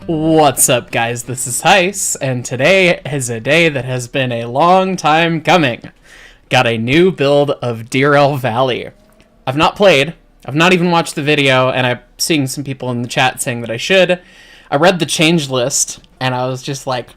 What's up, guys? This is Heis, and today is a day that has been a long time coming. Got a new build of Derail Valley. I've not played, I've not even watched the video, and I'm seeing some people in the chat saying that I should. I read the change list, and I was just like,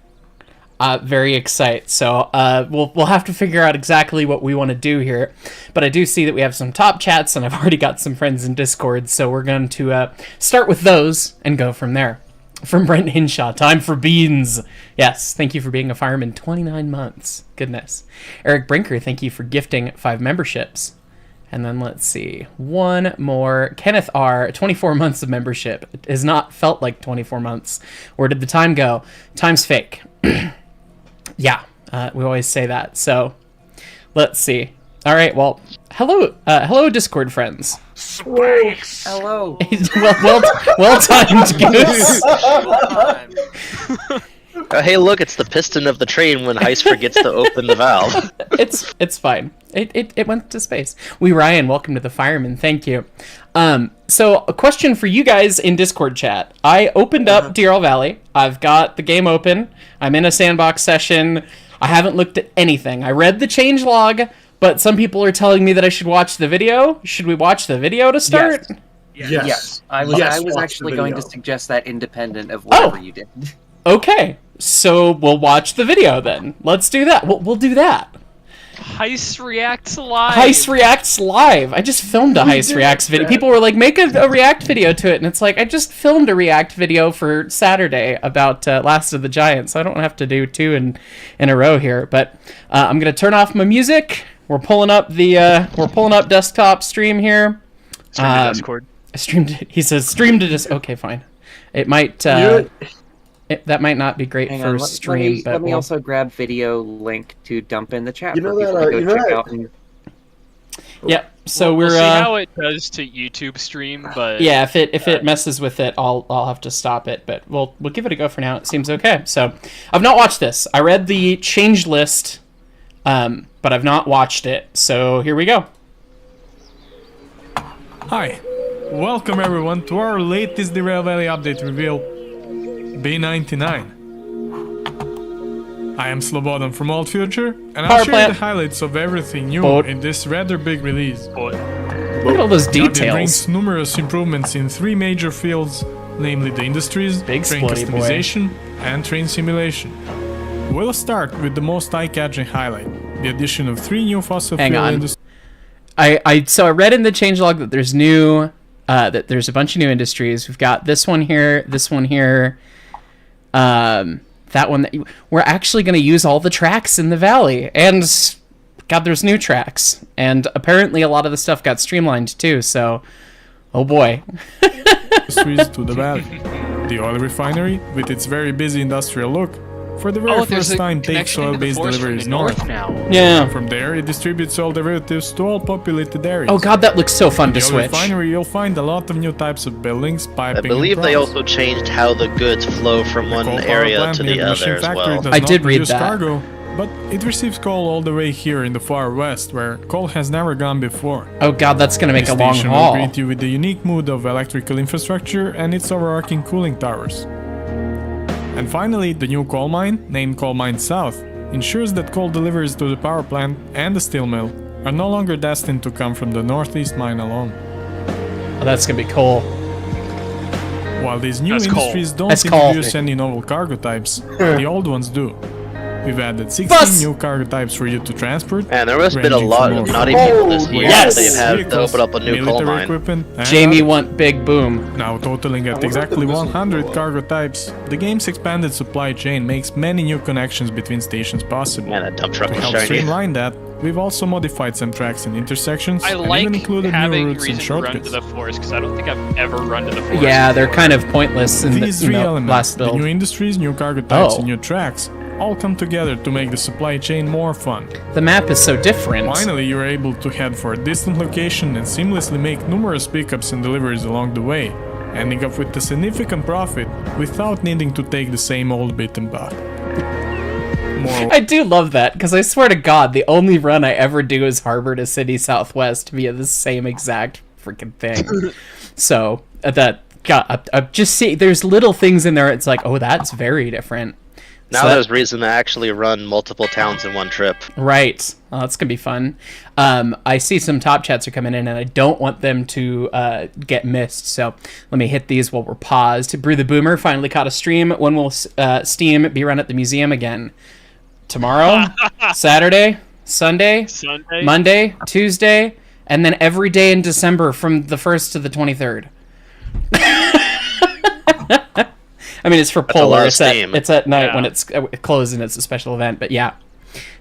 very excited. So we'll have to figure out exactly what we want to do here. But I do see that we have some top chats, and I've already got some friends in Discord, so we're going to start with those and go from there. From Brent Hinshaw, time for beans. Yes, thank you for being a fireman 29 months. Goodness. Eric Brinker, thank you for gifting 5 memberships. And then let's see, one more. Kenneth R, 24 months of membership. It has not felt like 24 months. Where did the time go? Time's fake. Yeah, we always say that. So let's see. All right, well, hello, Discord friends. Space. Hello. well timed, Goose. Hey, look, it's the piston of the train when Heist forgets to open the valve. It's fine. It went to space. Ryan, welcome to the Fireman. Thank you. So a question for you guys in Discord chat. I opened up Derail Valley. I've got the game open. I'm in a sandbox session. I haven't looked at anything. I read the change log, but some people are telling me that I should watch the video. Should we watch the video to start? Yes. I was actually going to suggest that independent of whatever you did. Okay, so we'll watch the video then. Let's do that. We'll do that. Heist Reacts Live. Heist Reacts Live. I just filmed a Heist Reacts video. People were like, make a React video to it. And it's like, I just filmed a React video for Saturday about Last of the Giants. So I don't have to do 2 in a row here. But I'm going to turn off my music. We're pulling up desktop stream here. Stream to Discord. He says stream to Discord. Okay, fine. It might... that might not be great for stream, but let me also grab video link to dump in the chat. Yeah, so we'll see how it does to YouTube stream, but yeah, if it messes with it, I'll have to stop it. But we'll give it a go for now. It seems okay. So I've not watched this. I read the change list, but I've not watched it. So here we go. Hi, welcome everyone to our latest Derail Valley update reveal. B99. I am Slobodan from Old Future, and I'll share the highlights of everything new in this rather big release. Look at all those details. It brings numerous improvements in 3 major fields, namely the industries, train customization, and train simulation. We'll start with the most eye-catching highlight, the addition of 3 new fossil fuel industries. So I read in the changelog that there's there's a bunch of new industries. We've got this one here, that one. We're actually going to use all the tracks in the valley, and God, there's new tracks, and apparently a lot of the stuff got streamlined too. So, oh boy. Industries to the valley. The oil refinery, with its very busy industrial look, for the very first time takes oil-based deliveries north now. Yeah. From there, it distributes oil derivatives to all populated areas. Oh god, that looks so fun to switch. In the refinery, you'll find a lot of new types of buildings, piping, I believe they also changed how the goods flow from one area to the other as well. I did read that. Cargo, but it receives coal all the way here in the far west, where coal has never gone before. Oh god, that's gonna make a long haul. The station haul. will greet you with the unique mood of electrical infrastructure and its overarching cooling towers. And finally, the new coal mine, named Coal Mine South, ensures that coal deliveries to the power plant and the steel mill are no longer destined to come from the northeast mine alone. Oh, that's gonna be cool. While these new industries don't introduce any novel cargo types, the old ones do. We've added 16 new cargo types for you to transport. And there has been a lot of naughty people this year. Yes! They've had to open up a new coal mine. Jamie want big boom. Now totaling at exactly 100 cargo types, the game's expanded supply chain makes many new connections between stations possible. Man, that dump truck to was help shiny. streamline that, we've also modified some tracks and intersections, I and like even included new routes and to run shortcuts. to the forest, because I don't think I've ever run to the forest. Yeah, they're kind of pointless in These the 3 elements, last build. the new industries, new cargo types, and new tracks, all come together to make the supply chain more fun. The map is so different. Finally, you're able to head for a distant location and seamlessly make numerous pickups and deliveries along the way, ending up with a significant profit without needing to take the same old beaten path. I do love that, because I swear to God, the only run I ever do is Harbor to City Southwest via the same exact freaking thing. So, God, I'm just seeing there's little things in there. It's like, oh, that's very different. Now there's reason to actually run multiple towns in one trip. Right. Oh, that's going to be fun. I see some top chats are coming in, and I don't want them to get missed. So let me hit these while we're paused. Brew the Boomer finally caught a stream. When will Steam be run at the museum again? Tomorrow? Saturday? Sunday? Monday? Tuesday? And then every day in December from the 1st to the 23rd. I mean, it's for Polar. It's at night when it's closed and it's a special event. But yeah.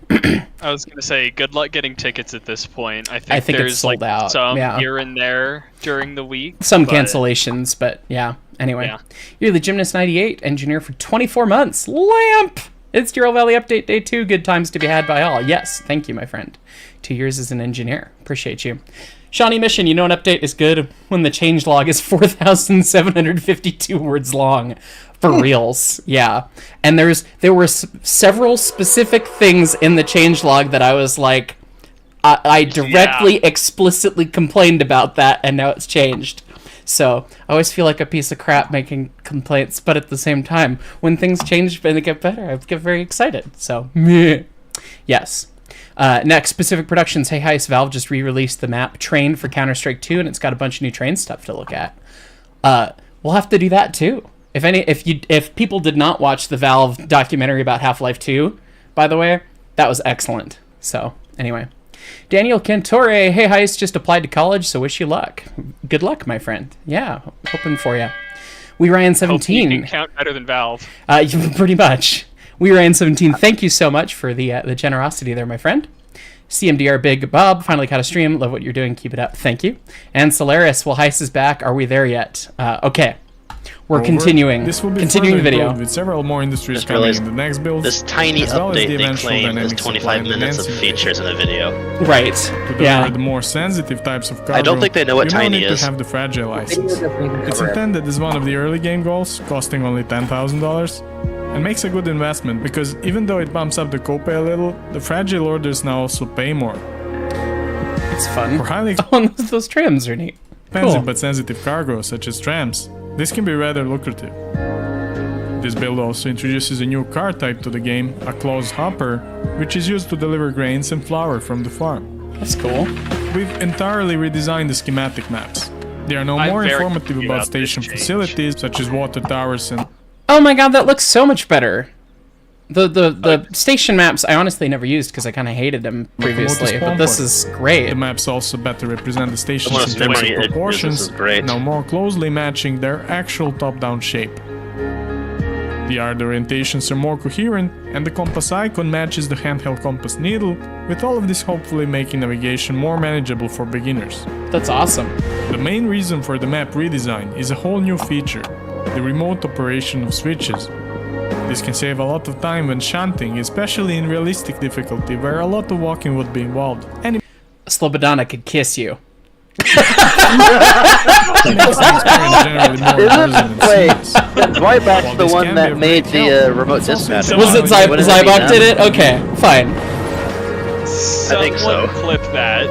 I was gonna say, good luck getting tickets at this point. I think there's it's sold out. Some here and there during the week. Some cancellations, but yeah. Anyway, you're the Gymnast 98 engineer for 24 months. Lamp. It's Derail Valley Update Day 2. Good times to be had by all. Yes, thank you, my friend. 2 years as an engineer. Appreciate you. Shawnee Mission, you know an update is good when the changelog is 4,752 words long. For reals, yeah. And there were several specific things in the changelog that I was like, I directly, explicitly complained about that, and now it's changed. So I always feel like a piece of crap making complaints, but at the same time, when things change and they get better, I get very excited. So, yes. Next, Pacific Productions. Hey Heist, Valve just re-released the map Train for Counter-Strike 2, and it's got a bunch of new train stuff to look at. We'll have to do that too. If people did not watch the Valve documentary about Half-Life 2, by the way, that was excellent. So, anyway. Daniel Cantore, hey Heist, just applied to college, so wish you luck. Good luck, my friend. Yeah, hoping for you. We Ryan 17. Hope you can count better than Valve. Pretty much. We Ryan 17. Thank you so much for the generosity there, my friend. CMDR Big Bob finally caught a stream. Love what you're doing. Keep it up. Thank you. And Solaris, well, Heist is back. Are we there yet? Okay. We're continuing. This will be continuing the video with several more industries coming in the next build. This tiny update they claim is 25 minutes of features in a video. Right. To the more sensitive types of cargo, I don't think they know what tiny is. To have the fragile license. It's intended as one of the early game goals, costing only $10,000, and makes a good investment because even though it bumps up the copay a little, the fragile orders now also pay more. It's fun. For highly those trams are neat. Expensive but sensitive cargo, such as trams, this can be rather lucrative. This build also introduces a new car type to the game, a closed hopper, which is used to deliver grains and flour from the farm. That's cool. We've entirely redesigned the schematic maps. They are now more informative about station facilities, such as water towers and... Oh my god, that looks so much better! The station maps I honestly never used because I kind of hated them previously, but this is great. The maps also better represent the stations in terms of proportions, now more closely matching their actual top-down shape. The yard orientations are more coherent, and the compass icon matches the handheld compass needle, with all of this hopefully making navigation more manageable for beginners. That's awesome. The main reason for the map redesign is a whole new feature, the remote operation of switches. This can save a lot of time when shunting, especially in realistic difficulty where a lot of walking would be involved. Slobodana could kiss you. Wait, Zweiback's the one that made the remote dispatch. Was it Zweiback did it? Okay, fine. I think so. Clip that.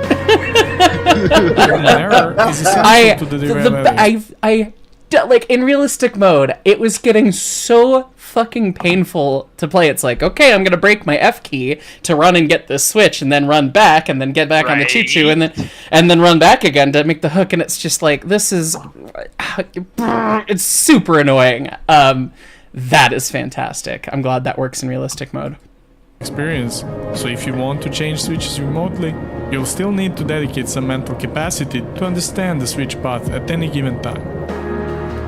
Like in realistic mode, it was getting so fucking painful to play. It's like, okay, I'm gonna break my F key to run and get this switch, and then run back, and then get back on the choo-choo, and then run back again to make the hook, and it's just like, this is, it's super annoying. That is fantastic. I'm glad that works in realistic mode. Experience. So if you want to change switches remotely, you'll still need to dedicate some mental capacity to understand the switch path at any given time.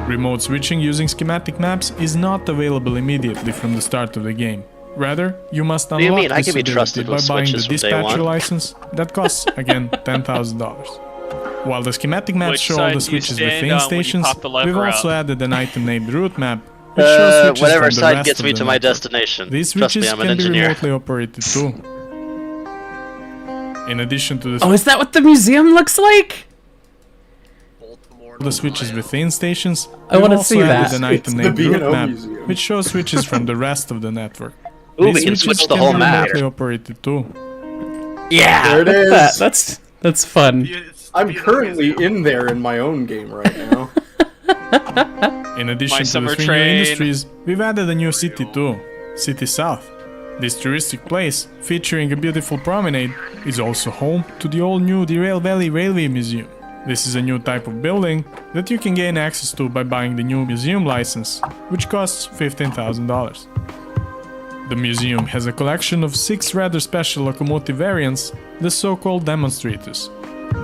Remote switching using schematic maps is not available immediately from the start of the game. Rather, you must unlock this ability by buying the dispatcher license that costs, again, $10,000. While the schematic maps show all the switches within stations, we've also added an item named route map, which shows switches whatever from the side rest gets of me the to my network. destination. These Trust switches me, I'm an can be engineer. remotely operated too. In addition to Oh, is that what the museum looks like? the switches within stations, I want to also see added that. an item named the route B&O map, museum. which shows switches from the rest of the network. Ooh, we These can switches switch the whole be map. remotely operated too. Yeah, There it look at that. is. That's fun. I'm currently in there in my own game right now. In addition to the 3 new industries, we've added a new city too, City South. This touristic place, featuring a beautiful promenade, is also home to the all-new Derail Valley Railway Museum. This is a new type of building that you can gain access to by buying the new museum license, which costs $15,000. The museum has a collection of 6 rather special locomotive variants, the so-called demonstrators.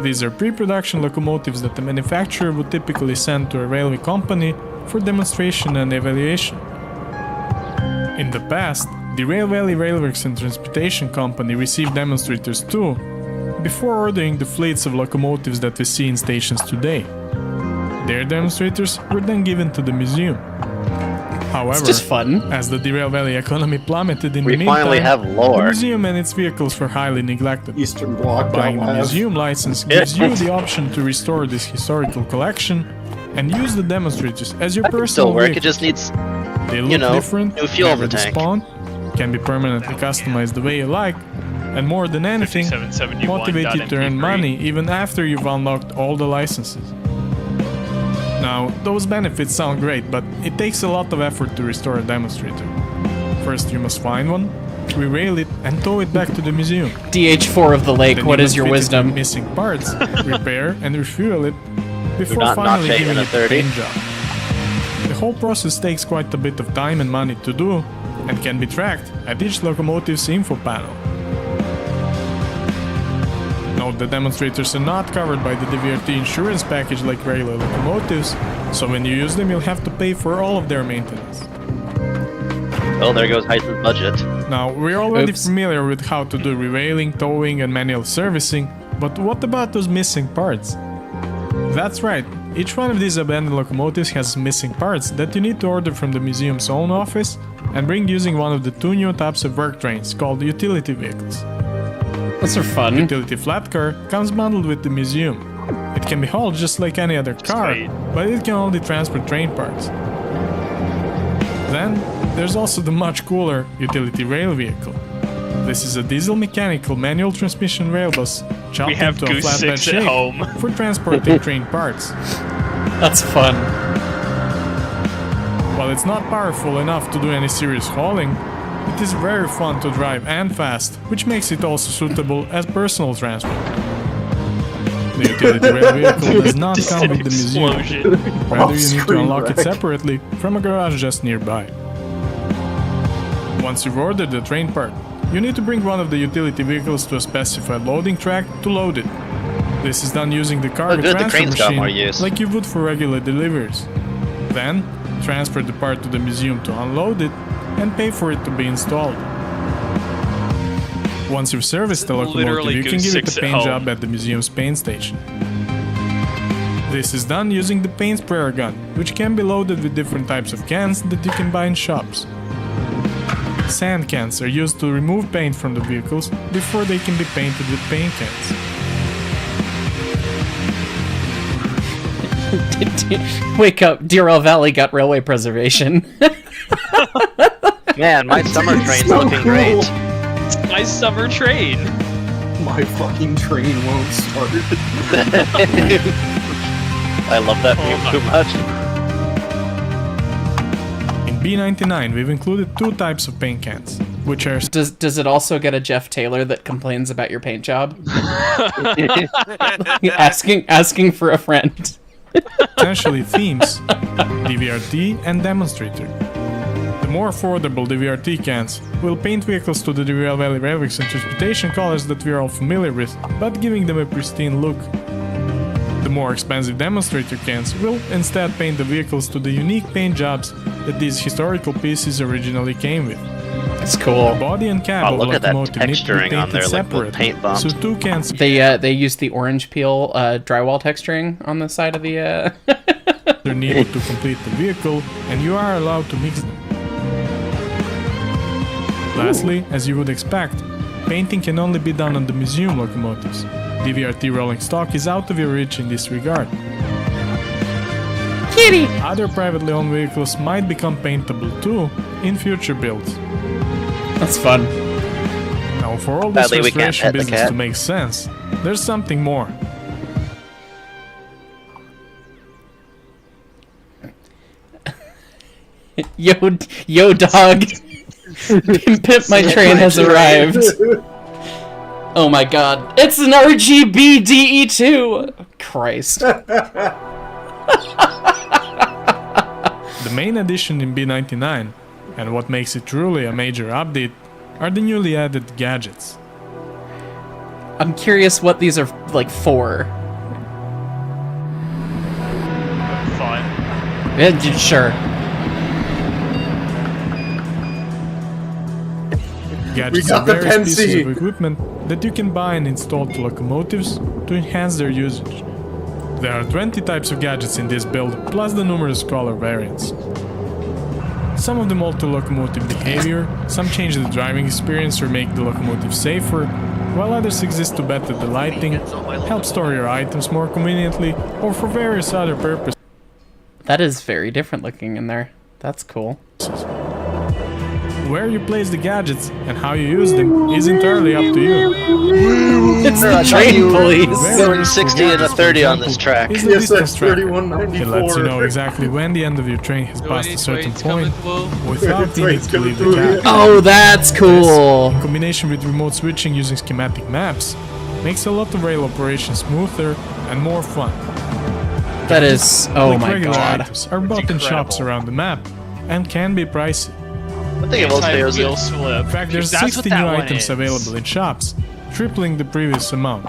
These are pre-production locomotives that the manufacturer would typically send to a railway company for demonstration and evaluation. In the past, the Derail Valley Railworks and Transportation Company received demonstrators too, before ordering the fleets of locomotives that we see in stations today. Their demonstrators were then given to the museum. However, it's just fun. As the Derail Valley economy plummeted in the We meantime, finally have lore. the museum and its vehicles were highly neglected. Eastern Bloc. Buying the museum license gives you the option to restore this historical collection and use the demonstrators as your That can personal still work. vehicle. It just needs, They look you know, different, new fuel in never the tank. despawn, can be permanently customized the way you like, and more than anything, 5771 motivate you to earn MP3. money even after you've unlocked all the licenses. Now, those benefits sound great, but it takes a lot of effort to restore a demonstrator. First, you must find one, re-rail it, and tow it back to the museum. DH4 of the lake, Then what you is must your fit it with wisdom? Missing parts, repair and refuel it before not finally fake giving in a it a 30. paint job. The whole process takes quite a bit of time and money to do, and can be tracked at each locomotive's info panel. Note the demonstrators are not covered by the DVRT insurance package like regular locomotives, so when you use them you'll have to pay for all of their maintenance. oh, there goes Heist's budget. Now, we're already Oops. familiar with how to do rerailing, towing and manual servicing, but what about those missing parts? That's right, each one of these abandoned locomotives has missing parts that you need to order from the museum's own office and bring using one of the 2 new types of work trains called utility vehicles. Those are fun. Utility flat car comes bundled with the museum. It can be hauled just like any other car, Sweet. but it can only transport train parts. Then, there's also the much cooler utility rail vehicle. This is a diesel mechanical manual transmission rail bus chopped We have into a Goose flatbed 6 at shape home. for transporting train parts. That's fun. While it's not powerful enough to do any serious hauling, it is very fun to drive and fast, which makes it also suitable as personal transport. The utility rail vehicle does not come with the museum. Explosion. Rather, you need to Off-screen unlock it wreck. separately from a garage just nearby. Once you've ordered the train part, you need to bring one of the utility vehicles to a specified loading track to load it. This is done using the cargo good, the transfer crane's got machine more use. like you would for regular deliveries. Then, transfer the part to the museum to unload it and pay for it to be installed. Once you've serviced the locomotive, Literally you can Goose give it 6 a at paint home. job at the museum's paint station. This is done using the paint sprayer gun, which can be loaded with different types of cans that you can buy in shops. Sand cans are used to remove paint from the vehicles before they can be painted with paint cans. Wake up, Derail Valley got railway preservation. Man, my summer train's so looking cool. great. My summer train. My fucking train won't start. I love that meme too much. In B99, we've included 2 types of paint cans, which are Does it also get a Jeff Taylor that complains about your paint job? asking for a friend. essentially themes, DVRT and demonstrator. The more affordable DVRT cans will paint vehicles to the Derail Valley Railworks and Transportation colors that we are all familiar with, but giving them a pristine look. The more expensive demonstrator cans will instead paint the vehicles to the unique paint jobs that these historical pieces originally came with. It's cool. Body and cab Oh, of look at that locomotive need to be texturing on painted there, like little separately, paint bumps. so 2 cans They use the orange peel drywall texturing on the side of the. are needed to complete the vehicle, and you are allowed to mix them. Lastly, as you would expect, painting can only be done on the museum locomotives. DVRT rolling stock is out of your reach in this regard. Kitty! Other privately owned vehicles might become paintable too in future builds. That's fun. Now, for all this Sadly, we can't restoration pet the business cat. to make sense, there's something more. Yo, dog. Pimp my train has arrived. Oh my god. It's an RGB DE2! Christ. The main addition in B99, and what makes it truly a major update, are the newly added gadgets. I'm curious what these are, like, for. Fine. Yeah, sure. Gadgets are various pieces of equipment that you can buy and install to locomotives to enhance their usage. There are 20 types of gadgets in this build, plus the numerous color variants. Some of them alter locomotive behavior, some change the driving experience or make the locomotive safer, while others exist to better the lighting, help store your items more conveniently, or for various other purposes. That is very different looking in there. That's cool. Where you place the gadgets and how you use them is entirely up to you. It's the train police! Going 60 and a 30 on this track. Is the distance tracker. It lets you know exactly when the end of your train has passed a certain point without needing to leave the track. Oh, that's cool! In combination with remote switching using schematic maps, makes a lot of rail operations smoother and more fun. That is... Oh like my regular god. items are bought in shops around the map and can be pricey. I think it will stay as Wheel slip. In fact, there's 60 new items available in shops, tripling the previous amount.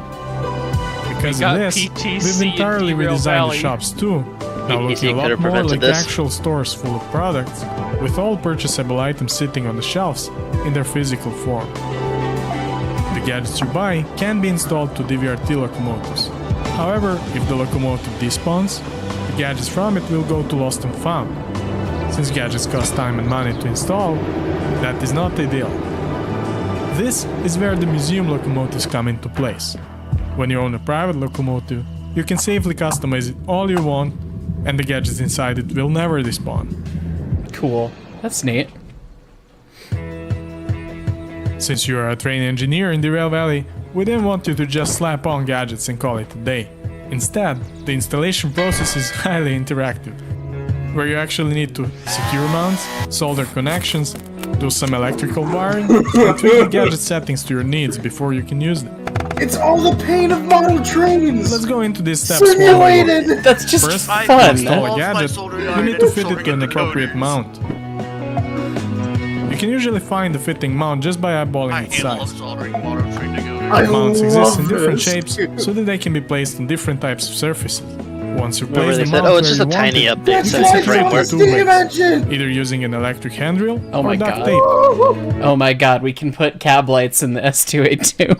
Because of this, we've entirely redesigned the shops too, now looking a lot more like actual stores full of products, with all purchasable items sitting on the shelves in their physical form. The gadgets you buy can be installed to DVRT locomotives. However, if the locomotive despawns, the gadgets from it will go to Lost and Found. Since gadgets cost time and money to install, that is not ideal. This is where the museum locomotives come into place. When you own a private locomotive, you can safely customize it all you want, and the gadgets inside it will never despawn. Cool. That's neat. Since you are a train engineer in Derail Valley, we didn't want you to just slap on gadgets and call it a day. Instead, the installation process is highly interactive, where you actually need to secure mounts, solder connections, do some electrical wiring, and tweak the gadget settings to your needs before you can use them. It's all the pain of model trains! Let's go into these steps. Simulated! That's just First, fun. to install a gadget, you need to fit it to an appropriate mount. You can usually find the fitting mount just by eyeballing its size. Mounts exist in different shapes so that they can be placed on different types of surfaces. Once you place the mount oh, it's just a tiny update since the framework. Either using an electric handrail or duct God. tape. Oh my god, we can put cab lights in the S282.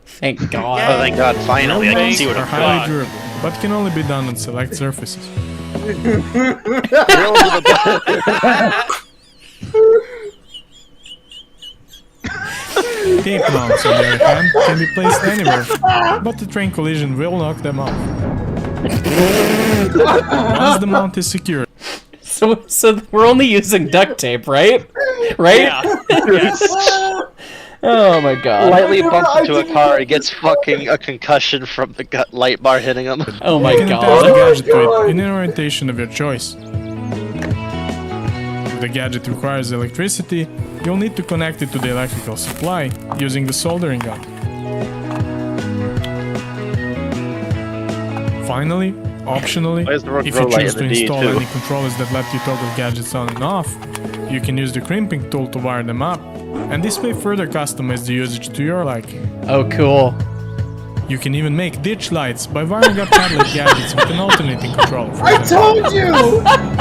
Thank god. Oh, thank God, finally, I can see what are I'm highly durable, but can only be done on select surfaces. Tape mounts, on the other hand, can be placed anywhere, but the train collision will knock them off. Once the mount is secured. So we're only using duct tape, right? Right? Yeah. Yes. Oh my god. Lightly bumps into a car, he gets fucking a concussion from the light bar hitting him. Oh my You can attach the god. gadget to it in an orientation of your choice. If the gadget requires electricity, you'll need to connect it to the electrical supply using the soldering gun. Finally, optionally, if you choose to install any controllers that let you toggle gadgets on and off, you can use the crimping tool to wire them up, and this way further customize the usage to your liking. Oh cool. You can even make ditch lights by wiring up tablet gadgets with an alternating controller. I told you!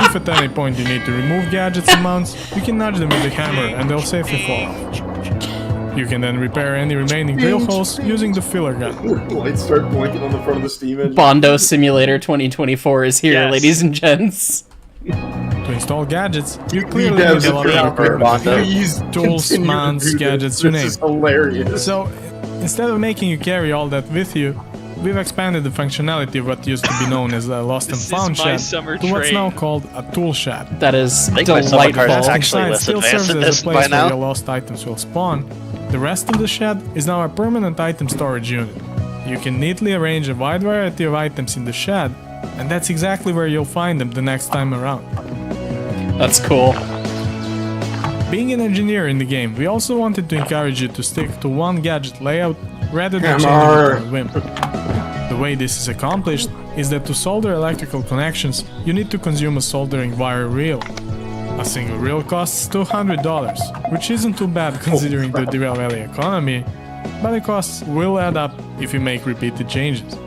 If at any point you need to remove gadgets and mounts, you can nudge them with a hammer and they'll safely fall off. You can then repair any remaining drill holes using the filler gun. Lights start blinking on the front of the steam engine. Bondo Simulator 2024 is here, Yes. ladies and gents. To install gadgets, you clearly need devs a lot of equipment. Please Tools, continue to mounts, do gadgets, this. you This name is it. hilarious. So, instead of making you carry all that with you, we've expanded the functionality of what used to be known as a lost and This is found my shed summer to what's train. now called a tool shed. That is I think my summer car delightful. is actually Inside less still advanced serves than as this a by place where now. your lost items will spawn. The rest of the shed is now a permanent item storage unit. You can neatly arrange a wide variety of items in the shed, and that's exactly where you'll find them the next time around. That's cool. Being an engineer in the game, we also wanted to encourage you to stick to one gadget layout rather than changing it on a whim. The way this is accomplished is that to solder electrical connections, you need to consume a soldering wire reel. A single reel costs $200, which isn't too bad considering the Derail Valley economy, but the costs will add up if you make repeated changes.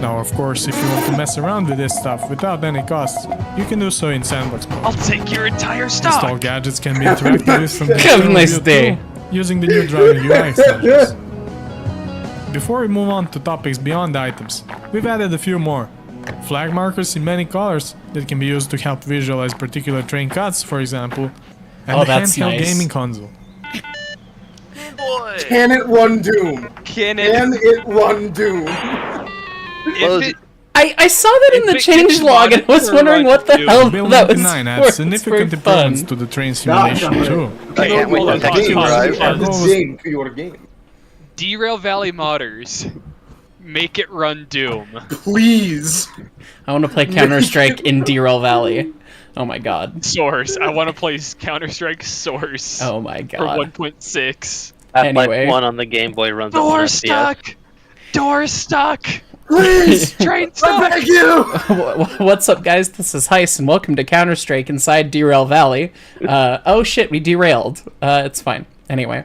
Now, of course, if you want to mess around with this stuff without any costs, you can do so in sandbox mode. I'll take your entire stock! Install gadgets can be interacted with from the Have a external nice view day. too, using the new driving UI extensions. Before we move on to topics beyond items, we've added a few more. Flag markers in many colors that can be used to help visualize particular train cuts, for example, and Oh, the that's handheld nice. gaming console. Boy! Can it run Doom? Can Can it? it run Doom? If it I saw that in If the it change gets log and I was modded for wondering what the Run hell Bill that was 99 for. adds significant It's for improvements fun. to the train simulation too. I can't wait hold to on, tech pause, team pause, drive. Our The goal was game, pre-order game. Derail Valley modders make it run Doom. Please. I want to play Counter-Strike in Derail Valley. Oh my god. Source. I want to play Counter-Strike Source Oh my for god. 1.6. Half-Life Anyway. 1 on the Game Boy runs at Door 1 FPS. stuck! Door stuck! Please. Train I stuck! beg you. What's up, guys? This is Heist, and welcome to Counter-Strike inside Derail Valley. Oh shit, we derailed. It's fine. Anyway,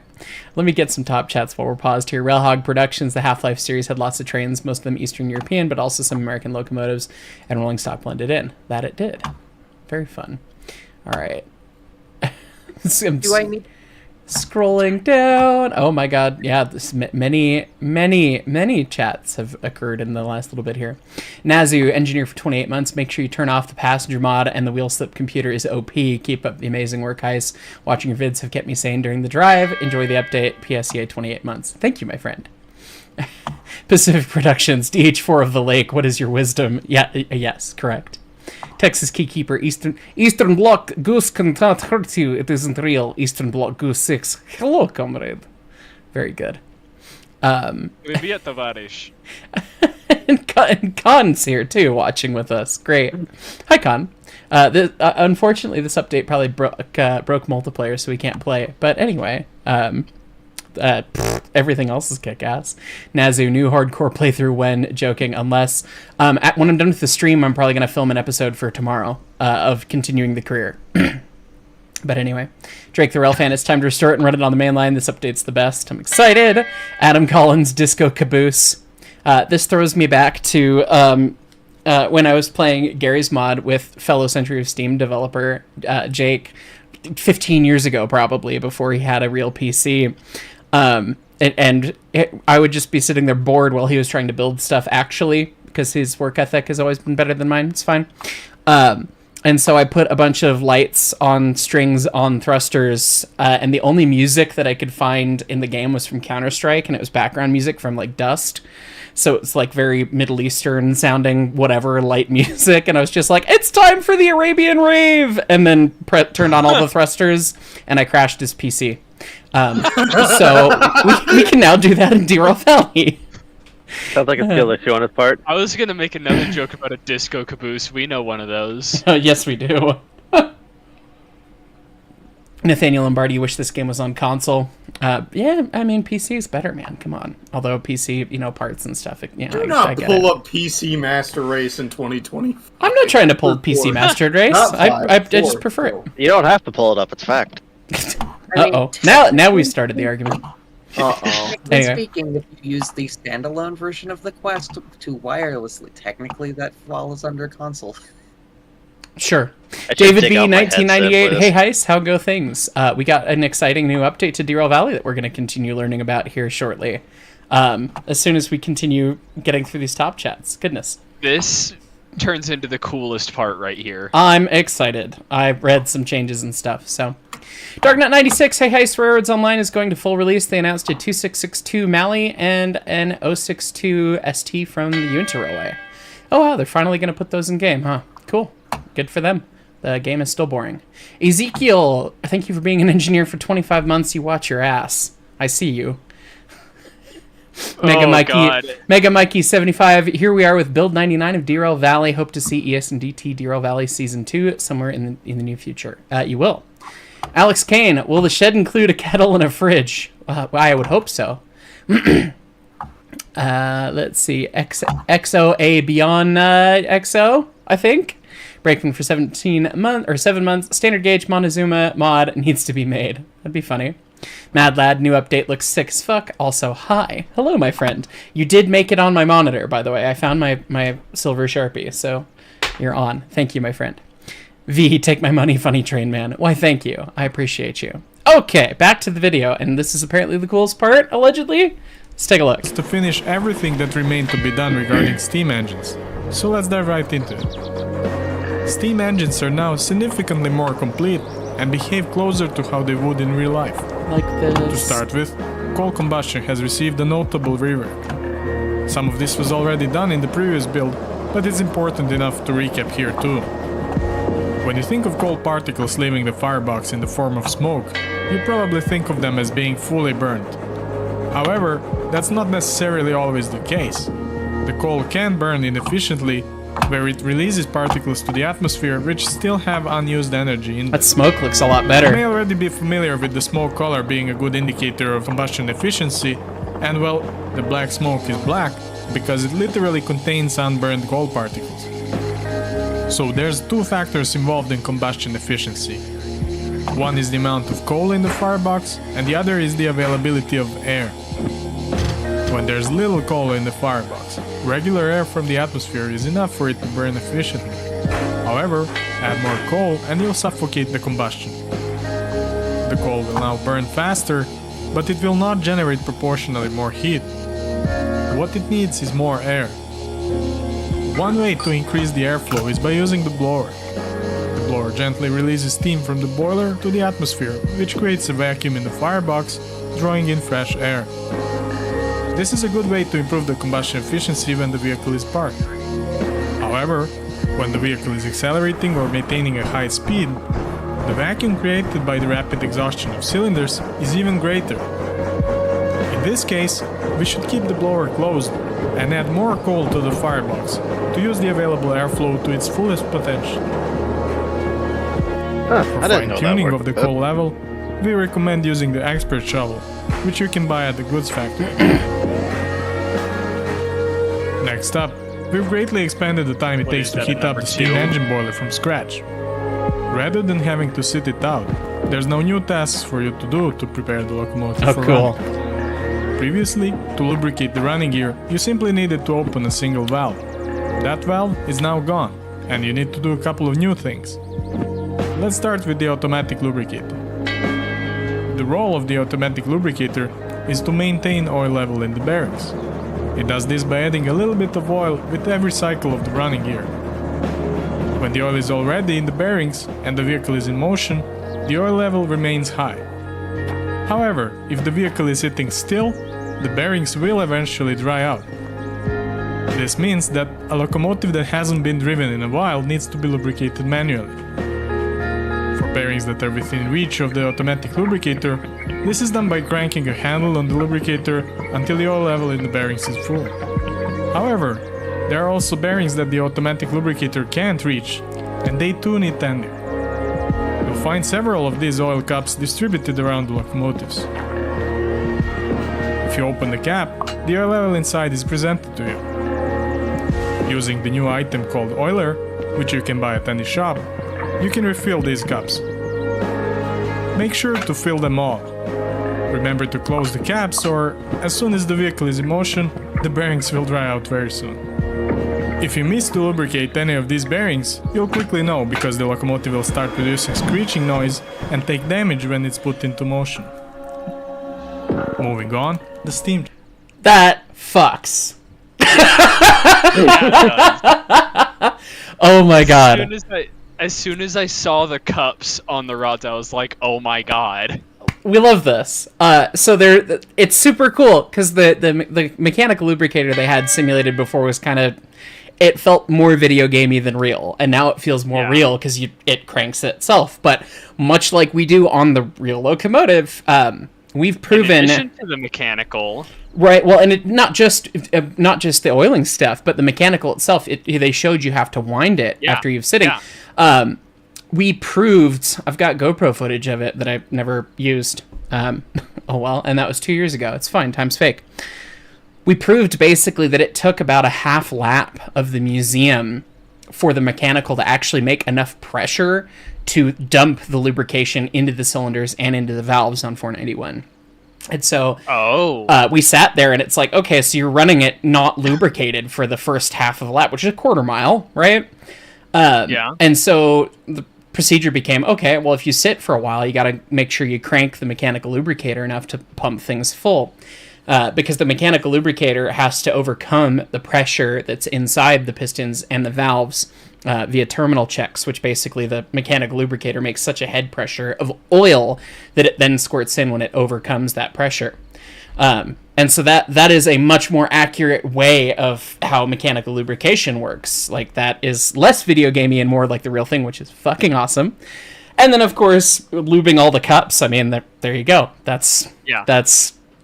let me get some top chats while we're paused here. Railhog Productions, the Half-Life series, had lots of trains, most of them Eastern European, but also some American locomotives, and rolling stock blended in. That it did. Very fun. All right. Do I need? Scrolling down. Oh my god. Yeah, this many chats have occurred in the last little bit here. Nazu, engineer for 28 months. Make sure you turn off the passenger mod and the wheel slip computer is OP. Keep up the amazing work, Heist. Watching your vids have kept me sane during the drive. Enjoy the update. PSEA 28 months. Thank you, my friend. Pacific Productions, DH4 of the Lake. What is your wisdom? Yeah, yes, correct. Texas Keykeeper, Eastern Bloc Goose cannot hurt you. It isn't real. Eastern Bloc Goose 6. Hello, comrade. Very good. Привет, товарищ. And Khan's here too, watching with us. Great. Hi, Khan. Unfortunately, this update probably broke multiplayer, so we can't play. But anyway, everything else is kick-ass. Nazu, new hardcore playthrough when, joking, unless when I'm done with the stream, I'm probably going to film an episode for tomorrow of continuing the career. But anyway, Drake the Rail fan, it's time to restore it and run it on the main line. This update's the best. I'm excited. Adam Collins, Disco Caboose. This throws me back to when I was playing Gary's mod with fellow Century of Steam developer Jake 15 years ago, probably, before he had a real PC. I would just be sitting there bored while he was trying to build stuff, actually, because his work ethic has always been better than mine. It's fine. And so I put a bunch of lights on strings on thrusters, and the only music that I could find in the game was from Counter-Strike, and it was background music from, like, Dust. So it's, like, very Middle Eastern sounding, whatever, light music, and I was just like, it's time for the Arabian Rave! And then turned on all the thrusters, and I crashed his PC. So we can now do that in Derail Valley. Sounds like a skill issue on his part. I was gonna make another joke about a disco caboose. We know one of those. Yes, we do. Nathaniel Lombardi, you wish this game was on console. Yeah, I mean, PC is better, man. Come on. Although PC, parts and stuff. Do not pull up PC Master Race in 2020. I'm not trying to pull PC Master Race. I just prefer it. You don't have to pull it up, it's fact. Uh-oh. Now we started the argument. Anyway. Speaking, if you use the standalone version of the Quest to wirelessly, technically that falls under console. Sure. I should David dig B, out my headset 1998. for Hey, this. Heist, how go things? We got an exciting new update to Derail Valley that we're going to continue learning about here shortly. As soon as we continue getting through these top chats. Goodness. This turns into the coolest part right here. I'm excited. I read some changes and stuff, so. Darknut96, hey Heist, Railroads Online is going to full release. They announced a 2662 Mali and an 062 ST from the Unity Railway. Oh wow, they're finally going to put those in game, huh? Cool. Good for them. The game is still boring. Ezekiel, thank you for being an engineer for 25 months. You watch your ass. I see you. Mega Mikey 75. Here we are with build 99 of Derail Valley. Hope to see ES and DT Derail Valley Season 2 somewhere in the near future. You will. Alex Kane, will the shed include a kettle and a fridge? I would hope so. Let's see. XOA Beyond XO, I think. Breaking for 7 months. Standard gauge Montezuma mod needs to be made. That'd be funny. Mad Lad, new update looks sick as fuck. Also, hi. Hello, my friend. You did make it on my monitor, by the way. I found my silver Sharpie, so you're on. Thank you, my friend. V, take my money, funny train man. Why, thank you. I appreciate you. Okay, back to the video, and this is apparently the coolest part, allegedly. Let's take a look. To finish everything that remained to be done regarding steam engines. So let's dive right into it. Steam engines are now significantly more complete and behave closer to how they would in real life. Like this. To start with, coal combustion has received a notable rework. Some of this was already done in the previous build, but it's important enough to recap here too. When you think of coal particles leaving the firebox in the form of smoke, you probably think of them as being fully burned. However, that's not necessarily always the case. The coal can burn inefficiently, where it releases particles to the atmosphere which still have unused energy in them. That smoke looks a lot You better. may already be familiar with the smoke color being a good indicator of combustion efficiency, and well, the black smoke is black because it literally contains unburned coal particles. So there's two factors involved in combustion efficiency. One is the amount of coal in the firebox, and the other is the availability of air. When there's little coal in the firebox, regular air from the atmosphere is enough for it to burn efficiently. However, add more coal and you'll suffocate the combustion. The coal will now burn faster, but it will not generate proportionally more heat. What it needs is more air. One way to increase the airflow is by using the blower. The blower gently releases steam from the boiler to the atmosphere, which creates a vacuum in the firebox, drawing in fresh air. This is a good way to improve the combustion efficiency when the vehicle is parked. However, when the vehicle is accelerating or maintaining a high speed, the vacuum created by the rapid exhaustion of cylinders is even greater. In this case, we should keep the blower closed and add more coal to the firebox to use the available airflow to its fullest potential. For I didn't know that fine-tuning worked. of the coal level, we recommend using the expert shovel, which you can buy at the goods factory. Next up, we've greatly expanded the time it takes to heat up the steam engine boiler from scratch. Rather than having to sit it out, there's no new tasks for you to do to prepare the locomotive Oh, for cool. running. Previously, to lubricate the running gear, you simply needed to open a single valve. That valve is now gone, and you need to do a couple of new things. Let's start with the automatic lubricator. The role of the automatic lubricator is to maintain oil level in the bearings. It does this by adding a little bit of oil with every cycle of the running gear. When the oil is already in the bearings and the vehicle is in motion, the oil level remains high. However, if the vehicle is sitting still, the bearings will eventually dry out. This means that a locomotive that hasn't been driven in a while needs to be lubricated manually. For bearings that are within reach of the automatic lubricator, this is done by cranking a handle on the lubricator until the oil level in the bearings is full. However, there are also bearings that the automatic lubricator can't reach, and they too need tending. You'll find several of these oil cups distributed around the locomotives. If you open the cap, the oil level inside is presented to you. Using the new item called Oiler, which you can buy at any shop, you can refill these cups. Make sure to fill them all. Remember to close the caps, or as soon as the vehicle is in motion, the bearings will dry out very soon. If you miss to lubricate any of these bearings, you'll quickly know because the locomotive will start producing screeching noise and take damage when it's put into motion. Moving on, the steam. That fucks. Oh my god. As soon as I saw the cups on the rods, I was like, "Oh my god!" We love this. So it's super cool because the mechanical lubricator they had simulated before was kind of, it felt more video gamey than real, and now it feels more real because it cranks itself. But much like we do on the real locomotive, we've proven. In addition to the mechanical. Right. Well, and not just the oiling stuff, but the mechanical itself. They showed you have to wind it after you're sitting. Yeah. we proved, I've got GoPro footage of it that I've never used. Oh well, and that was 2 years ago. It's fine, time's fake. We proved basically that it took about a half lap of the museum for the mechanical to actually make enough pressure to dump the lubrication into the cylinders and into the valves on 491. And so we sat there, and it's like, okay, so you're running it not lubricated for the first half of a lap, which is a quarter mile, right? Yeah. And so the procedure became, okay, well, if you sit for a while, you got to make sure you crank the mechanical lubricator enough to pump things full. Because the mechanical lubricator has to overcome the pressure that's inside the pistons and the valves via terminal checks, which basically the mechanical lubricator makes such a head pressure of oil that it then squirts in when it overcomes that pressure. And so that is a much more accurate way of how mechanical lubrication works. Like, that is less video gamey and more like the real thing, which is fucking awesome. And then, of course, lubing all the cups. I mean, there you go. That's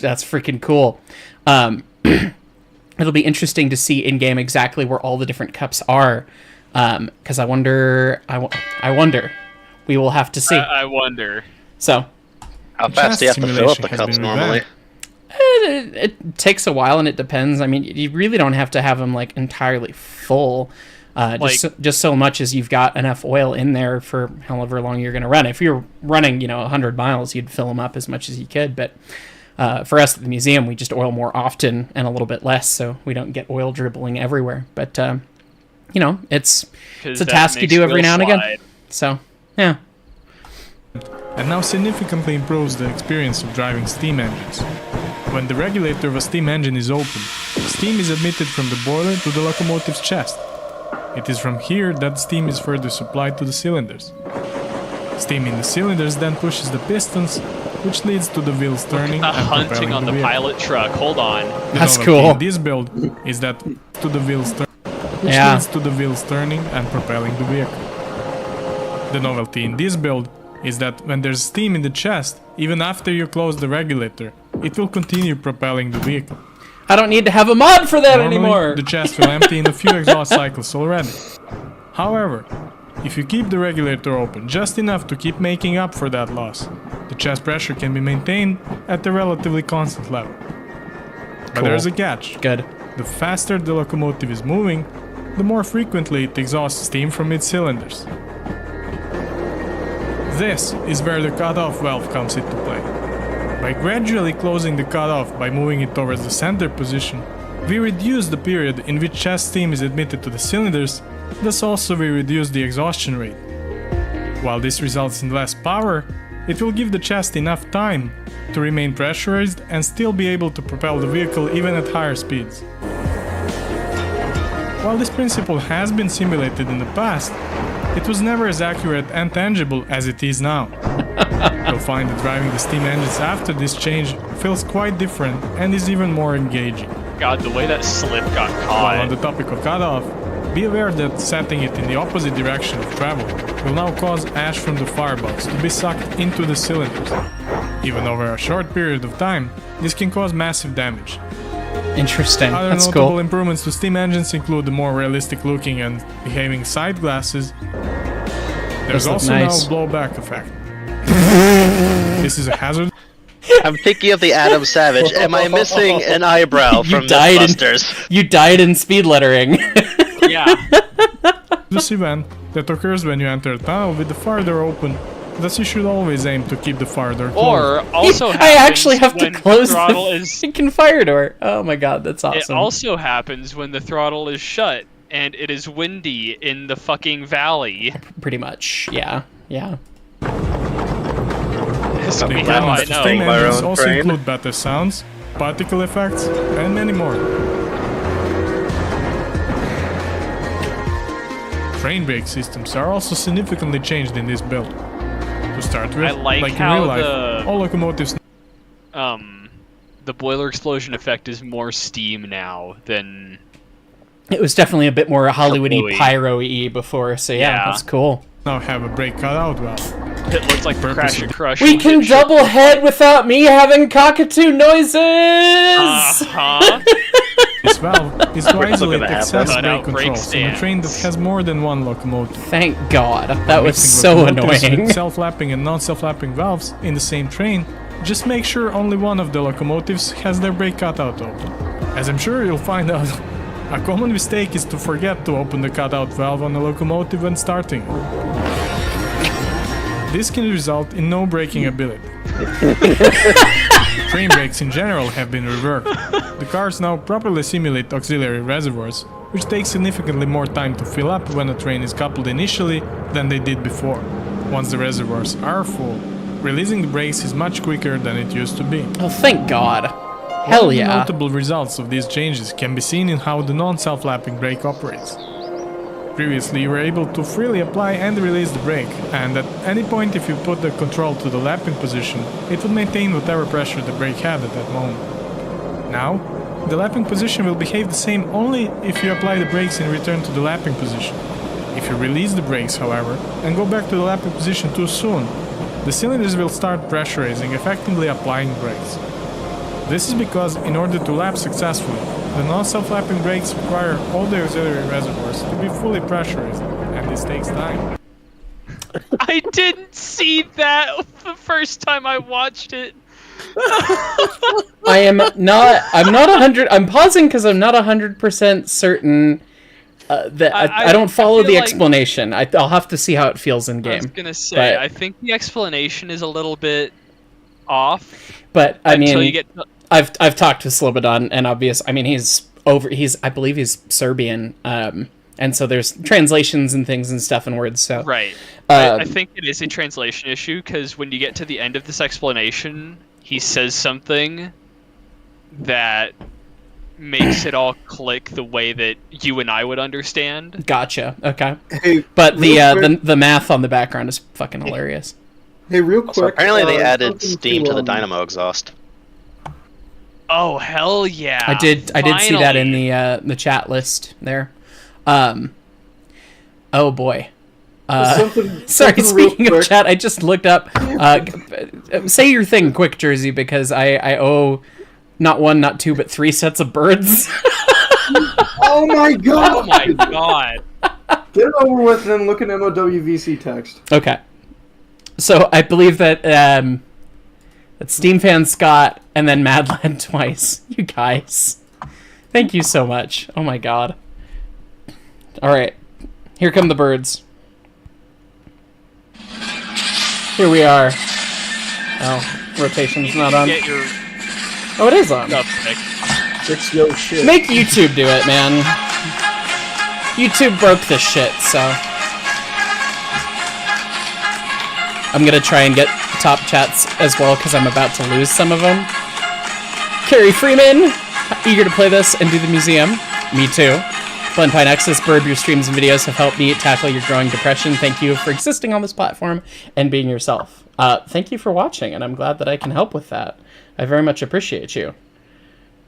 freaking cool. It'll be interesting to see in game exactly where all the different cups are, because I wonder. We will have to see. I wonder. So, how fast do you have to fill up the cups normally? It takes a while, and it depends. I mean, you really don't have to have them like entirely full. Just so much as you've got enough oil in there for however long you're going to run. If you're running, 100 miles, you'd fill them up as much as you could, but. For us at the museum, we just oil more often and a little bit less, so we don't get oil dribbling everywhere. But, it's a task you do every now and again. So, yeah. And now significantly improves the experience of driving steam engines. When the regulator of a steam engine is open, steam is admitted from the boiler to the locomotive's chest. It is from here that steam is further supplied to the cylinders. Steam in the cylinders then pushes the pistons, which leads to the wheels turning and hunting on the pilot truck. Hold on. That's cool. This build is that to the wheels leads to the wheels turning and propelling the vehicle. The novelty in this build is that when there's steam in the chest, even after you close the regulator, it will continue propelling the vehicle. I don't need to have a mod for that anymore. The chest will empty in a few exhaust cycles already. However, if you keep the regulator open just enough to keep making up for that loss, the chest pressure can be maintained at a relatively constant level. But there's a catch. Good. The faster the locomotive is moving, the more frequently it exhausts steam from its cylinders. This is where the cutoff valve comes into play. By gradually closing the cutoff by moving it towards the center position, we reduce the period in which chest steam is admitted to the cylinders. Thus also we reduce the exhaustion rate. While this results in less power, it will give the chest enough time to remain pressurized and still be able to propel the vehicle even at higher speeds. While this principle has been simulated in the past, it was never as accurate and tangible as it is now. You'll find that driving the steam engines after this change feels quite different and is even more engaging. God, the way that slip got caught. While on the topic of cutoff, be aware that setting it in the opposite direction of travel will now cause ash from the firebox to be sucked into the cylinders. Even over a short period of time, this can cause massive damage. Interesting. Other That's notable cool. improvements to steam engines include the more realistic looking and behaving side glasses. There's also now blowback effect. This is a hazard. I'm thinking of the Adam Savage. Am I missing an eyebrow from Mythbusters? You died in speed lettering. Yeah. This event that occurs when you enter a tunnel with the far door open, thus you should always aim to keep the far door closed. Or also I actually have to when close the throttle is... freaking fire door. Oh my god, that's awesome. It also happens when the throttle is shut and it is windy in the fucking valley. Pretty much, yeah. So The we have, I improvements to steam know. engines also include better sounds, particle effects, and many more. Train brake systems are also significantly changed in this build. To start with, I like in how real life, all locomotives... The boiler explosion effect is more steam now than... It was definitely a bit more Hollywoody, Kablooey. pyro-y before, so yeah, that's cool. now have a brake cutout valve. It looks like Crash and Crush. We can double head without me having cockatoo noises! Uh-huh. This valve is to We're still isolate gonna have excess that. Cut out brake brake controls in a train that stands. has more than one locomotive. Thank God. That was Mixing so locomotives with annoying. self-lapping and non-self-lapping valves in the same train, just make sure only one of the locomotives has their brake cutout open. As I'm sure you'll find out, a common mistake is to forget to open the cutout valve on the locomotive when starting. This can result in no braking ability. Train brakes in general have been reworked. The cars now properly simulate auxiliary reservoirs, which takes significantly more time to fill up when a train is coupled initially than they did before. Once the reservoirs are full, releasing the brakes is much quicker than it used to be. Oh, thank God. Hell One of the yeah. notable results of these changes can be seen in how the non-self-lapping brake operates. Previously, you were able to freely apply and release the brake, and at any point if you put the control to the lapping position, it would maintain whatever pressure the brake had at that moment. Now, the lapping position will behave the same only if you apply the brakes and return to the lapping position. If you release the brakes, however, and go back to the lapping position too soon, the cylinders will start pressurizing, effectively applying brakes. This is because, in order to lap successfully, the non-self-lapping brakes require all the auxiliary reservoirs to be fully pressurized, and this takes time. I didn't see that the first time I watched it. I'm not 100. I'm pausing because I'm not 100% certain that I don't follow feel the like- explanation. I'll have to see how it feels in I was game. gonna say, but- I think the explanation is a little bit off. But I until mean, you get to, I've talked to Slobodan, and I mean, I believe he's Serbian, and so there's translations and things and stuff and words. So right. Um, I think it is a translation issue because when you get to the end of this explanation, he says something that makes it all click the way that you and I would understand. Gotcha. Okay. Hey, But real quick- the math on the background is fucking hilarious. Hey, real quick. So apparently they added something steam to the um, dynamo exhaust. Oh hell yeah! I did see that in Finally. the chat list there. Oh boy. something Sorry, something real speaking of quick. chat, I just looked up. Say your thing quick, Jersey, because I owe not one, not two, but 3 sets of birds. Oh my god! Oh my god! Get it over with and then look at MOWVC text. Okay. So I believe that that Steam Fan Scott and then Mad Lad twice. You guys. Thank you so much. Oh my god. Alright. Here come the birds. Here we are. Oh, rotation's not on. Get your Oh, it is on. stuff pick. Fix yo shit. Make YouTube do it, man. YouTube broke this shit, so I'm gonna try and get top chats as well because I'm about to lose some of them. Carrie Freeman, eager to play this and do the museum. Me too. Blendpine Nexus, Burb, your streams and videos have helped me tackle your growing depression. Thank you for existing on this platform and being yourself. Thank you for watching, and I'm glad that I can help with that. I very much appreciate you.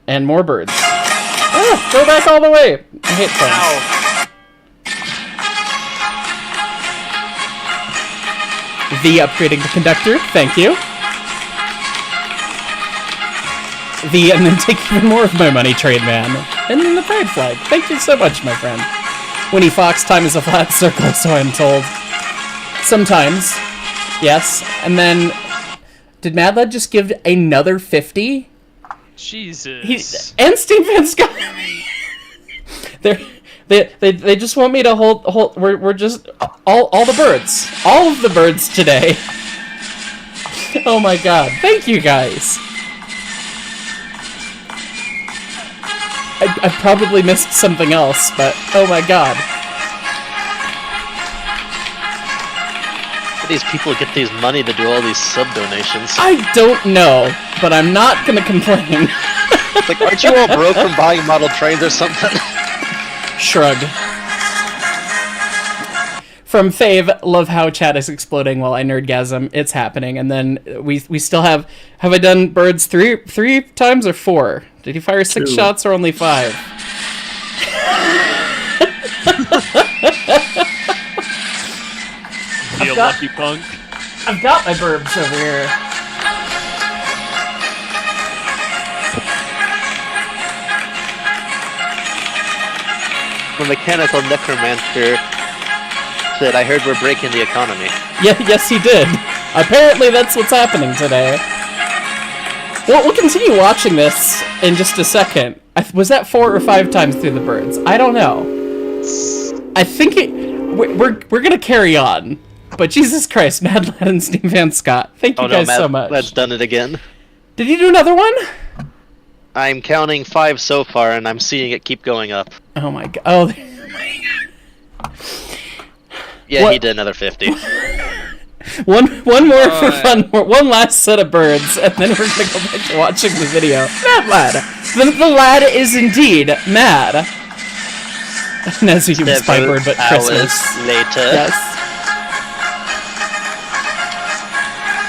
And more birds. Ah, go back all the way! I hate things. Ow! The upgrading the conductor, thank you. The and then take even more of my money, trade man. And then the pride flag. Thank you so much, my friend. Winnie Fox, time is a flat circle, so I'm told. Sometimes. Yes. And then did Mad Lad just give another 50? Jesus. And Steam Fan Scott. They just want me to hold we're just all the birds. All of the birds today. Oh my god. Thank you guys. I probably missed something else, but oh my god. Where do these people get these money to do all these sub donations? I don't know, but I'm not gonna complain. It's like, aren't you all broke from buying model trains or something? Shrug. From Fave, love how chat is exploding while I nerdgasm. It's happening, and then we still have I done birds three times or 4? Did you fire 6 2. shots or only 5? You lucky punk. I've got my burbs over here. a mechanical necromancer said, I heard we're breaking the economy. Yeah, yes, he did. Apparently, that's what's happening today. Well, we'll continue watching this in just a second. Was that 4 or 5 times through the birds? I don't know. I think we're gonna carry on. But Jesus Christ, Mad Lad and Steam Van Scott, thank you guys so much. Lad's done it again. Did you do another one? I'm counting 5 so far, and I'm seeing it keep going up. Oh my god. Oh. Yeah, What? he did another 50. One more for fun. One last set of birds, and then we're gonna go back to watching the video. Mad Lad. The lad is indeed mad. And as a human spy bird, but Christmas. Later. Yes.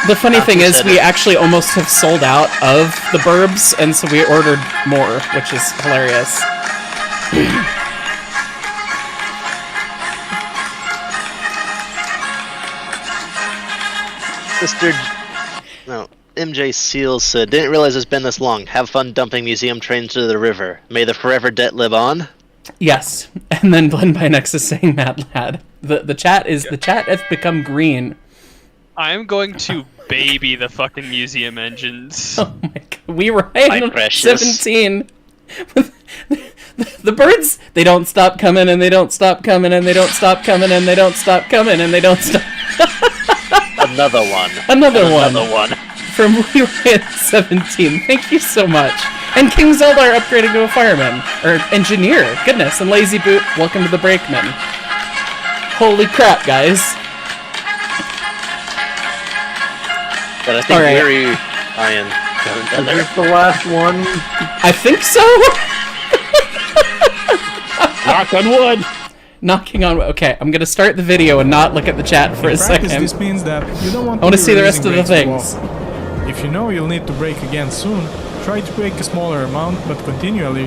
The funny thing is, we actually almost have sold out of the burbs, and so we ordered more, which is hilarious. MJ Seals said, didn't realize it's been this long. Have fun dumping museum trains to the river. May the forever debt live on. Yes, and then Blend by Nexus saying Mad Lad. The chat has become green. I'm going to baby the fucking museum engines. Oh my god, we were high on 17. The birds, they don't stop coming, and they don't stop coming, and they don't stop coming, and they don't stop coming, and they don't stop. Another one. Another one. Another one. From We Were at 17. Thank you so much. And King Zeldar upgraded to a fireman. Or engineer. Goodness. And Lazy Boot, welcome to the Brakeman. Holy crap, guys. But I think Weary Iron. Is the last one? I think so. Knock on wood. Knocking on. Okay, I'm gonna start the video and not look at the chat for a second. This means that you don't want I want to see the rest of the things. If you know you'll need to brake again soon, try to brake a smaller amount but continually,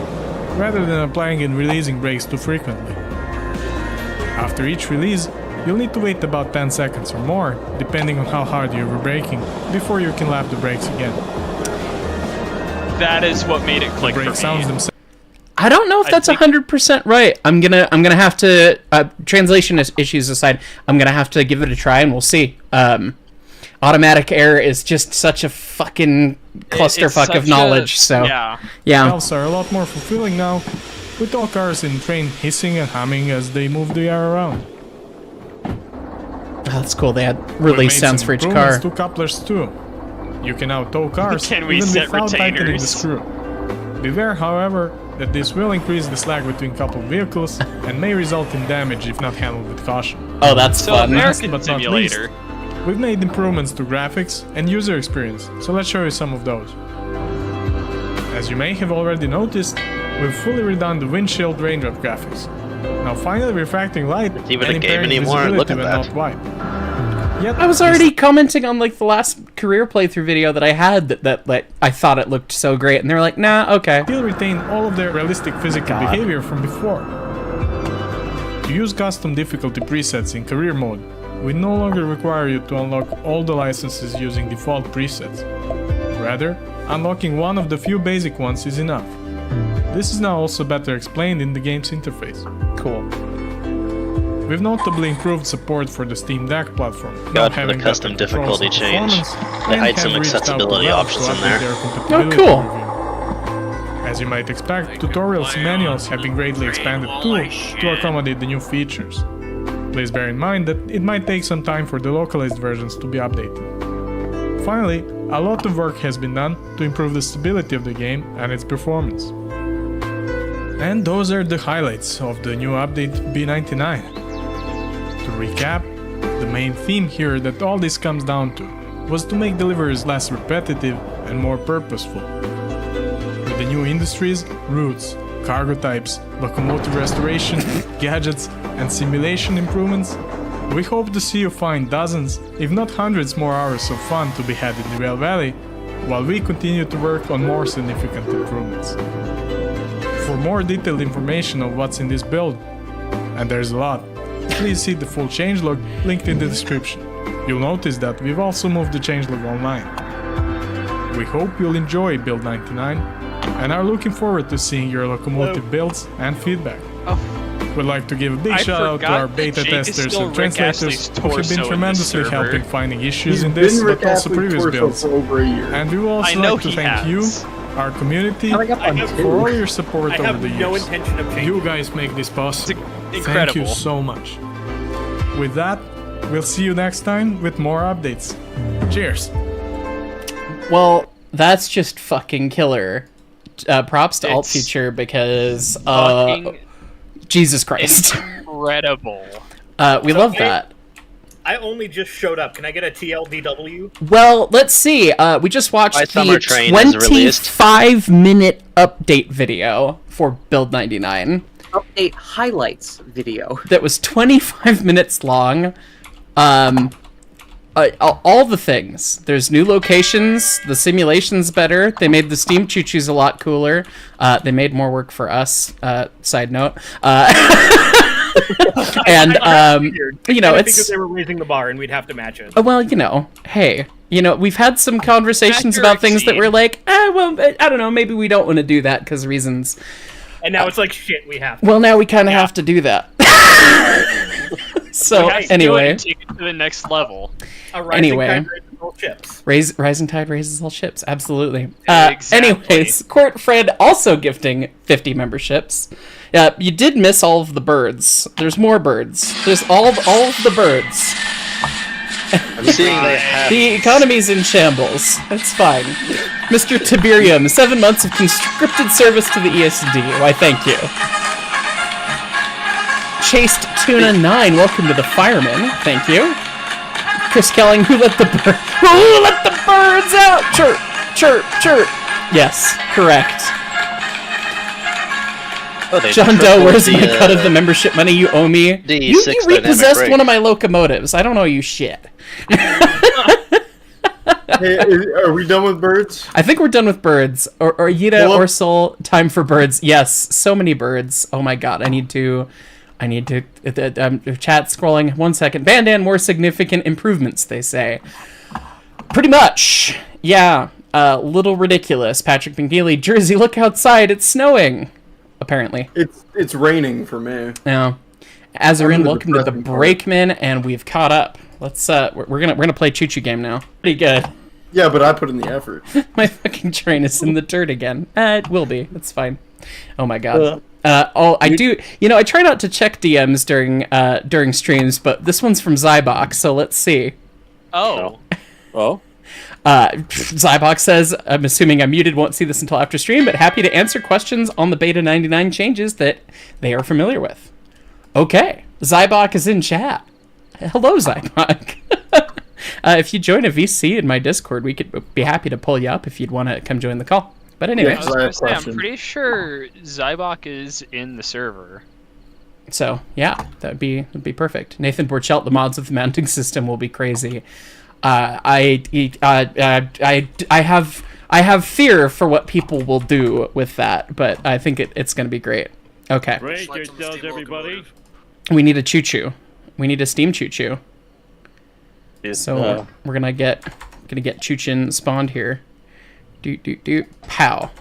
rather than applying and releasing brakes too frequently. After each release, you'll need to wait about 10 seconds or more, depending on how hard you were braking, before you can lap the brakes again. That is what made it click for me. I don't know if that's 100% right. I'm gonna have to translation issues aside. I'm gonna have to give it a try and we'll see. Automatic air is just such a fucking clusterfuck of knowledge. Yeah. Valves are a lot more fulfilling now, with all cars in train hissing and humming as they move the air around. Oh, that's cool. They had release sounds for each car. To couplers too. You can now tow cars Can we even set without tightening the retainers? screw. Beware, however, that this will increase the slack between coupled vehicles and may result in damage if not handled with caution. Oh, that's fun. American But not Simulator. least, we've made improvements to graphics and user experience, so let's show you some of those. As you may have already noticed, we've fully redone the windshield raindrop graphics. Now finally refracting light It's even and a game impairing anymore, visibility look at when that. not white. Yet, I was already commenting on like the last career playthrough video that I had that like I thought it looked so great, and they were like, nah, okay. Still retain all of their realistic physical behavior from before. To use custom difficulty presets in career mode, we no longer require you to unlock all the licenses using default presets. Rather, unlocking one of the few basic ones is enough. This is now also better explained in the game's interface. Cool. We've notably improved support for the Steam Deck platform. God, for the custom difficulty change. They hide some accessibility options in there. Oh, cool. As you might expect, tutorials and manuals have been greatly expanded too to accommodate the new features. Please bear in mind that it might take some time for the localized versions to be updated. Finally, a lot of work has been done to improve the stability of the game and its performance. And those are the highlights of the new update B99. To recap, the main theme here that all this comes down to was to make deliveries less repetitive and more purposeful. With the new industries, routes, cargo types, locomotive restoration, gadgets, and simulation improvements, we hope to see you find dozens, if not hundreds more hours of fun to be had in Derail Valley, while we continue to work on more significant improvements. For more detailed information on what's in this build, and there's a lot, please see the full changelog linked in the description. You'll notice that we've also moved the changelog online. We hope you'll enjoy Build 99 and are looking forward to seeing your locomotive builds and feedback. We'd like to give a big shout out to our beta testers and translators who have been tremendously helping finding issues in this, but also previous builds. For over a year. And we would also like to thank you, our community, for all your support over the years. No intention of changing. You guys make this possible. It's Thank you incredible. so much. With that, we'll see you next time with more updates. Cheers. Well, that's just fucking killer. Props to Alt It's Feature because Fucking Jesus Christ. incredible. We love that. I only just showed up. Can I get a TLDW? Well, let's see. We just watched My the Summer Train is released. 25-minute update video for Build 99 Update highlights video. that was 25 minutes long. All the things. There's new locations. The simulation's better. They made the steam choo-choos a lot cooler. They made more work for us. Side note. And you know, it's because they were raising the bar and we'd have to match it. well, you know, hey, you know, we've had some conversations Match or about things that exceed. were like, well, I don't know, maybe we don't want to do that because reasons. And now it's like shit. We have to. Well, now we kind of have to do that. So Guys, do it anyway, and take it to the next level. A rising anyway. tide raises all ships. rising tide raises all ships. Absolutely. Exactly. Anyways, Court Fred also gifting 50 memberships. You did miss all of the birds. There's more birds. There's all of the birds. I'm seeing they have. The economy's in shambles. It's fine. Mr. Tiberium, 7 months of conscripted service to the ESD. Why, thank you. Chased Tuna 9, welcome to the Fireman. Thank you. Chris Kelling, who let the birds out? Chirp, chirp, chirp. Yes, correct. Oh, they John Doe, tripled where's my the, cut of the membership money you owe me? the You six dynamic repossessed rig. one of my locomotives. I don't owe you shit. Hey, are we done with birds? I think we're done with birds. Or Yida Well, or Soul, time for birds. Yes, so many birds. Oh my god, I need to chat scrolling. 1 second. Bandan, more significant improvements, they say. Pretty much. Yeah. Little ridiculous. Patrick McNeely, Jersey, look outside, it's snowing. Apparently. It's raining for me. Yeah. Azarin, I'm the welcome to the depressing part. Brakeman, and we've caught up. Let's we're gonna play Choo Choo game now. Pretty good. Yeah, but I put in the effort. My fucking train is in the dirt again. It will be. It's fine. Oh my god. I do. You know, I try not to check DMs during streams, but this one's from Zybox, so let's see. Oh. Oh? Zybox says, I'm assuming I'm muted, won't see this until after stream, but happy to answer questions on the Beta 99 changes that they are familiar with. Okay. Zybok is in chat. Hello, Zybok. If you join a VC in my Discord, we could be happy to pull you up if you'd want to come join the call. But anyway, Yeah. I was gonna say, I'm question. pretty sure Zybok is in the server. so yeah, that'd be perfect. Nathan Borchelt, the mods of the mounting system will be crazy. I have fear for what people will do with that, but I think it's going to be great. Okay, Break yourselves, everybody. we need a choo choo. We need a steam choo choo. So we're gonna get Choochin spawned here. Pow.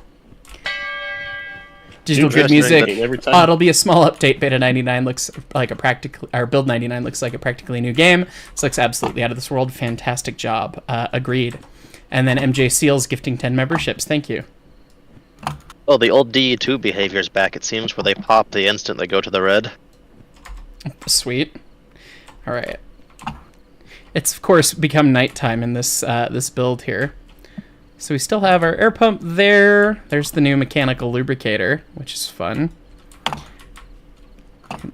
Digital good music. Every time. It'll be a small update. Beta 99 looks like a Build 99 looks like a practically new game. This looks absolutely out of this world. Fantastic job. Agreed. And then MJ Seals gifting 10 memberships. Thank you. Oh, the old DE2 behavior's back, it seems, where they pop the instant they go to the red. Sweet. All right. It's of course become nighttime in this this build here. So we still have our air pump there. There's the new mechanical lubricator, which is fun.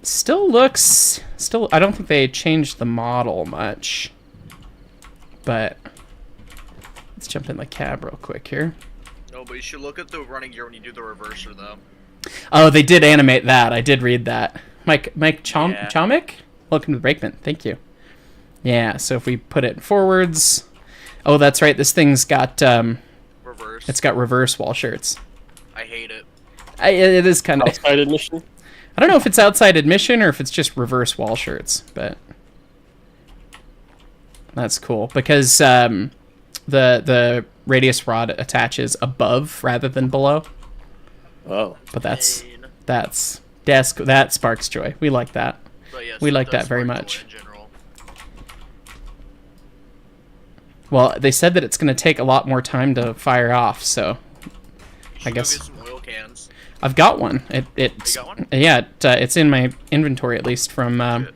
Still looks... I don't think they changed the model much. But let's jump in the cab real quick here. No, but you should look at the running gear when you do the reverser, though. Oh, they did animate that. I did read that. Mike Yeah. Chomik? Welcome to the Brakeman. Thank you. Yeah, so if we put it forwards... Oh, that's right. This thing's got... Reverse. It's got reverse wall shirts. I hate it. It is kind of... Outside admission? I don't know if it's outside admission or if it's just reverse wall shirts, but... That's cool, because the radius rod attaches above rather than below. Oh. But that's Desk, that sparks joy. We like that. But yes, We it like does that very spark joy much. in general. Well, they said that it's going to take a lot more time to fire off, so You I should guess go get some oil cans. I've got one. It's You got one? yeah, it's in my inventory at least from. Good.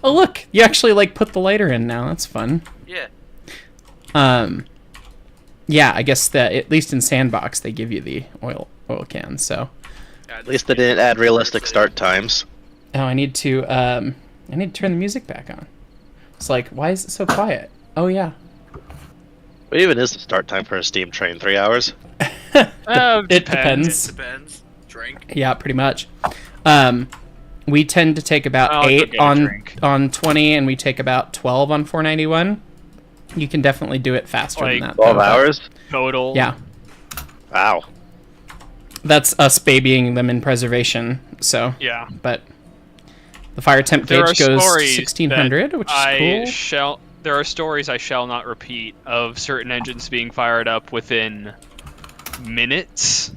Oh look, you actually like put the lighter in now. That's fun. Yeah. Yeah, I guess that at least in Sandbox they give you the oil can. So At least they didn't add realistic start times. oh, I need to turn the music back on. It's like, why is it so quiet? Oh yeah. What even is the start time for a steam train? 3 hours? It depends. Depends. Drink. Yeah, pretty much. We tend to take about I'll go 8 get a drink. on 20, and we take about 12 on 491. You can definitely do it faster than Like that. 12 though. hours? Total. Yeah, Wow. that's us babying them in preservation. So, Yeah. but the fire temp There gauge are goes stories 1600, which is cool. There are stories I shall not repeat of certain engines being fired up within minutes.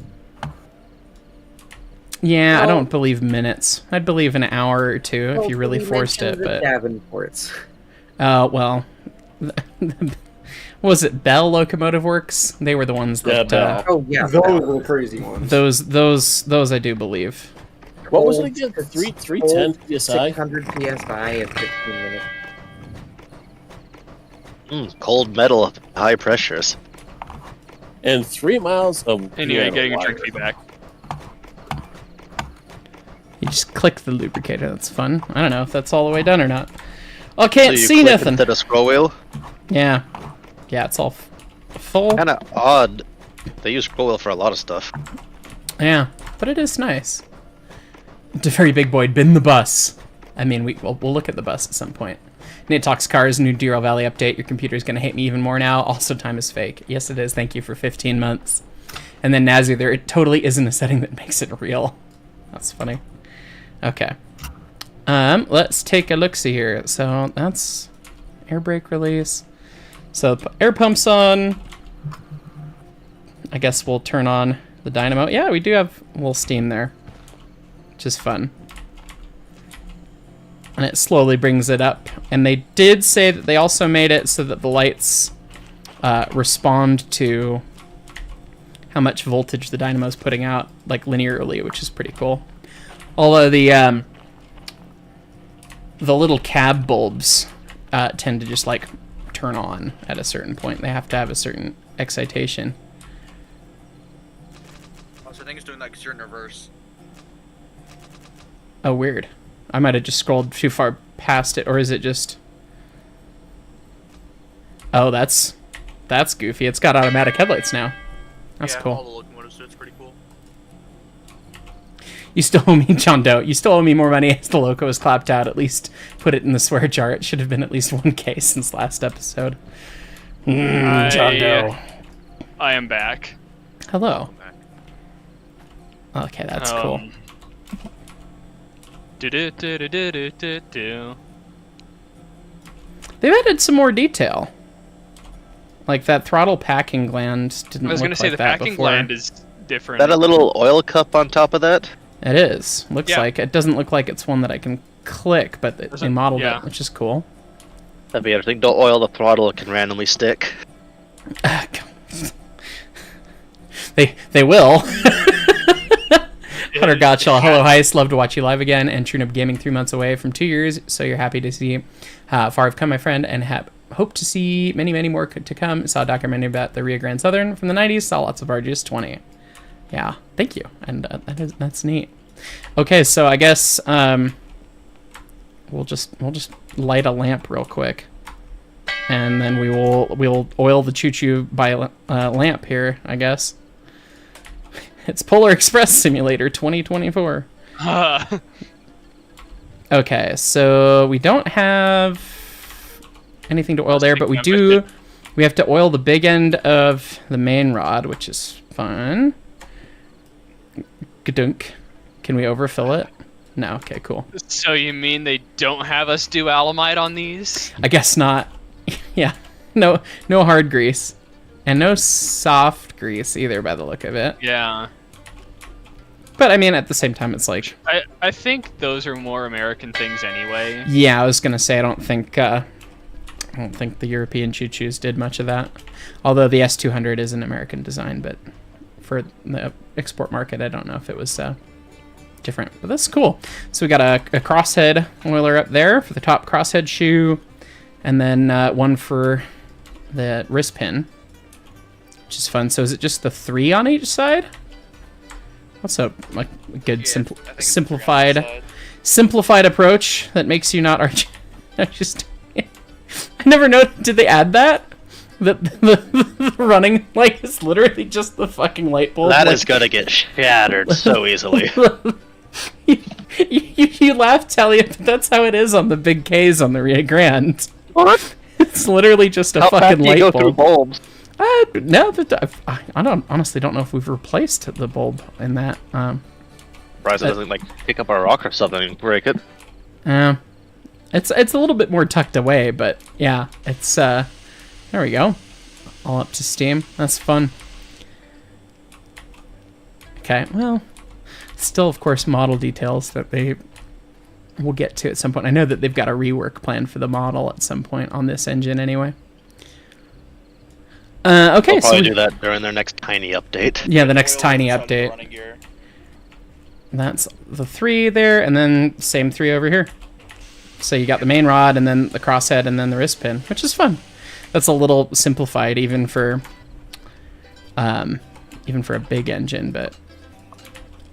Yeah, I Well- don't believe minutes. I'd believe an hour or two if Well, you really we forced it. mentioned the But Davenports. well, was it Bell Locomotive Works? They were the ones Yeah, that. Bell. Oh yeah. Those were the crazy ones. Those I do believe. What was it Old- again? it's 310 old PSI? 600 PSI at 15 minutes. Cold metal at high pressures. And 3 miles of Anyway, piano getting a wire. drink feedback. You just click the lubricator. That's fun. I don't know if that's all the way done or not. I can't So you see click nothing. instead of scroll wheel? Yeah, it's all full. Kind of odd. They use scroll wheel for a lot of stuff. Yeah, but it is nice. The very big boy bin the bus. I mean, we'll look at the bus at some point. Nate Talks Cars, new Derail Valley update. Your computer's gonna hate me even more now. Also, time is fake. Yes, it is. Thank you for 15 months. And then Nazi, there it totally isn't a setting that makes it real. That's funny. Okay. Let's take a look-see here. So that's air brake release. So air pump's on. I guess we'll turn on the dynamo. Yeah, we do have a little steam there, which is fun. And it slowly brings it up. And they did say that they also made it so that the lights respond to how much voltage the dynamo's putting out, like linearly, which is pretty cool. Although the little cab bulbs tend to just like turn on at a certain point. They have to have a certain excitation. Also, I think it's doing that because you're in reverse. Oh, weird. I might have just scrolled too far past it, or is it just... Oh, that's goofy. It's got automatic headlights now. That's Yeah, cool. all the locomotives, so it's pretty cool. You still owe me, John Doe. You still owe me more money as the loco is clapped out. At least put it in the swear jar. It should have been at least 1K since last episode. John Doe. I am back. Hello. Okay, that's cool. Do-do-do-do-do-do-do. They've added some more detail. Like that throttle packing gland didn't I was look going to say like the that packing before. gland is different. Is that a little oil cup on top of that? It is. Looks Yeah. like. It doesn't look like it's one that I can click, but they Doesn't- modeled yeah. it, which is cool. That'd be interesting. Don't oil the throttle, it can randomly stick. They will. Hunter Gottschall, hello, Heist. Love to watch you live again. And TrueNub Gaming 3 months away from 2 years, so you're happy to see how far I've come, my friend, and hope to see many, many more to come. Saw a documentary about the Rio Grande Southern from the 90s. Saw lots of RGS 20. Yeah, thank you, and that's neat. Okay, so I guess we'll just light a lamp real quick, and then we'll oil the choo-choo by lamp here, I guess. It's Polar Express Simulator 2024. Okay, so we don't have anything to oil there, but we do. We have to oil the big end of the main rod, which is fun. Gadunk. Can we overfill it? No. Okay, cool. So you mean they don't have us do Alamite on these? I guess not. Yeah. No hard grease. And no soft grease either by the look of it. Yeah. But I mean, at the same time, it's like... I think those are more American things anyway. Yeah, I was gonna say, I don't think the European choo-choos did much of that. Although the S200 is an American design, but for the export market, I don't know if it was different. But that's cool. So we got a crosshead oiler up there for the top crosshead shoe, and then one for the wrist pin, which is fun. So is it just the 3 on each side? Also, like a good simplified approach that makes you not arch. I never noticed. Did they add that? The running light is literally just the fucking light bulb. That is gonna get shattered so easily. you laugh, Talia, but that's how it is on the big Ks on the Rio Grande. What? It's literally just a fucking light bulb. Through bulbs? No, I honestly don't know if we've replaced the bulb in that. Surprised it doesn't like pick up a rock or something and break it. It's a little bit more tucked away, but yeah, it's there we go, all up to steam. That's fun. Okay, well, still of course model details that they will get to at some point. I know that they've got a rework plan for the model at some point on this engine anyway. Okay, they'll probably do that during their next tiny update. Yeah, the next tiny update. That's the 3 there, and then same 3 over here. So you got the main rod, and then the crosshead, and then the wrist pin, which is fun. That's a little simplified, even for a big engine, but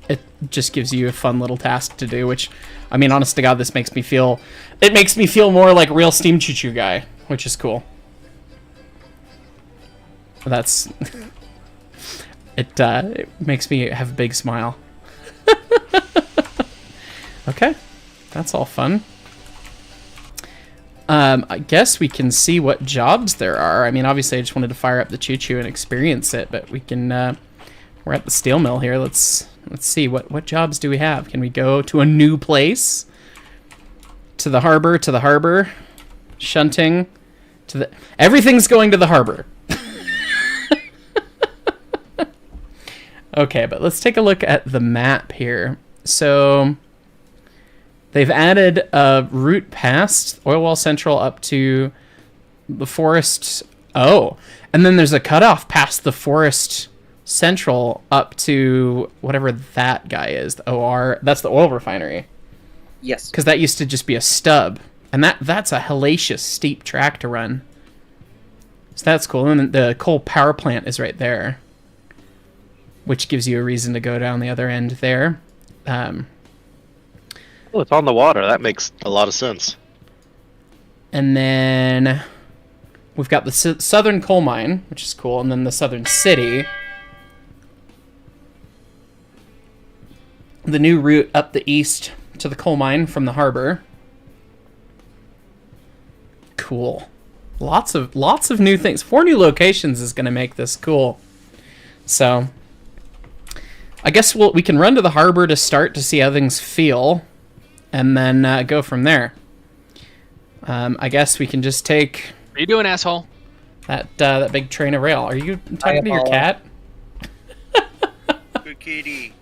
it just gives you a fun little task to do. Which, I mean, honest to God, this makes me feel. It makes me feel more like a real Steam Choo-Choo guy, which is cool. That's it makes me have a big smile. Okay, that's all fun. I guess we can see what jobs there are. I mean, obviously I just wanted to fire up the choo-choo and experience it, but we can we're at the steel mill here. Let's see what jobs do we have. Can we go to a new place? To the harbor, shunting to the everything's going to the harbor. Okay, but let's take a look at the map here. So they've added a route past Oil Well Central up to the Forest. Oh, and then there's a cutoff past the Forest Central up to whatever that guy is. The OR. That's the oil refinery. Yes. Because that used to just be a stub, and that's a hellacious steep track to run. So that's cool. And the coal power plant is right there, which gives you a reason to go down the other end there. Oh, it's on the water. That makes a lot of sense. And then we've got the southern coal mine, which is cool, and then the southern city. The new route up the east to the coal mine from the harbor. Cool. Lots of new things. 4 new locations is going to make this cool. So I guess we can run to the harbor to start to see how things feel, and then go from there. I guess we can just take... What are you doing, asshole? That big train of rail. Are you talking to your cat? Good kitty.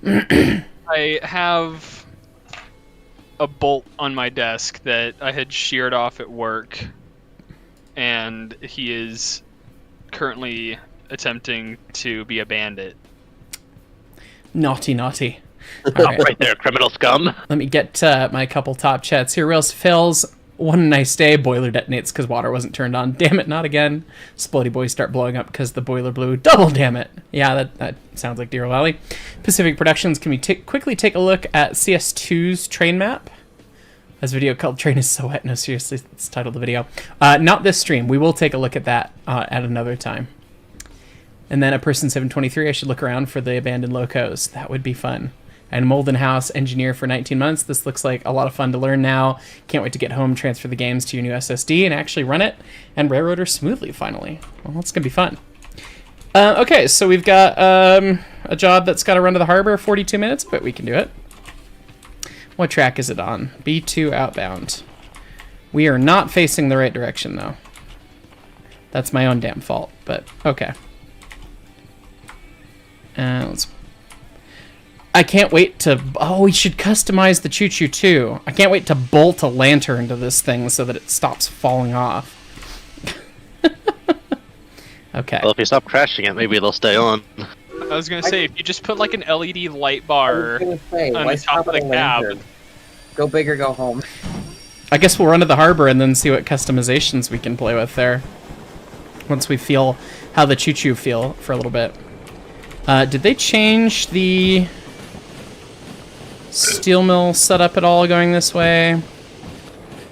I have a bolt on my desk that I had sheared off at work, and he is currently attempting to be a bandit. Naughty. Right there, criminal scum. Let me get my couple top chats here. Rails fails. One nice day, boiler detonates because water wasn't turned on. Damn it, not again. Splody boys start blowing up because the boiler blew. Double damn it. Yeah, that sounds like Derail Valley. Pacific Productions, can we quickly take a look at CS2's train map? This video called Train is So Wet. No, seriously, it's titled the video. Not this stream. We will take a look at that at another time. And then a person 723, I should look around for the abandoned locos. That would be fun. And Molden House engineer for 19 months. This looks like a lot of fun to learn now. Can't wait to get home, transfer the games to your new SSD, and actually run it and railroad her smoothly finally. Well, that's going to be fun. Okay, so we've got a job that's got to run to the harbor, 42 minutes, but we can do it. What track is it on? B2 outbound. We are not facing the right direction, though. That's my own damn fault, but okay. I can't wait to... Oh, we should customize the choo-choo too. I can't wait to bolt a lantern to this thing so that it stops falling off. Okay. Well, if you stop crashing it, maybe it'll stay on. I was gonna say, if you just put like an LED light bar on why the top of the stop at a cab. lantern? Go big or go home. I guess we'll run to the harbor and then see what customizations we can play with there. Once we feel how the choo-choo feel for a little bit. Did they change the steel mill setup at all going this way?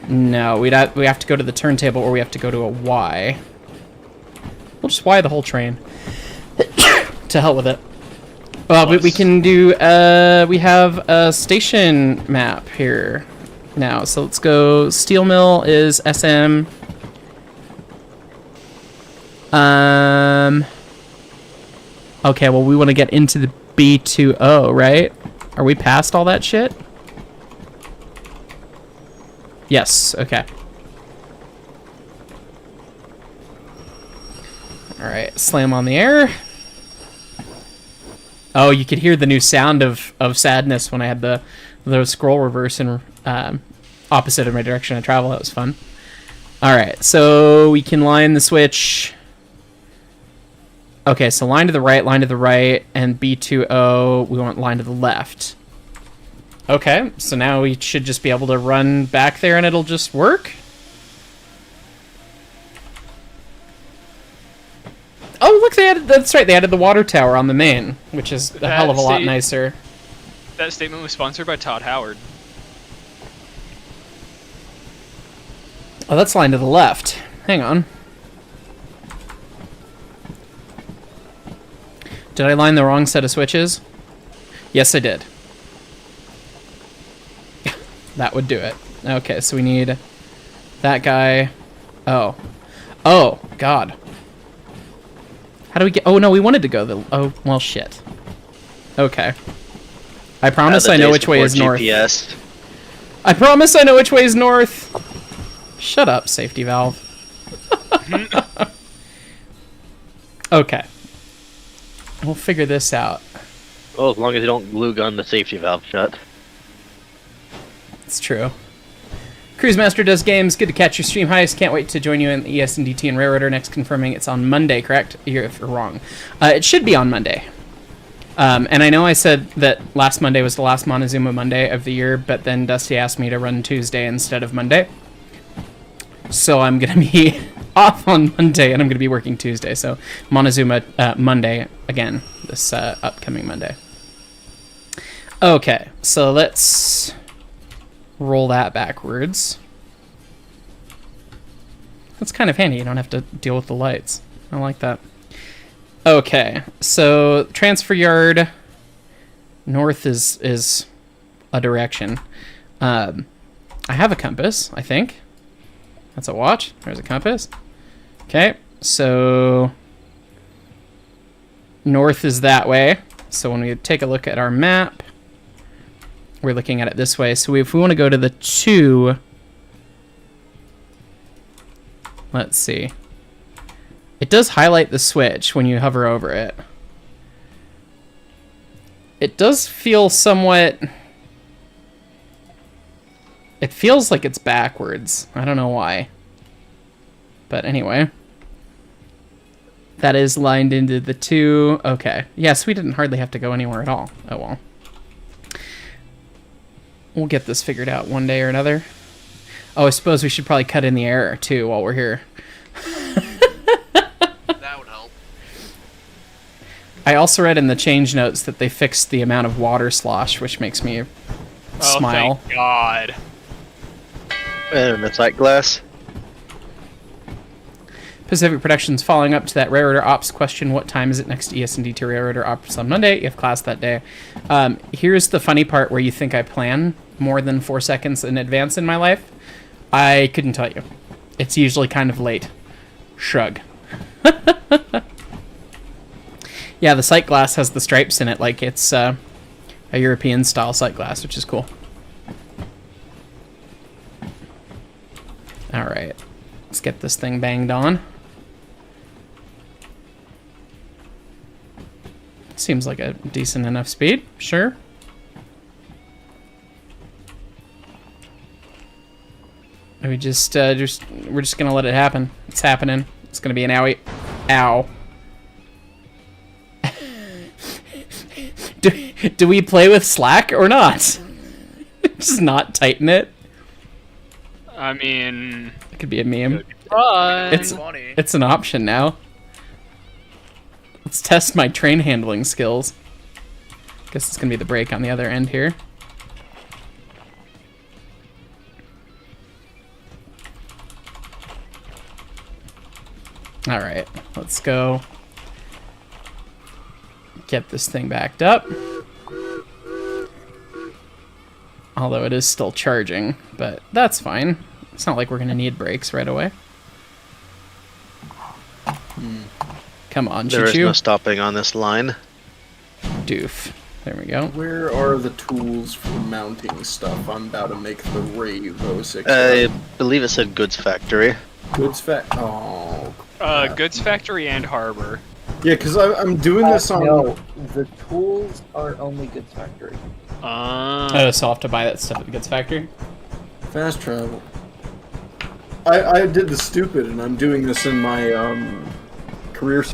No, we have to go to the turntable or we have to go to a Y. We'll just Y the whole train. To hell with it. Well, we can do, we have a station map here now. So let's go, steel mill is SM. Okay, well, we want to get into the B20, right? Are we past all that shit? Yes, okay. Alright, slam on the air. Oh, you could hear the new sound of sadness when I had the scroll reverse in opposite of my direction of travel. That was fun. Alright, so we can line the switch. Okay, so line to the right, and B20, we want line to the left. Okay, so now we should just be able to run back there and it'll just work. Oh, look, that's right, they added the water tower on the main, which is a hell of a lot nicer. That statement was sponsored by Todd Howard. Oh, that's line to the left. Hang on. Did I line the wrong set of switches? Yes, I did. That would do it. Okay, so we need that guy. Oh. Oh, God. How do we get... Oh, no, we wanted to go the... Oh, well, shit. Okay. I promise I know which way is north. GPS. I promise I know which way is north. Shut up, safety valve. Okay. We'll figure this out. Well, as long as you don't glue gun the safety valve shut. It's true. Cruise Master does games. Good to catch your stream heist. Can't wait to join you in the ES&DT and Railroader. Next confirming it's on Monday, correct? If you're wrong. It should be on Monday. And I know I said that last Monday was the last Montezuma Monday of the year, but then Dusty asked me to run Tuesday instead of Monday. So I'm going to be off on Monday, and I'm going to be working Tuesday. So Montezuma Monday again, this upcoming Monday. Okay, so let's roll that backwards. That's kind of handy. You don't have to deal with the lights. I like that. Okay, so transfer yard north is a direction. I have a compass, I think. That's a watch. There's a compass. Okay, so north is that way. So when we take a look at our map, we're looking at it this way. So if we want to go to the 2, let's see. It does highlight the switch when you hover over it. It does feel somewhat... It feels like it's backwards. I don't know why. But anyway. That is lined into the 2. Okay. Yes, we didn't hardly have to go anywhere at all. Oh well. We'll get this figured out one day or another. Oh, I suppose we should probably cut in the error, too, while we're here. That would help. I also read in the change notes that they fixed the amount of water slosh, which makes me smile. Thank God. And it's like glass. Pacific Productions following up to that Railroader Ops question, what time is it next to ES&DT Railroader Ops on Monday? You have class that day. Here's the funny part where you think I plan more than 4 seconds in advance in my life. I couldn't tell you. It's usually kind of late. Shrug. Yeah, the sight glass has the stripes in it like it's a European style sight glass, which is cool. Alright. Let's get this thing banged on. Seems like a decent enough speed. Sure. we're just gonna let it happen. It's happening. It's gonna be an owie. Ow. Do we play with slack or not? Just not tighten it. I mean, It could be a meme. fun. It's an option now. Let's test my train handling skills. Guess it's gonna be the brake on the other end here. All right, let's go get this thing backed up. Although it is still charging, but that's fine. It's not like we're gonna need brakes right away. Come on, There is choo-choo. no stopping on this line. Doof. There we go. Where are the tools for mounting stuff? I'm about to make the Rave 06. I believe it said goods factory. Goods Oh. Goods factory and harbor. Yeah, because I'm doing this on. No, the tools are only Goods Factory. Oh, so I'll have to buy that stuff at the goods factory? Fast travel. I did the stupid, and I'm doing this in my career.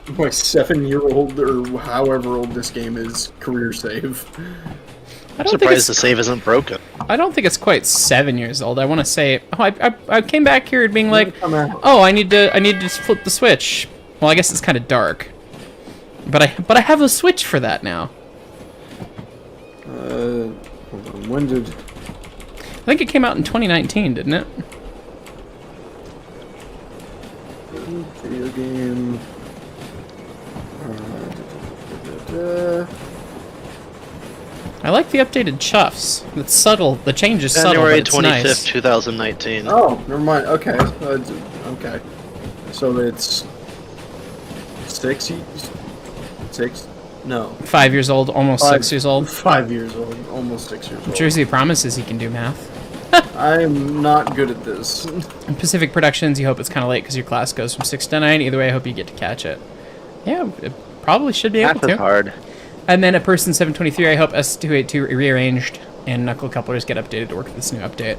My 7-year-old or however old this game is career save. I'm surprised the save isn't broken. I don't think it's quite 7 years old. I want to say, I came back here being like, Come out. oh, I need to flip the switch. Well, I guess it's kind of dark, but I have a switch for that now. Hold on. When did? I think it came out in 2019, didn't it? Video game. I like the updated chuffs. It's subtle. The change is subtle, January but it's 25th, nice. 2019. Oh, never mind. Okay. Okay. So it's 6 years. 6? No. 5 years old, almost 6 years old. 5 years old, almost 6 years old. Jersey promises he can do math. I'm not good at this. In Pacific Productions, you hope it's kind of late because your class goes from 6 to 9. Either way, I hope you get to catch it. Yeah, it probably should be able Math to. is hard. And then at Person 723, I hope S282 rearranged and knuckle couplers get updated to work with this new update.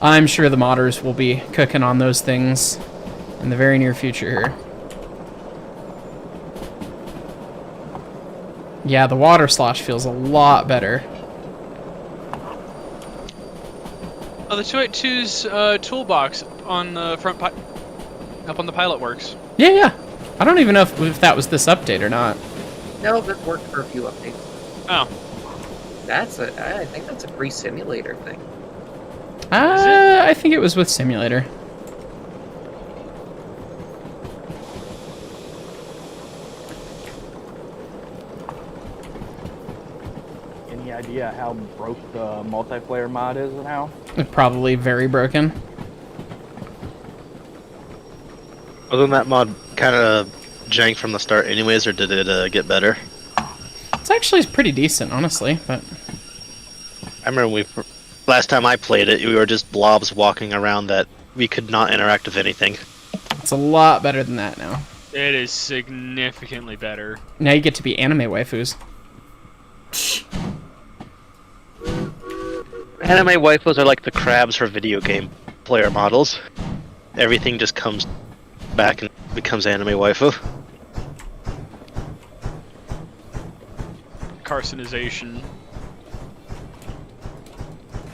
I'm sure the modders will be cooking on those things in the very near future here. Yeah, the water slosh feels a lot better. Oh, the 282's toolbox on the front up on the pilot works. Yeah. I don't even know if that was this update or not. No, that worked for a few updates. Oh. I think that's a pre-simulator thing. I think it was with Simulator. Any idea how broke the multiplayer mod is now? Probably very broken. Wasn't that mod kind of jank from the start anyways, or did it get better? It's actually pretty decent, honestly, but... I remember last time I played it, we were just blobs walking around that we could not interact with anything. It's a lot better than that now. It is significantly better. Now you get to be anime waifus. Anime waifus are like the crabs for video game player models. Everything just comes back and becomes anime waifu. Carcinization.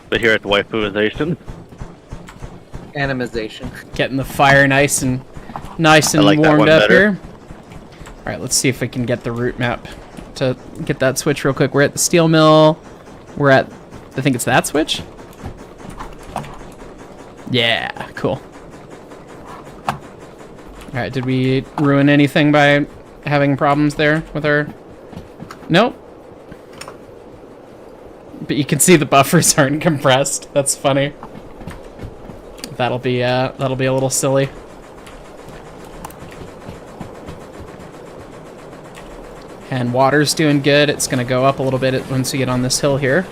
But here at the waifuization. Animization. Getting the fire nice and like that warmed one up better. here. All right, let's see if we can get the route map to get that switch real quick. We're at the steel mill. We're at, I think it's that switch. Yeah, cool. All right, did we ruin anything by having problems there with our? Nope. But you can see the buffers aren't compressed. That's funny. That'll be a little silly. And water's doing good. It's gonna go up a little bit once we get on this hill here.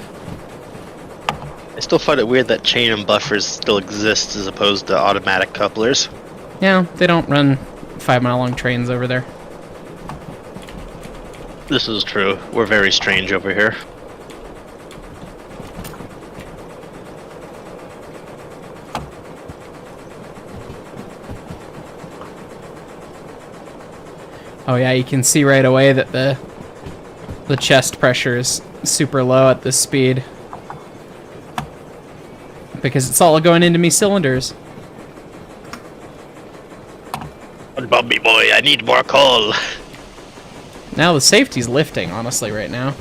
I still find it weird that chain and buffers still exist as opposed to automatic couplers. Yeah, they don't run 5 mile long trains over there. This is true. We're very strange over here. Oh yeah, you can see right away that the chest pressure is super low at this speed. Because it's all going into me cylinders. Bobby boy, I need more coal. Now the safety's lifting, honestly, right now.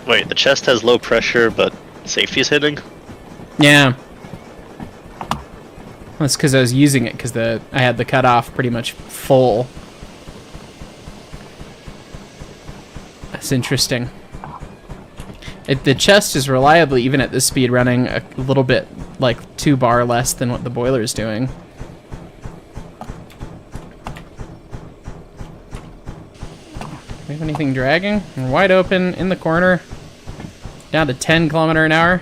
Wait, the chest has low pressure, but safety's hitting? Yeah. That's because I was using it because I had the cutoff pretty much full. That's interesting. The chest is reliably, even at this speed, running a little bit, like 2 bar less than what the boiler is doing. Do we have anything dragging? We're wide open, in the corner, down to 10 km/h.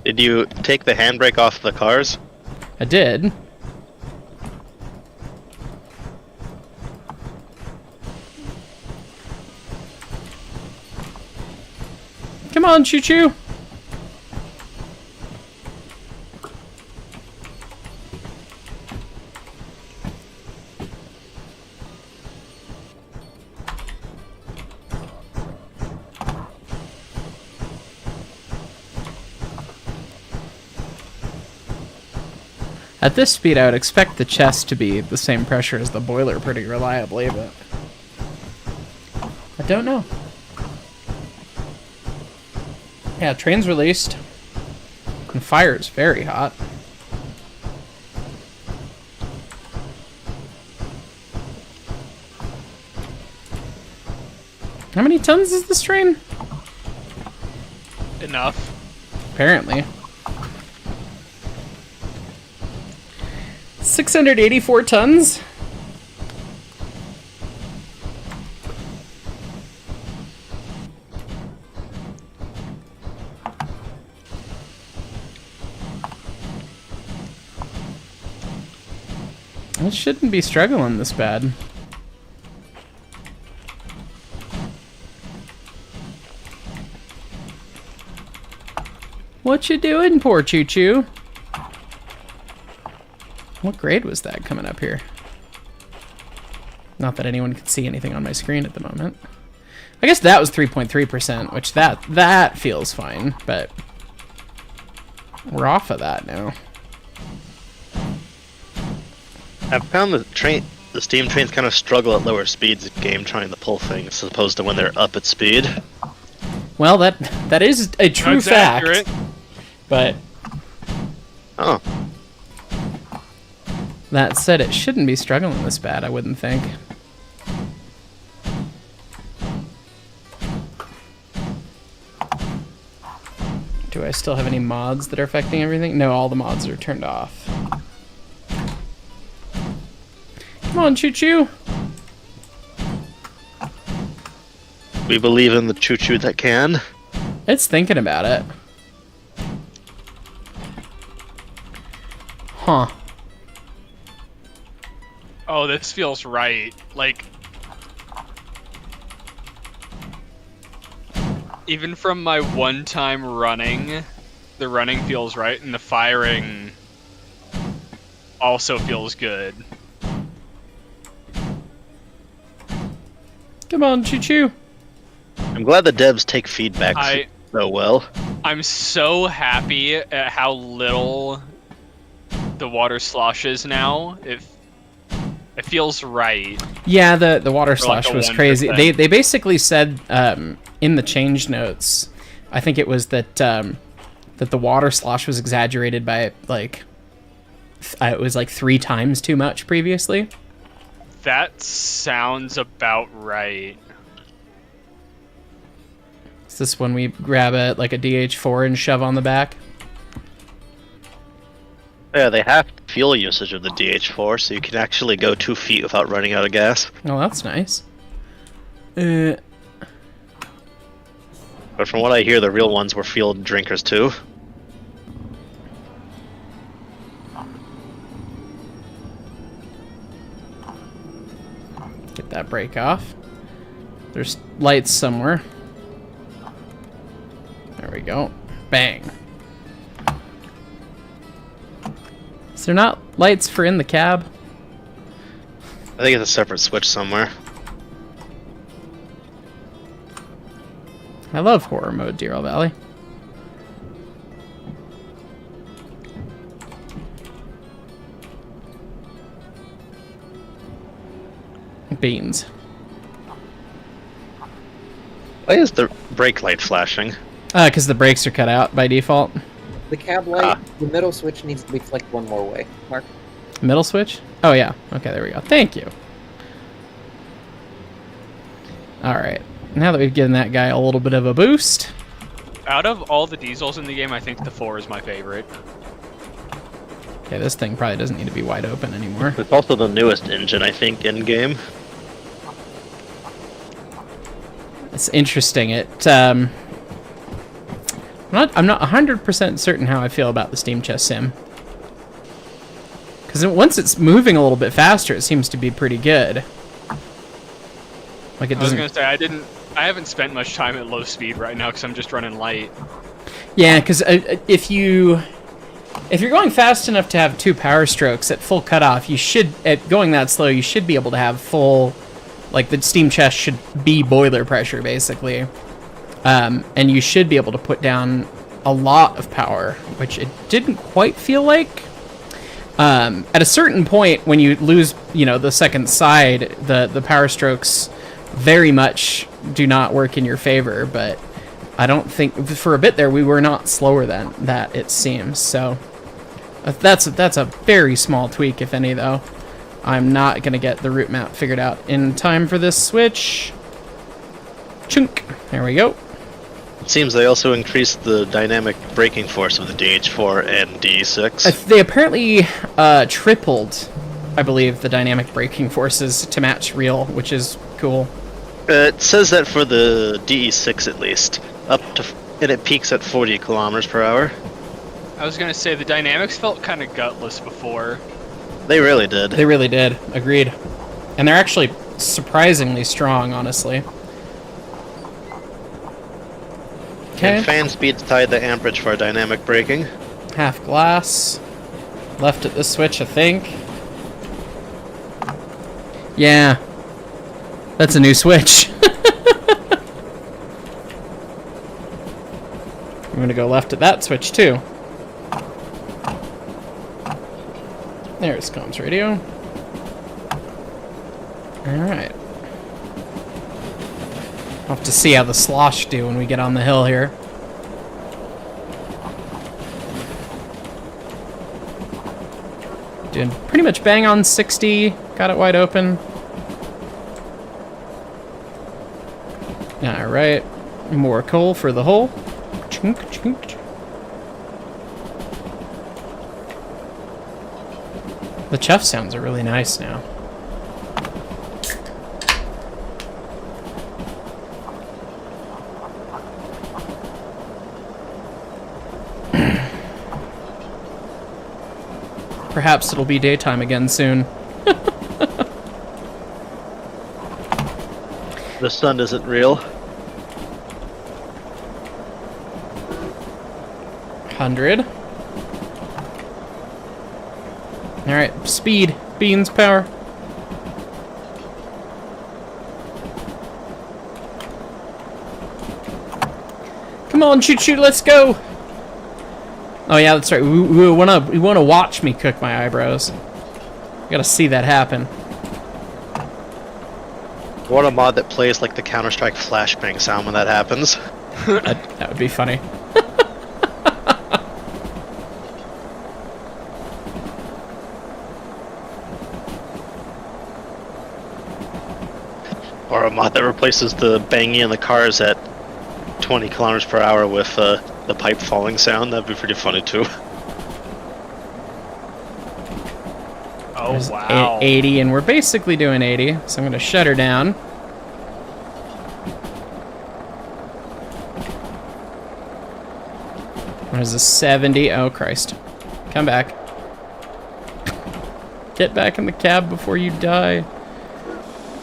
Did you take the handbrake off the cars? I did. Come on, choo-choo. At this speed, I would expect the chest to be the same pressure as the boiler pretty reliably, but I don't know. Yeah, train's released. And fire's very hot. How many tons is this train? Enough. Apparently. 684 tons? It shouldn't be struggling this bad. What you doing, poor choo-choo? What grade was that coming up here? Not that anyone can see anything on my screen at the moment. I guess that was 3.3%, which that feels fine, but we're off of that now. I've found the steam trains kind of struggle at lower speeds in game trying to pull things, as opposed to when they're up at speed. Well, that is a true fact. Accurate. But oh, that said, it shouldn't be struggling this bad, I wouldn't think. Do I still have any mods that are affecting everything? No, all the mods are turned off. Come on, choo-choo. we believe in the choo-choo that can. It's thinking about it. Huh. Oh, this feels right. Like, even from my one time running, the running feels right, and the firing also feels good. Come on, choo-choo. I'm glad the devs take feedback so well. I'm so happy at how little the water sloshes now. It feels right. Yeah, the water slosh was crazy. They basically said in the change notes, I think it was that that the water slosh was exaggerated by like it was like 3 times too much previously. That sounds about right. Is this when we grab a DH4 and shove on the back? Yeah, they have fuel usage of the DH4, so you can actually go 2 feet without running out of gas. Oh, that's nice. But from what I hear, the real ones were fuel drinkers too. Get that brake off. There's lights somewhere. There we go. Bang. Is there not lights for in the cab? I think it's a separate switch somewhere. I love horror mode, Derail Valley. Beans. Why is the brake light flashing? Because the brakes are cut out by default. The cab light, the middle switch needs to be flicked one more way. Mark. Middle switch? Oh, yeah. Okay, there we go. Thank you. Alright. Now that we've given that guy a little bit of a boost. Out of all the diesels in the game, I think the 4 is my favorite. Okay, this thing probably doesn't need to be wide open anymore. It's also the newest engine, I think, in-game. It's interesting. I'm not 100% certain how I feel about the Steam Chest Sim. Because once it's moving a little bit faster, it seems to be pretty good. Like it doesn't... I was gonna say, I haven't spent much time at low speed right now because I'm just running light. Yeah, because if you're going fast enough to have 2 power strokes at full cutoff, you should, at going that slow, you should be able to have full, like the steam chest should be boiler pressure basically, and you should be able to put down a lot of power, which it didn't quite feel like. At a certain point, when you lose, the second side, the power strokes very much do not work in your favor, but I don't think, for a bit there, we were not slower than that, it seems, so that's a very small tweak, if any, though. I'm not going to get the route map figured out in time for this switch. Chunk! There we go. It seems they also increased the dynamic braking force of the DH4 and D6. They apparently tripled, I believe, the dynamic braking forces to match real, which is cool. It says that for the DE6 at least, and it peaks at 40 kilometers per hour. I was gonna say the dynamics felt kind of gutless before. They really did. They really did. Agreed. And they're actually surprisingly strong, honestly. Okay. And fan speeds tied the amperage for dynamic braking. Half glass. Left at the switch, I think. Yeah. That's a new switch. I'm gonna go left at that switch, too. There's comms radio. Alright. I'll have to see how the slosh do when we get on the hill here. Doing pretty much bang on 60. Got it wide open. Alright. More coal for the hole. Chunk, chunk. The chuff sounds are really nice now. Perhaps it'll be daytime again soon. The sun isn't real. 100. Alright, speed. Beans, power. Come on, shoot, shoot, let's go! Oh yeah, that's right. We wanna watch me cook my eyebrows. You gotta see that happen. What a mod that plays like the Counter-Strike flashbang sound when that happens. That would be funny. Or a mod that replaces the banging in the cars at 20 kilometers per hour with the pipe falling sound. That'd be pretty funny too. Oh, There's wow. 80, and we're basically doing 80, so I'm gonna shut her down. There's a 70. Oh, Christ. Come back. Get back in the cab before you die.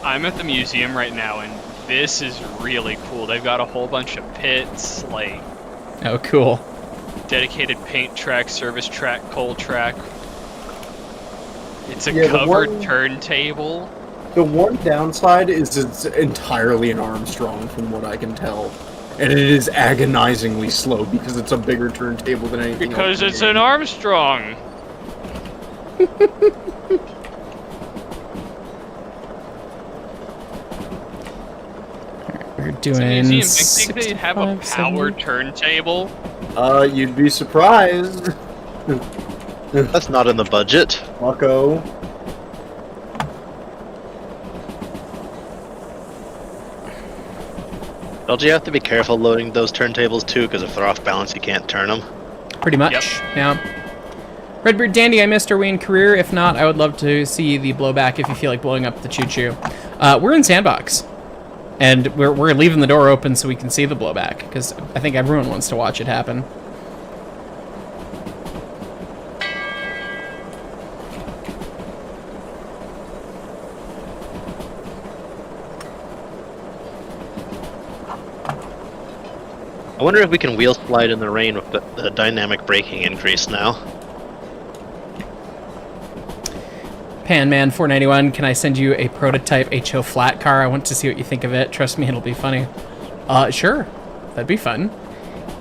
I'm at the museum right now, and this is really cool. They've got a whole bunch of pits, like Oh, cool. dedicated paint track, service track, coal track. It's a Yeah, the covered one- turntable. The one downside is it's entirely an Armstrong, from what I can tell. And it is agonizingly slow because it's a bigger turntable than anything Because else. it's an Armstrong. We're Does the doing museum think they have a 65, power 70. turntable? You'd be surprised. That's not in the budget. Bucko. Don't you have to be careful loading those turntables too? Because if they're off balance, you can't turn them. Pretty much, yeah. Redbeard Dandy, I missed. Are we in career? If not, I would love to see the blowback if you feel like blowing up the choo-choo. We're in Sandbox. And we're leaving the door open so we can see the blowback, because I think everyone wants to watch it happen. I wonder if we can wheel slide in the rain with the dynamic braking increase now. Panman 491, can I send you a prototype HO flat car? I want to see what you think of it. Trust me, it'll be funny. Sure. That'd be fun.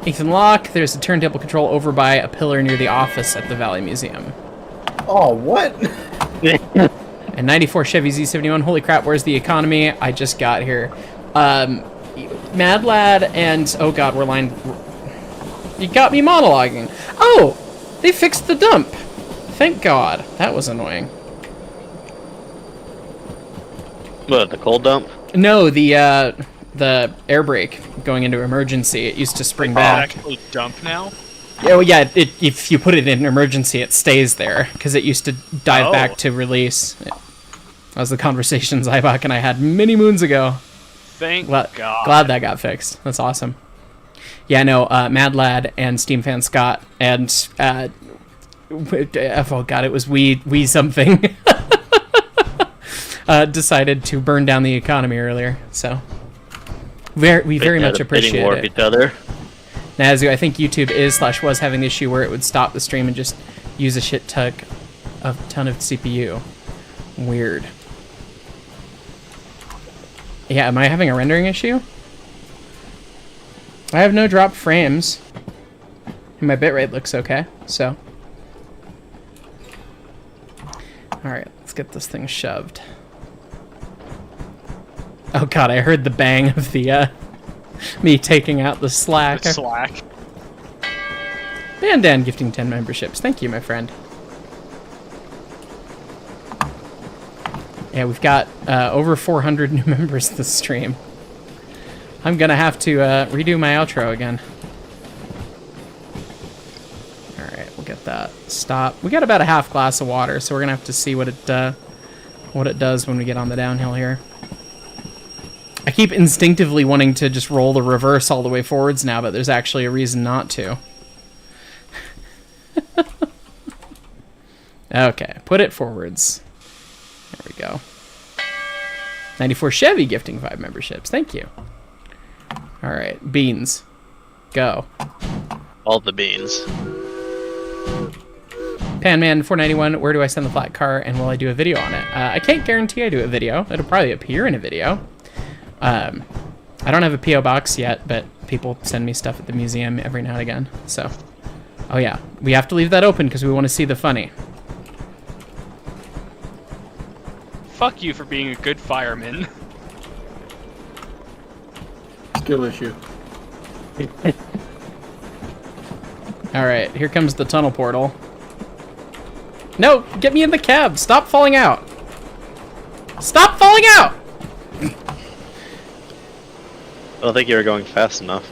Ethan Locke, there's a turntable control over by a pillar near the office at the Valley Museum. Oh, what? And 94 Chevy Z71, holy crap, where's the economy? I just got here. Mad Lad and... Oh god, we're lined... You got me monologuing. Oh! They fixed the dump! Thank god. That was annoying. What, the cold dump? No, the air brake going into emergency. It used to spring back. Does it actually dump now? Yeah, well, yeah, if you put it in emergency, it stays there, because it used to dive back to release. That was the conversation Zybok and I had many moons ago. Thank God. God. That got fixed. That's awesome. Yeah, no, Mad Lad and Steam Fan Scott and, oh god, it was we something, decided to burn down the economy earlier, so we very much appreciate warp it. each other. Nazu, I think YouTube is/was having the issue where it would stop the stream and just use a ton of CPU. Weird. Yeah, am I having a rendering issue? I have no drop frames. And my bitrate looks okay, so. Alright, let's get this thing shoved. Oh god, I heard the bang of the, me taking out the slack. The slack. Bandan gifting 10 memberships. Thank you, my friend. Yeah, we've got over 400 new members this stream. I'm gonna have to redo my outro again. Alright, we'll get that. Stop. We got about a half glass of water, so we're gonna have to see what it does when we get on the downhill here. I keep instinctively wanting to just roll the reverse all the way forwards now, but there's actually a reason not to. Okay, put it forwards. There we go. 94 Chevy gifting 5 memberships. Thank you. Alright, beans. Go. All the beans. Panman491, where do I send the flat car and will I do a video on it? I can't guarantee I do a video. It'll probably appear in a video. I don't have a P.O. box yet, but people send me stuff at the museum every now and again, so. Oh yeah, we have to leave that open because we want to see the funny. Fuck you for being a good fireman. Skill issue. Alright, here comes the tunnel portal. No, get me in the cab! Stop falling out! Stop falling out! I don't think you were going fast enough.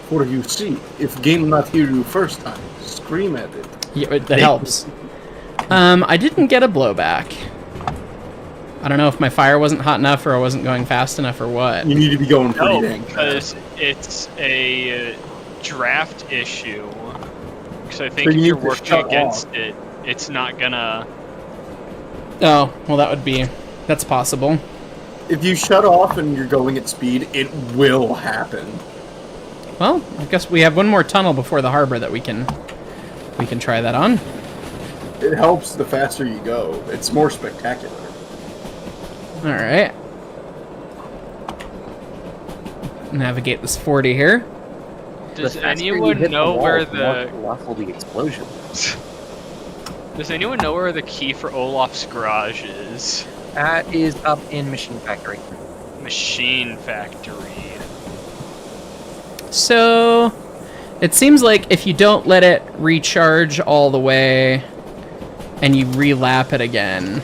What do you see? If game not hear you first time, scream at it. Yeah, that helps. I didn't get a blowback. I don't know if my fire wasn't hot enough or I wasn't going fast enough or what. You need to be going pretty No, dang because it's a draft issue. Because I think So if you you're need to working shut against off. it, it's not gonna... Oh, well that's possible. If you shut off and you're going at speed, it will happen. Well, I guess we have one more tunnel before the harbor that we can try that on. It helps the faster you go. It's more spectacular. Alright. Navigate this 40 here. Does The faster you anyone hit the know wall, where the more the colossal the explosion. Does anyone know where the key for Olaf's garage is? That is up in Machine Factory. Machine Factory. So, it seems like if you don't let it recharge all the way and you relap it again,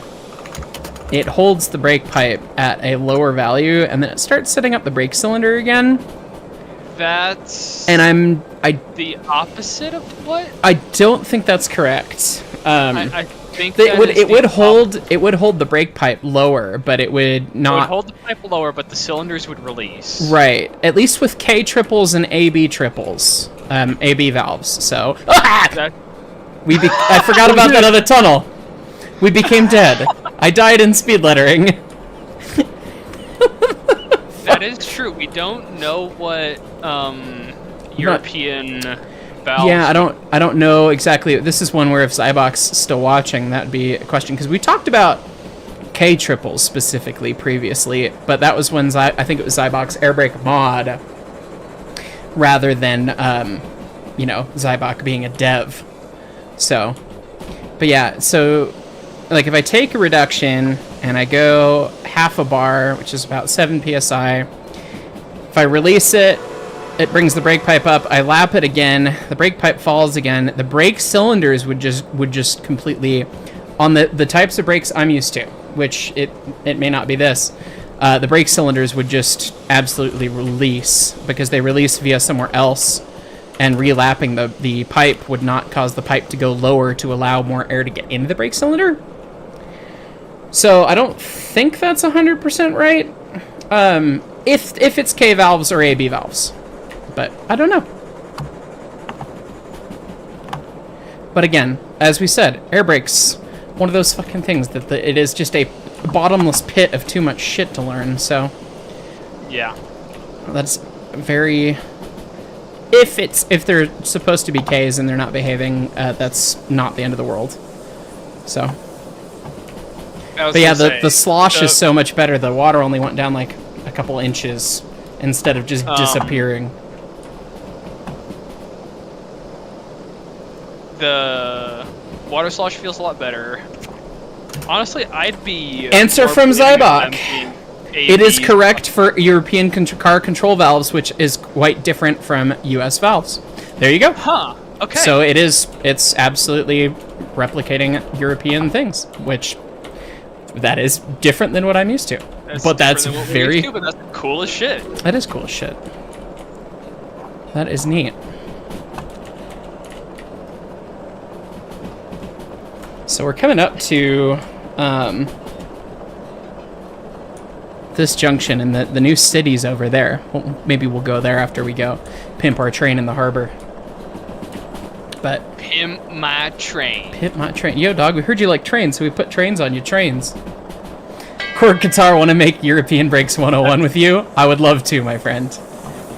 it holds the brake pipe at a lower value and then it starts setting up the brake cylinder again. That's And the opposite of what? I don't think that's correct. I think it would hold the brake pipe lower, but it would not. It would hold the pipe lower, but the cylinders would release. Right, at least with K triples and AB triples, AB valves. So I forgot about that other tunnel. We became dead. I died in speed lettering. That is true. We don't know what European valves. Yeah, I don't know exactly. This is one where if Zybok's still watching, that'd be a question because we talked about K triples specifically previously, but that was when I think it was Zybok's air brake mod, rather than Zybok being a dev. So, but yeah, so like if I take a reduction and I go half a bar, which is about 7 psi, if I release it, it brings the brake pipe up. I lap it again. The brake pipe falls again. The brake cylinders would just completely, on the types of brakes I'm used to, which it may not be this. The brake cylinders would just absolutely release because they release via somewhere else, and relapping the pipe would not cause the pipe to go lower to allow more air to get into the brake cylinder. So I don't think that's 100% right. If it's K valves or AB valves. But I don't know. But again, as we said, air brakes, one of those fucking things that it is just a bottomless pit of too much shit to learn, so. Yeah. That's very... If they're supposed to be Ks and they're not behaving, that's not the end of the world. So. But yeah, the slosh is so much better. The water only went down like a couple inches instead of just disappearing. The water slosh feels a lot better. Honestly, I'd be... Answer from Zybok. It is correct for European car control valves, which is quite different from US valves. There you go. Huh. Okay. So it's absolutely replicating European things, which that is different than what I'm used to. But that's very... But that's cool as shit. That is cool as shit. That is neat. So we're coming up to this junction, and the new city's over there. Well, maybe we'll go there after we go pimp our train in the harbor. But pimp my train. Pimp my train. Yo, dog, we heard you like trains, so we put trains on your trains. Chord Guitar want to make European Brakes 101 with you? I would love to, my friend.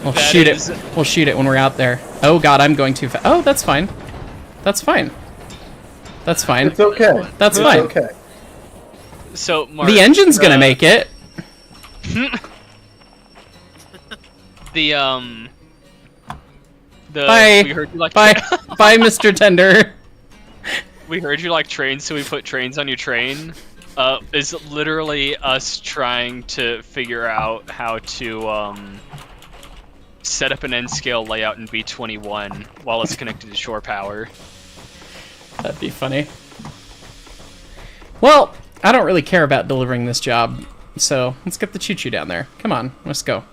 We'll shoot it. We'll shoot it when we're out there. Oh god, I'm going too fast. Oh, that's fine. That's fine. That's fine. It's okay. That's it's fine. Okay. So Mark, the engine's gonna make it. Bye. We heard you like bye, bye, Mr. Tender. We heard you like trains, so we put trains on your train. Is literally us trying to figure out how to set up an N-scale layout in B21 while it's connected to shore power. That'd be funny. Well, I don't really care about delivering this job, so let's get the choo-choo down there. Come on, let's go.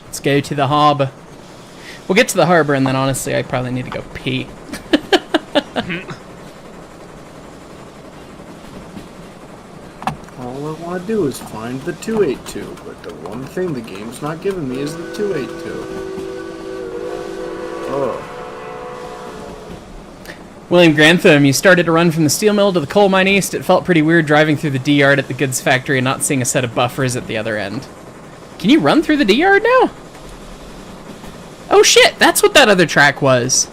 Let's go to the harbor. We'll get to the harbor, and then honestly, I probably need to go pee. All I want to do is find the 282, but the one thing the game's not giving me is the 282. Oh. William Grantham, you started to run from the steel mill to the coal mine east. It felt pretty weird driving through the D yard at the goods factory and not seeing a set of buffers at the other end. Can you run through the D yard now? Oh shit, that's what that other track was.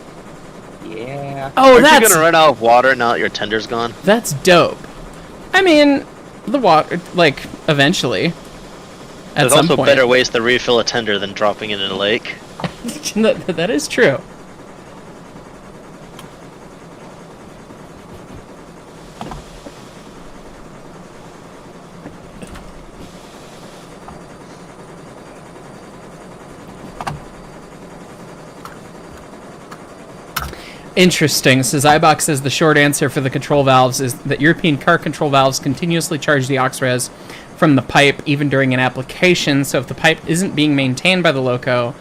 Yeah. Oh, Aren't that's... you gonna run out of water now that your tender's gone? That's dope. I mean, the water, like, eventually. There's some also point. better ways to refill a tender than dropping it in a lake. That is true. Interesting. So Zybok says the short answer for the control valves is that European car control valves continuously charge the aux-res from the pipe even during an application. So if the pipe isn't being maintained by the loco,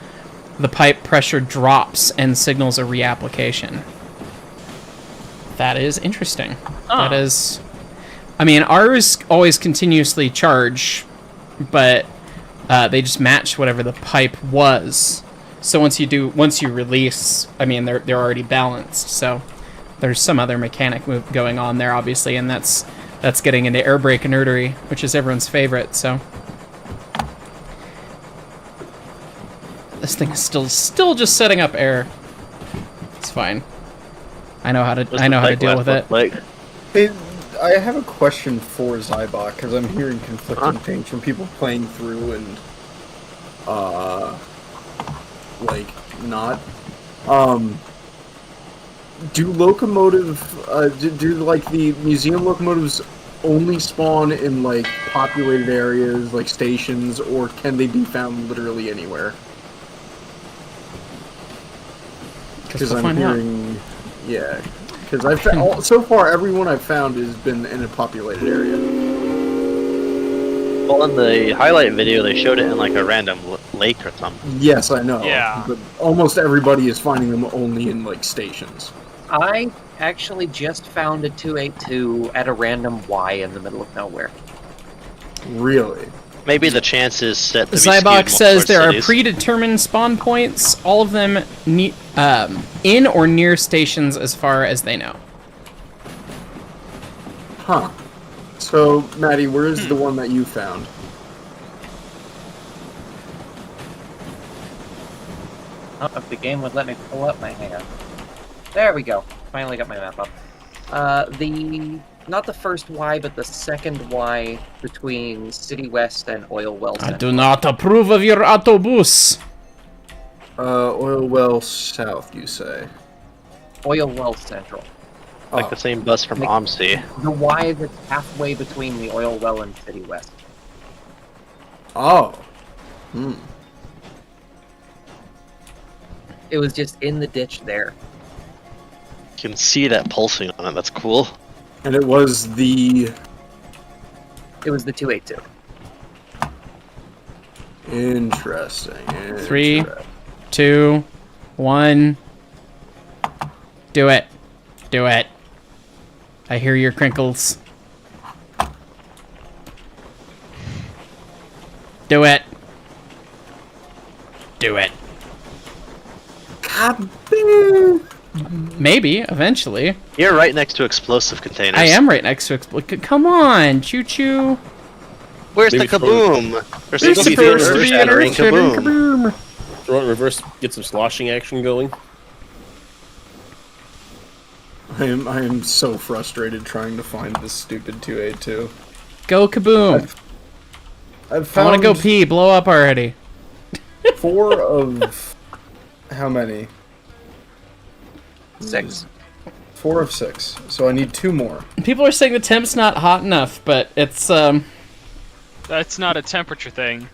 the pipe pressure drops and signals a reapplication. That is interesting. That is... I mean, ours always continuously charge, but they just match whatever the pipe was. So once you release, I mean, they're already balanced. So there's some other mechanic move going on there, obviously, and that's getting into air brake nerdery, which is everyone's favorite. So this thing is still just setting up air. It's fine. I know how to deal with it. Hey, I have a question for Zybok because I'm hearing conflicting things from people playing through and like not. Do locomotive do like the museum locomotives only spawn in like populated areas like stations, or can they be found literally anywhere? Because I'm hearing, yeah. Because I've found, so far everyone I've found has been in a populated area. Well, in the highlight video, they showed it in like a random lake or something. Yes, I know. Yeah. But almost everybody is finding them only in like stations. I actually just found a 282 at a random Y in the middle of nowhere. Really? Maybe the chance is set to be skewed more Zybok says towards there are cities. predetermined spawn points, all of them in or near stations as far as they know. Huh. So, Maddie, where is the one that you found? Oh, if the game would let me pull up my hand. There we go. Finally got my map up. Not the first Y, but the second Y between City West and Oil Well I Center. do not approve of your autobus. Oil Well South, you say? Oil Well Central. Like the same bus from OMSI. The Y that's halfway between the Oil Well and City West. Oh. It was just in the ditch there. You can see that pulsing on it. That's cool. And it was the... It was the 282. Interesting. 3, 2, 1. Do it. Do it. I hear your crinkles. Do it. Do it. Maybe, eventually. You're right next to explosive containers. I am right next to come on, choo-choo. Where's Maybe the kaboom? There's There's supposed to be an earth-shattering kaboom. Throw it in reverse, get some sloshing action going. I am so frustrated trying to find this stupid 282. Go kaboom. I've I found want to go pee. Blow up already. 4 of... How many? 6. 4 of 6. So I need 2 more. People are saying the temp's not hot enough, but it's That's not a temperature thing.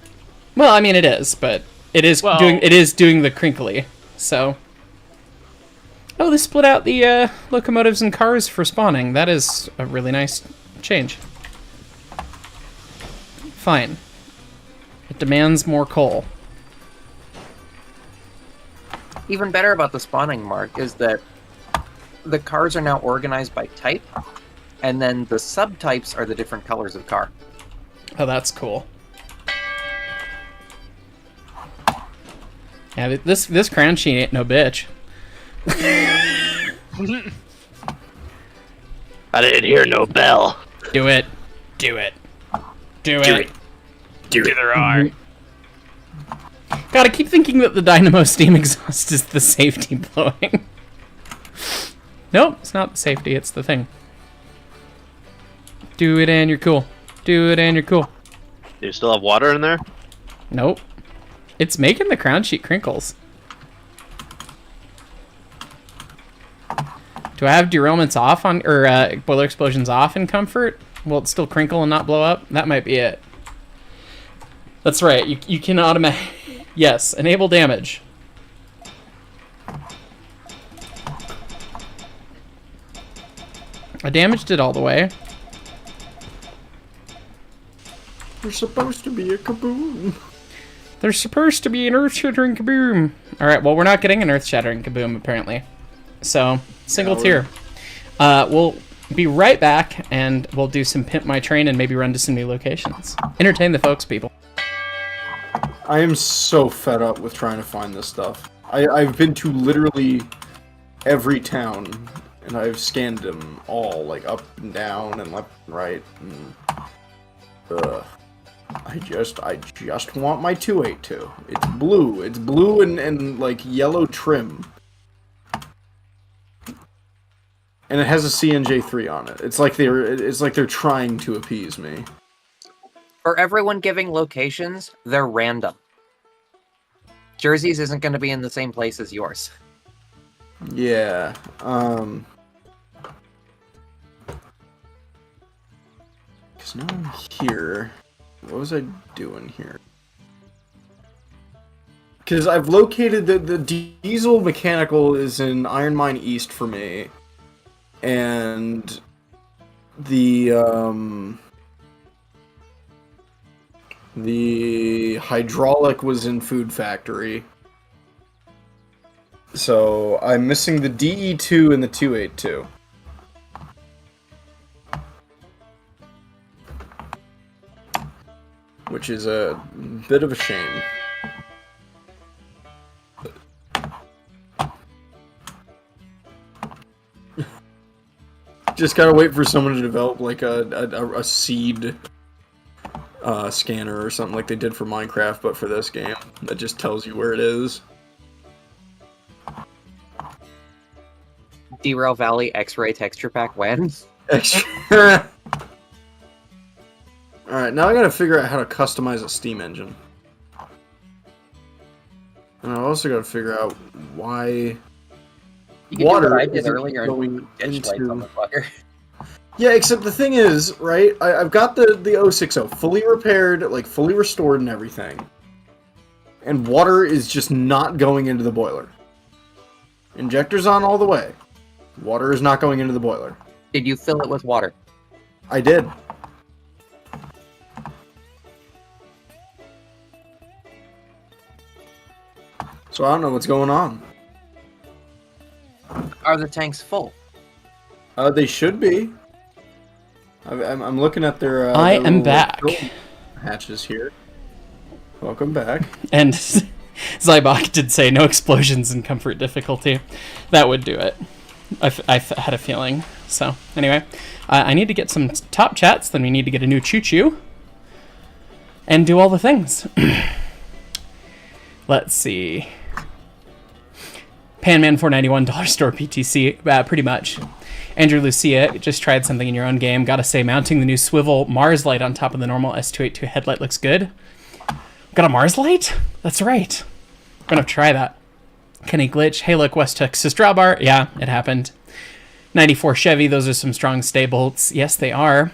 well, I mean it is, but it is doing the crinkly. So oh, they split out the locomotives and cars for spawning. That is a really nice change. Fine. It demands more coal. Even better about the spawning, Mark, is that the cars are now organized by type, and then the subtypes are the different colors of car. Oh, that's cool. Yeah, this crown sheet ain't no bitch. I didn't hear no bell. Do it. Do it. Do it. There are. God, I keep thinking that the dynamo steam exhaust is the safety blowing. Nope, it's not the safety, it's the thing. Do it and you're cool. Do it and you're cool. Do you still have water in there? Nope. It's making the crown sheet crinkles. Do I have derailments off on, or boiler explosions off in comfort? Will it still crinkle and not blow up? That might be it. That's right, you can automatic... Yes, enable damage. I damaged it all the way. There's supposed to be a kaboom. There's supposed to be an earth-shattering kaboom. Alright, well, we're not getting an earth-shattering kaboom, apparently. So, single tier. We'll be right back, and we'll do some Pimp My Train and maybe run to some new locations. Entertain the folks, people. I am so fed up with trying to find this stuff. I've been to literally every town, and I've scanned them all, like up and down and left and right. And, I just want my 282. It's blue. It's blue and like yellow trim. And it has a CNJ3 on it. It's like they're trying to appease me. For everyone giving locations, they're random. Jersey's isn't going to be in the same place as yours. Yeah. Because now I'm here. What was I doing here? Because I've located the diesel mechanical is in Iron Mine East for me. And the hydraulic was in Food Factory. So I'm missing the DE2 and the 282. Which is a bit of a shame. Just gotta wait for someone to develop like a seed scanner or something like they did for Minecraft, but for this game that just tells you where it is. Derail Valley X-Ray Texture Pack wins. Alright, now I gotta figure out how to customize a steam engine. And I also gotta figure out why water I did isn't earlier going into... on the fucker. Yeah, except the thing is, right, I've got the 060 fully repaired, like fully restored and everything. And water is just not going into the boiler. Injector's on all the way. Water is not going into the boiler. Did you fill it with water? I did. So I don't know what's going on. Are the tanks full? They should be. I'm looking at their. I am back. Hatches here. Welcome back. And Zybok did say no explosions in comfort difficulty. That would do it. I had a feeling. So anyway, I need to get some top chats. Then we need to get a new choo-choo. And do all the things. Let's see. Panman $491 store PTC, pretty much. Andrew Lucia just tried something in your own game. Gotta say, mounting the new swivel Mars light on top of the normal S282 headlight looks good. Got a Mars light? That's right. I'm gonna try that. Kenny Glitch. Hey, look, West Texas drawbar. Yeah, it happened. 94 Chevy. Those are some strong stay bolts. Yes, they are.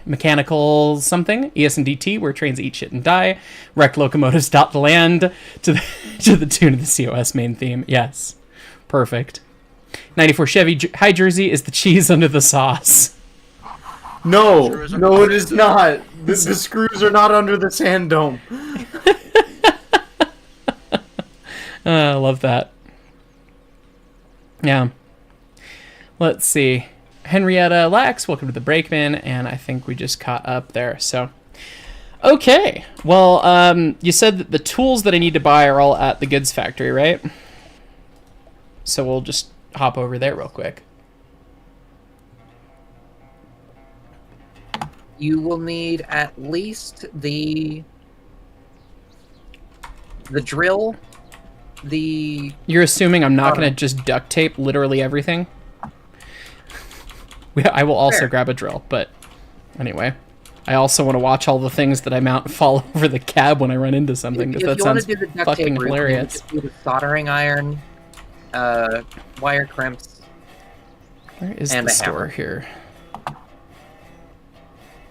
Mechanical something. ES&DT, where trains eat shit and die. Wrecked locomotives dot the land to the tune of the COS main theme. Yes. Perfect. 94 Chevy. Hi, Jersey is the cheese under the sauce. No, no, it is not. The screws are not under the sand dome. I love that. Yeah. Let's see. Henrietta Lax, welcome to the Brakeman, and I think we just caught up there. So, okay. Well, you said that the tools that I need to buy are all at the goods factory, right? So we'll just hop over there real quick. You will need at least the drill, You're assuming I'm not going to just duct tape literally everything? I will also Fair. grab a drill, but anyway. I also want to watch all the things that I mount fall over the cab when I run into something, because that sounds fucking hilarious. Just do the soldering iron, wire crimps. Where is and the a store hammer. here?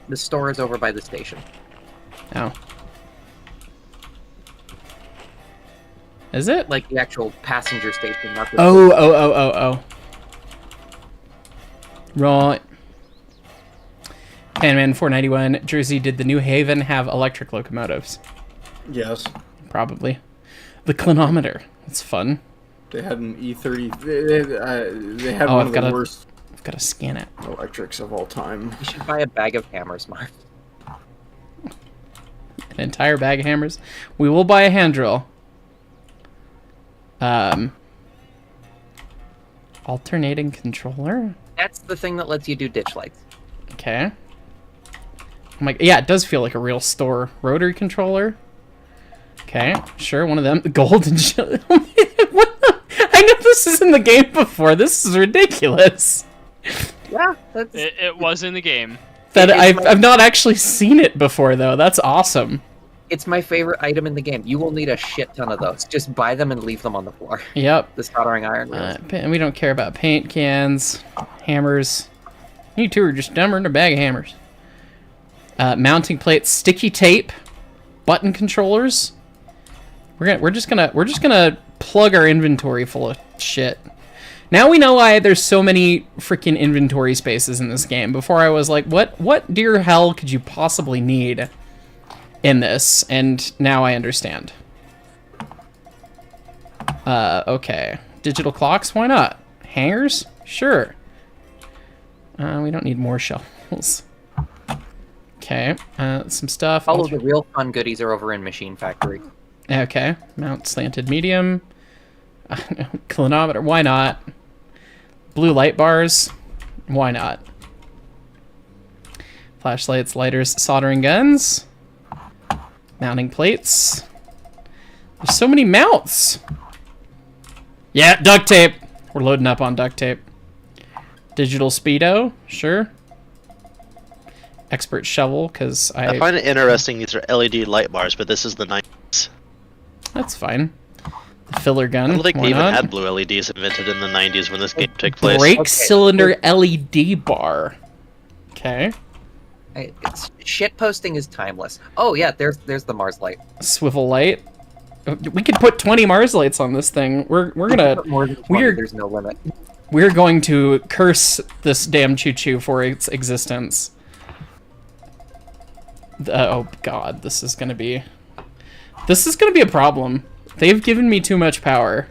The store is over by the station. Oh. Is it? Like the actual passenger station, not the Oh. Right. Panman 491, Jersey, did the New Haven have electric locomotives? Yes. Probably. The clinometer. That's fun. They had an E30. They had Oh, one of the worst I've got to scan it. electrics of all time. You should buy a bag of hammers, Mark. An entire bag of hammers. We will buy a hand drill. Alternating controller? That's the thing that lets you do ditch lights. Okay. Yeah, it does feel like a real store. Rotary controller. Okay, sure, one of them. Golden I know this is in the game before. This is ridiculous. Yeah, that's... It was in the game. I've not actually seen it before, though. That's awesome. It's my favorite item in the game. You will need a shit ton of those. Just buy them and leave them on the floor. Yep. The soldering iron. And we don't care about paint cans, hammers. You two are just dumber than a bag of hammers. Mounting plates, sticky tape, button controllers. We're just gonna plug our inventory full of shit. Now we know why there's so many freaking inventory spaces in this game. Before I was like, what dear hell could you possibly need in this? And now I understand. Okay. Digital clocks, why not? Hangers? Sure. We don't need more shovels. Okay, some stuff. All of the real fun goodies are over in Machine Factory. Okay, mount slanted medium. Clinometer, why not? Blue light bars, why not? Flashlights, lighters, soldering guns. Mounting plates. There's so many mounts. Yeah, duct tape. We're loading up on duct tape. Digital speedo, sure. Expert shovel, because I find it interesting these are LED light bars, but this is the 90s. That's fine. The filler gun. I don't think why they even not? had blue LEDs invented in the 90s when this game took place. Brake cylinder LED bar. Okay. Shit posting is timeless. Oh yeah, there's the Mars light. Swivel light. We could put 20 Mars lights on this thing. We're gonna More than 20, there's no limit. We're going to curse this damn choo-choo for its existence. Oh god, this is gonna be a problem. They've given me too much power.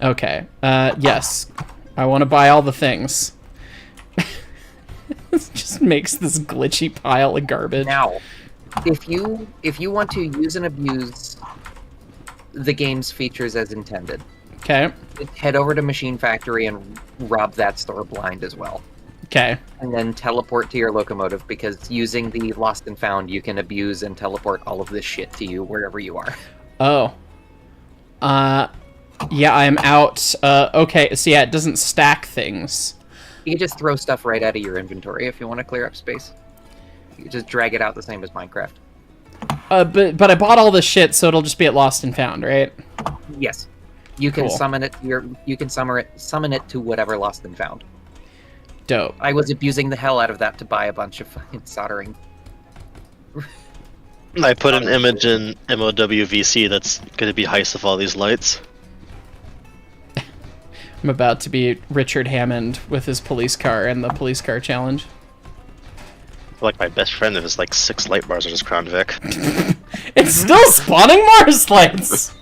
Okay, yes. I want to buy all the things. This just makes this glitchy pile of garbage. Now, if you want to use and abuse the game's features as intended, okay, head over to Machine Factory and rob that store blind as well. Okay. And then teleport to your locomotive, because using the Lost and Found, you can abuse and teleport all of this shit to you wherever you are. Oh. Yeah, I'm out. Okay, so yeah, it doesn't stack things. You can just throw stuff right out of your inventory if you want to clear up space. You can just drag it out the same as Minecraft. But I bought all this shit, so it'll just be at Lost and Found, right? Yes. You can Cool. summon it summon it to whatever Lost and Found. Dope. I was abusing the hell out of that to buy a bunch of fucking soldering. I put an image in MOWVC that's going to be heist of all these lights. I'm about to be Richard Hammond with his police car and the police car challenge. Like my best friend, there's like 6 light bars on his Crown Vic. It's still spawning Mars lights!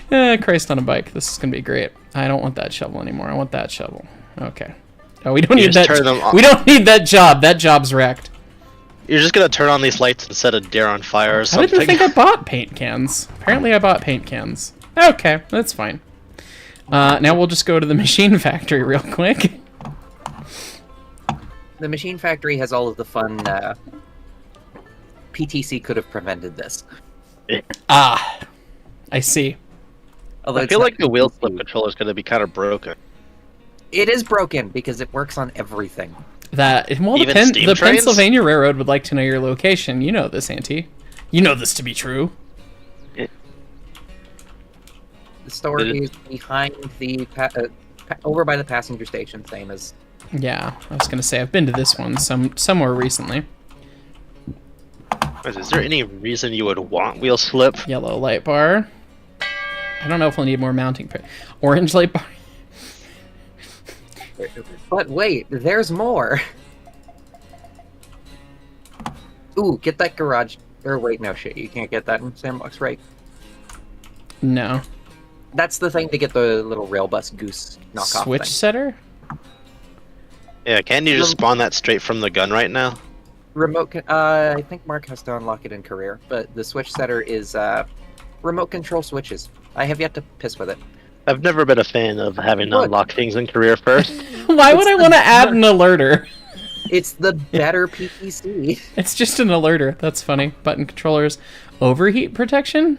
Christ on a bike. This is gonna be great. I don't want that shovel anymore. I want that shovel. Okay. Oh, we don't need that. We don't need that job. That job's wrecked. You're just gonna turn on these lights and set a dare on fire or How something? did you think I bought paint cans? Apparently I bought paint cans. Okay, that's fine. Now we'll just go to the Machine Factory real quick. The machine factory has all of the fun. PTC could have prevented this. Ah, I see. Although I feel like the wheel slip controller is going to be kind of broken. It is broken because it works on everything. Well, Even the trains? Pennsylvania Railroad would like to know your location. You know this, Auntie. You know this to be true. The store is behind the over by the passenger station, same as. Yeah, I was gonna say I've been to this one somewhere recently. Is there any reason you would want wheel slip? Yellow light bar. I don't know if we'll need more mounting. Orange light bar. But wait, there's more. Ooh, get that garage. Or wait, no shit, you can't get that in Sandbox, right? No. That's the thing to get the little rail bus goose knockoff Switch thing. setter? Yeah, can't you just spawn that straight from the gun right now? I think Mark has to unlock it in career, but the switch setter is remote control switches. I have yet to piss with it. I've never been a fan of having to unlock things in career first. Why would I want to add an alerter? It's the better PPC. It's just an alerter. That's funny. Button controllers. Overheat protection?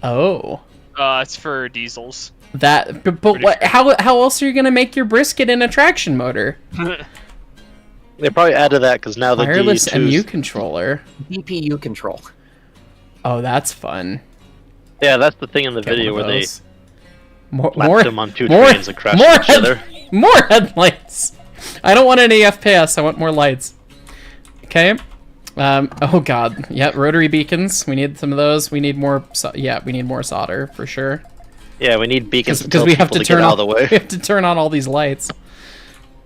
Oh. It's for diesels. But what? How else are you gonna make your brisket in a traction motor? They probably added that because now the wireless D2's... MU controller. DPU control. Oh, that's fun. Yeah, that's the thing in the Get video one where of they those. more slapped them on two trains and crashed each other. More headlights. I don't want any FPS. I want more lights. Okay. Oh god. Yeah, rotary beacons. We need some of those. We need more. We need more solder for sure. Yeah, we need beacons because we have to turn out of the way. We have to turn on all these lights.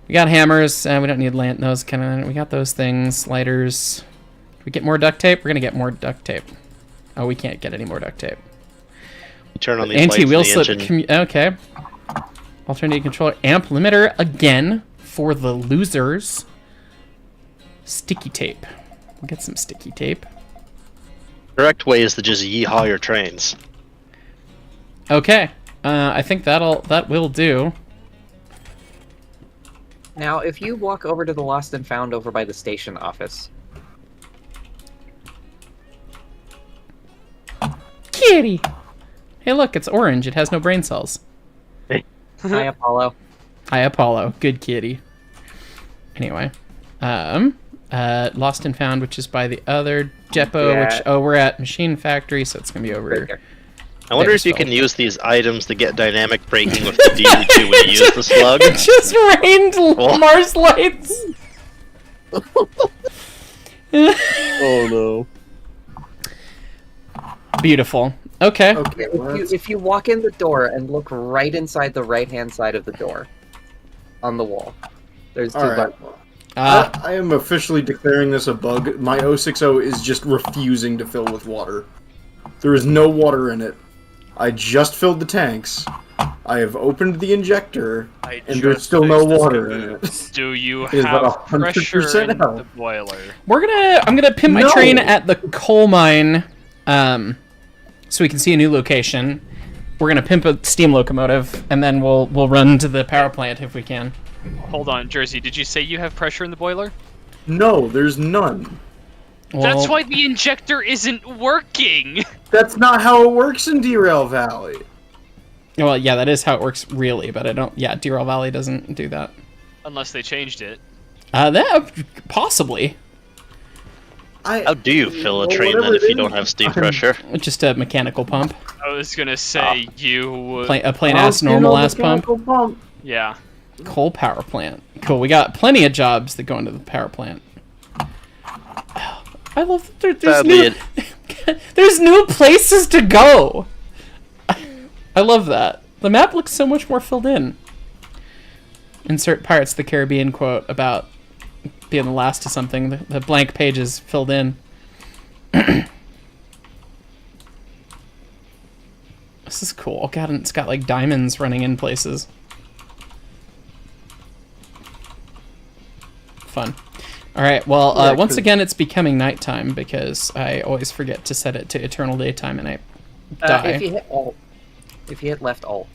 We got hammers. We don't need those kind of. We got those things. Lighters. We get more duct tape. We're gonna get more duct tape. Oh, we can't get any more duct tape. Turn on these Anti-wheel lights in the slip. engine. Okay. Alternating controller. Amp limiter again for the losers. Sticky tape. We'll get some sticky tape. Correct way is to just yeehaw your trains. Okay. I think that will do. Now, if you walk over to the Lost and Found over by the station office. Kitty! Hey look, it's orange. It has no brain cells. Hi, Apollo. Hi, Apollo. Good kitty. Anyway. Lost and Found, which is by the other depot, which... Oh, we're at Machine Factory, so it's going to be over here. I wonder if you can use these items to get dynamic braking with the D2 when you use the slug. It just rained Mars lights! Oh no. Beautiful. Okay. If you walk in the door and look right inside the right-hand side of the door, on the wall, there's two buttons. I am officially declaring this a bug. My 060 is just refusing to fill with water. There is no water in it. I just filled the tanks. I have opened the injector, and there's still no water in it. Do you It is about have pressure 100% in out. the boiler? I'm gonna pimp my train at the coal mine, so we can see a new location. We're gonna pimp a steam locomotive, and then we'll run to the power plant if we can. Hold on, Jersey. Did you say you have pressure in the boiler? No, there's none. That's why the injector isn't working. That's not how it works in Derail Valley. Well, yeah, that is how it works, really, but I don't. Yeah, Derail Valley doesn't do that. Unless they changed it. That possibly. How do you fill a train then if you don't have steam pressure? Just a mechanical pump. I was gonna say you. A plain ass normal ass pump. Yeah. Coal power plant. Cool. We got plenty of jobs that go into the power plant. I love that there's new places to go. I love that. The map looks so much more filled in. Insert Pirates of the Caribbean quote about being the last to something. The blank page is filled in. This is cool. Oh god, and it's got like diamonds running in places. Fun. Alright, well, once again, it's becoming nighttime because I always forget to set it to eternal daytime and I die. If you hit Alt. If you hit left Alt.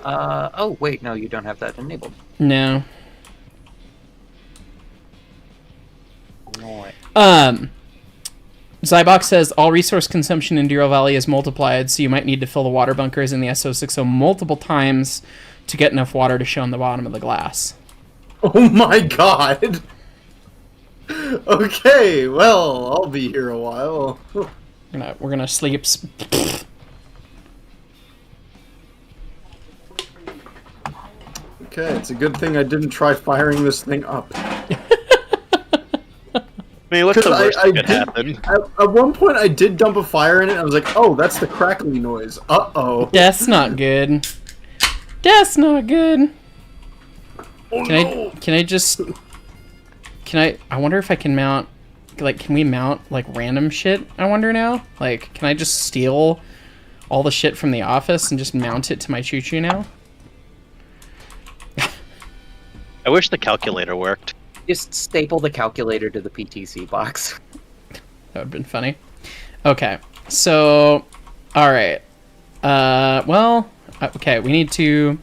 Oh, wait, no, you don't have that enabled. No. Zybox says all resource consumption in Derail Valley is multiplied, so you might need to fill the water bunkers in the SO60 multiple times to get enough water to show on the bottom of the glass. Oh my god! Okay, well, I'll be here a while. We're gonna sleep. Okay, it's a good thing I didn't try firing this thing up. I mean, what's the worst that could happen? At one point, I did dump a fire in it, and I was like, oh, that's the crackly noise. Uh-oh. That's not good. That's not good. Oh, I wonder if I can mount, like, can we mount, like, random shit, I wonder now? Like, can I just steal all the shit from the office and just mount it to my choo-choo now? I wish the calculator worked. Just staple the calculator to the PTC box. That would have been funny. Okay, so, alright. Well, okay, we need to...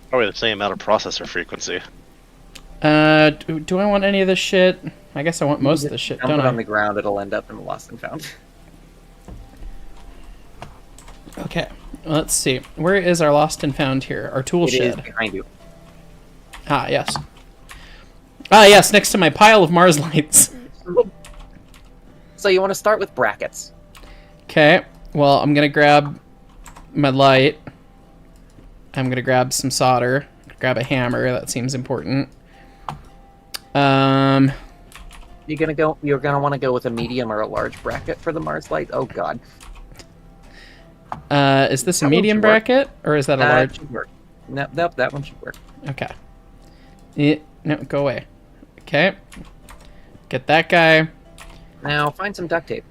Probably the same amount of processor frequency. Do I want any of this shit? I guess I want most of this shit, don't I? Dump it on the ground, it'll end up in the lost and found. Okay, let's see. Where is our lost and found here? Our tool shed. It is behind you. Ah, yes. Ah, yes, next to my pile of Mars lights. So you want to start with brackets. Okay, well, I'm gonna grab my light. I'm gonna grab some solder. Grab a hammer, that seems important. You're gonna want to go with a medium or a large bracket for the Mars light. Oh god. Is this a medium bracket, or is that a large? Should work. Nope, that one should work. Okay. No, go away. Okay. Get that guy. Now find some duct tape.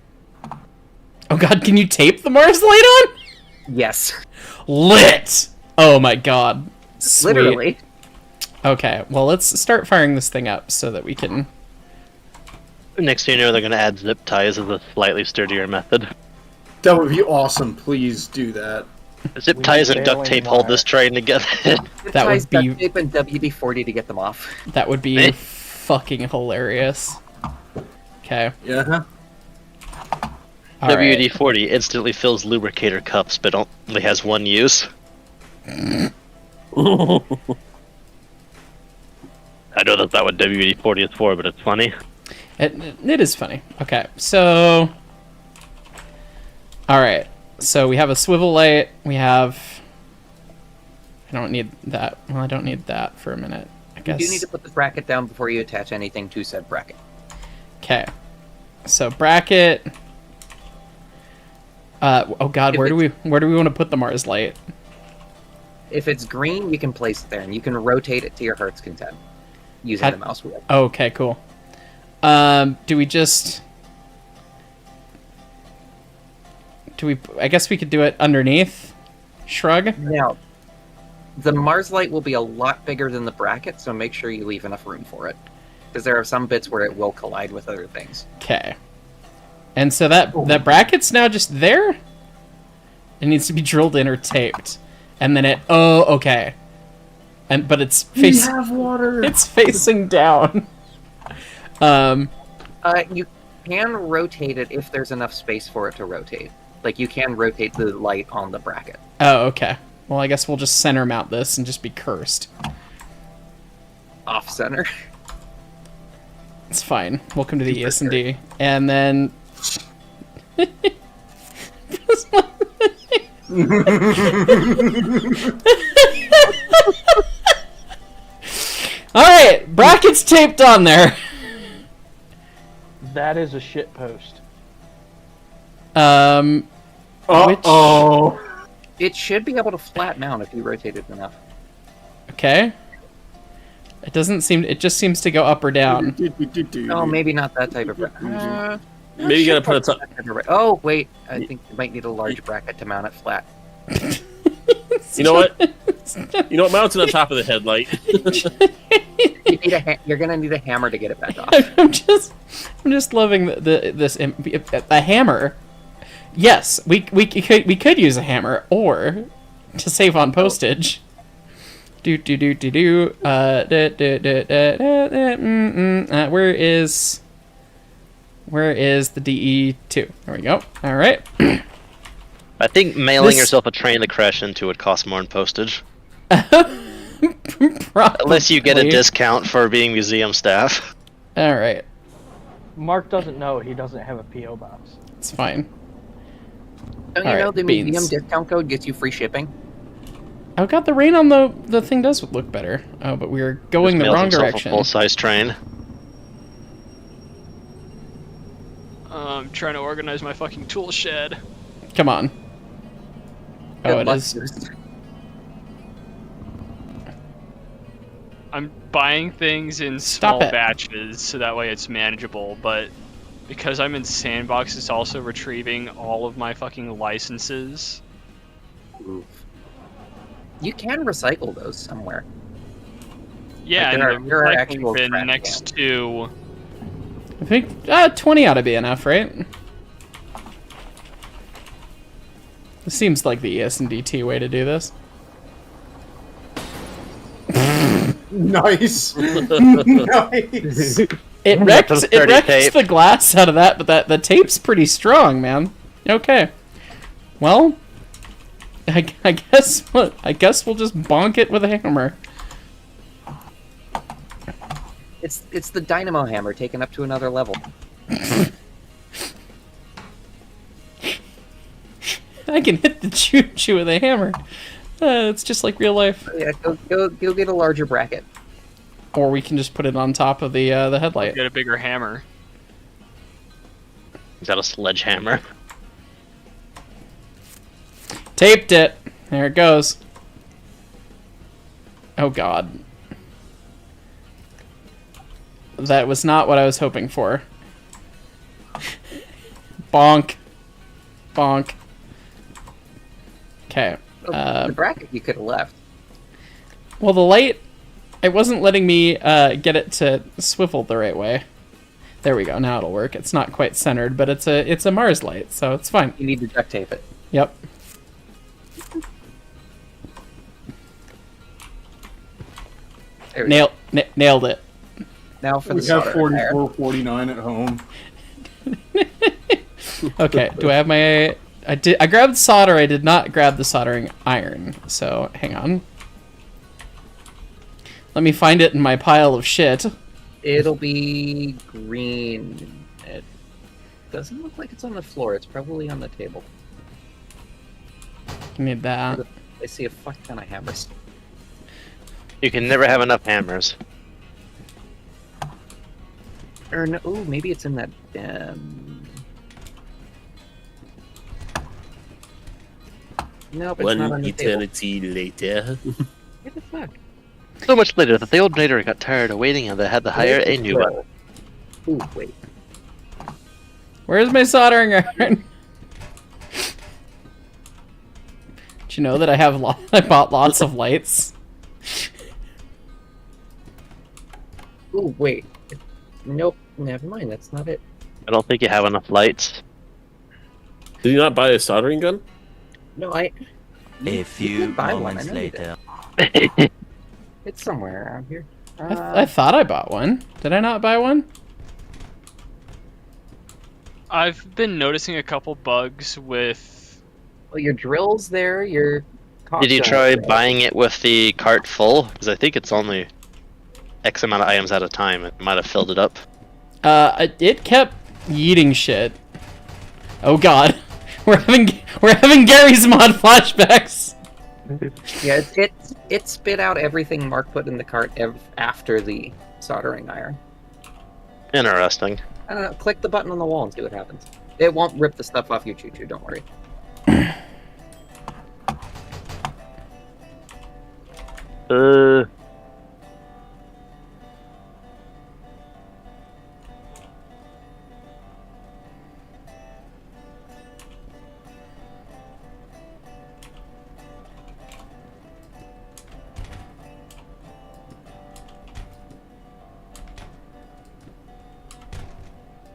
Oh god, can you tape the Mars light on? Yes. Lit! Oh my god. Sweet. Literally. Okay, well, let's start firing this thing up so that we can... Next thing you know, they're going to add zip ties as a slightly sturdier method. That would be awesome. Please do that. Zip ties and duct tape hold this train together. That would be... Duct tape and WD-40 to get them off. That would be fucking hilarious. Okay. Yeah. WD-40 instantly fills lubricator cups, but only has one use. I know that's not what WD-40 is for, but it's funny. It is funny. Okay, so... Alright, so we have a swivel light, we have... I don't need that. Well, I don't need that for a minute, I guess. You do need to put the bracket down before you attach anything to said bracket. Okay. So, bracket... oh god, where do we want to put the Mars light? If it's green, you can place it there, and you can rotate it to your heart's content using the mouse wheel. Okay, cool. Do we just... I guess we could do it underneath? Shrug? Now, the Mars light will be a lot bigger than the bracket, so make sure you leave enough room for it. Because there are some bits where it will collide with other things. Okay. And so that bracket's now just there? It needs to be drilled in or taped. And then it... Oh, okay. But it's facing... We have water! It's facing down. You can rotate it if there's enough space for it to rotate. Like, you can rotate the light on the bracket. Oh, okay. Well, I guess we'll just center mount this and just be cursed. Off-center. It's fine. Welcome to the ES&D. And then... Alright, brackets taped on there. That is a shit post. Uh-oh. It should be able to flatten out if you rotate it enough. Okay. It doesn't seem... It just seems to go up or down. Oh, maybe not that type of... Maybe you gotta put it up. Oh, wait. I think you might need a large bracket to mount it flat. You know what? You know what? Mount it on top of the headlight. You're gonna need a hammer to get it back off. I'm just loving this a hammer. Yes, we could use a hammer, or to save on postage. Where is Where is the DE2? There we go. All right. I think mailing yourself a train to crash into would cost more in postage. Unless you get a discount for being museum staff. All right. Mark doesn't know he doesn't have a PO box. It's fine. Don't you know the museum discount code gets you free shipping? Oh god, the rain on the thing does look better. Oh, but we were going the wrong direction. A full-size train. I'm trying to organize my fucking tool shed. Come on. Oh, it is. I'm buying things in small batches so that way it's manageable, but because I'm in Sandbox, it's also retrieving all of my fucking licenses. Oof. You can recycle those somewhere. Yeah, like and the recycling bin next to... I think 20 ought to be enough, right? This seems like the ES&DT way to do this. Nice. Nice. It wrecks the glass out of that, but the tape's pretty strong, man. Okay. Well, I guess we'll just bonk it with a hammer. It's the dynamo hammer taken up to another level. I can hit the choo-choo with a hammer. It's just like real life. Yeah, go get a larger bracket. Or we can just put it on top of the headlight. Get a bigger hammer. Is that a sledgehammer? Taped it. There it goes. Oh god. That was not what I was hoping for. Bonk. Bonk. Okay. The bracket you could have left. Well, the light, it wasn't letting me get it to swivel the right way. There we go. Now it'll work. It's not quite centered, but it's a Mars light, so it's fine. You need to duct tape it. Yep. Nailed it. Now for the we have solder. 44.49 at home. Okay. Do I have my? I grabbed solder. I did not grab the soldering iron. So hang on. Let me find it in my pile of shit. It'll be green. It doesn't look like it's on the floor. It's probably on the table. Give me that. I see a fuck ton of hammers. You can never have enough hammers. Or no, ooh, maybe it's in that. Nope, it's not on the eternity later. What the fuck? So much later that the old trader got tired of waiting and they had to hire a new one. Ooh, wait. Where's my soldering iron? Did you know that I bought lots of lights? Ooh, wait. Nope, never mind. That's not it. I don't think you have enough lights. Did you not buy a soldering gun? No, I. A few moments later. It's somewhere around here. I thought I bought one. Did I not buy one? I've been noticing a couple bugs with... Well, your drill's there, your... Did you try buying it with the cart full? Because I think it's only X amount of items at a time. It might have filled it up. It kept yeeting shit. Oh god. We're having Gary's mod flashbacks. Yeah, it spit out everything Mark put in the cart after the soldering iron. Interesting. I don't know, click the button on the wall and see what happens. It won't rip the stuff off your choo-choo, don't worry.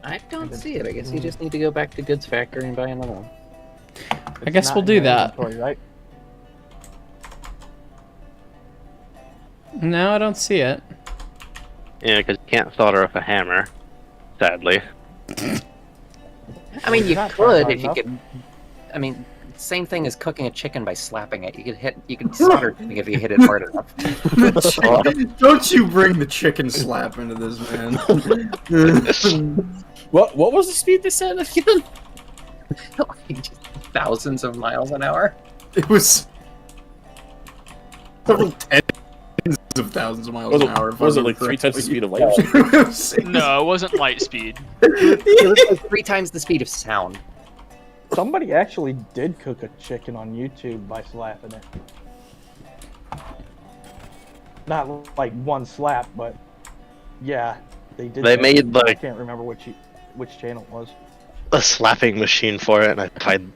I don't see it. I guess you just need to go back to Goods Factory and buy another one. I guess we'll do that. Right? No, I don't see it. Yeah, because you can't solder off a hammer, sadly. I mean, you Not could hard if you enough. could. I mean, same thing as cooking a chicken by slapping it. You could solder something if you hit it hard enough. Don't you bring the chicken slap into this, man. What was the speed they said again? Thousands of miles an hour. It was several tens of thousands of miles Was an hour. it like 3 times the speed of light? Or something? No, it wasn't light speed. It was like 3 times the speed of sound. Somebody actually did cook a chicken on YouTube by slapping it. Not like one slap, but yeah, they did. They that. made, I like- can't remember which channel it was. A slapping machine for it, and I tried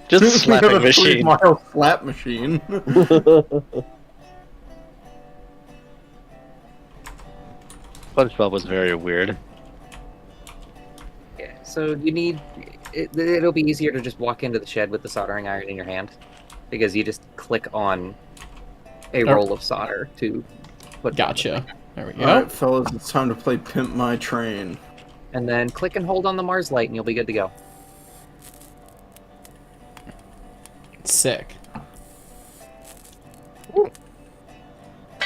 just a We slapping have a machine. 3-mile slap machine. SpongeBob was very weird. Yeah, so you need. It'll be easier to just walk into the shed with the soldering iron in your hand, because you just click on a roll of solder to put. Gotcha. There we go. Alright, fellas, it's time to play Pimp My Train. And then click and hold on the Mars light, and you'll be good to go. Sick.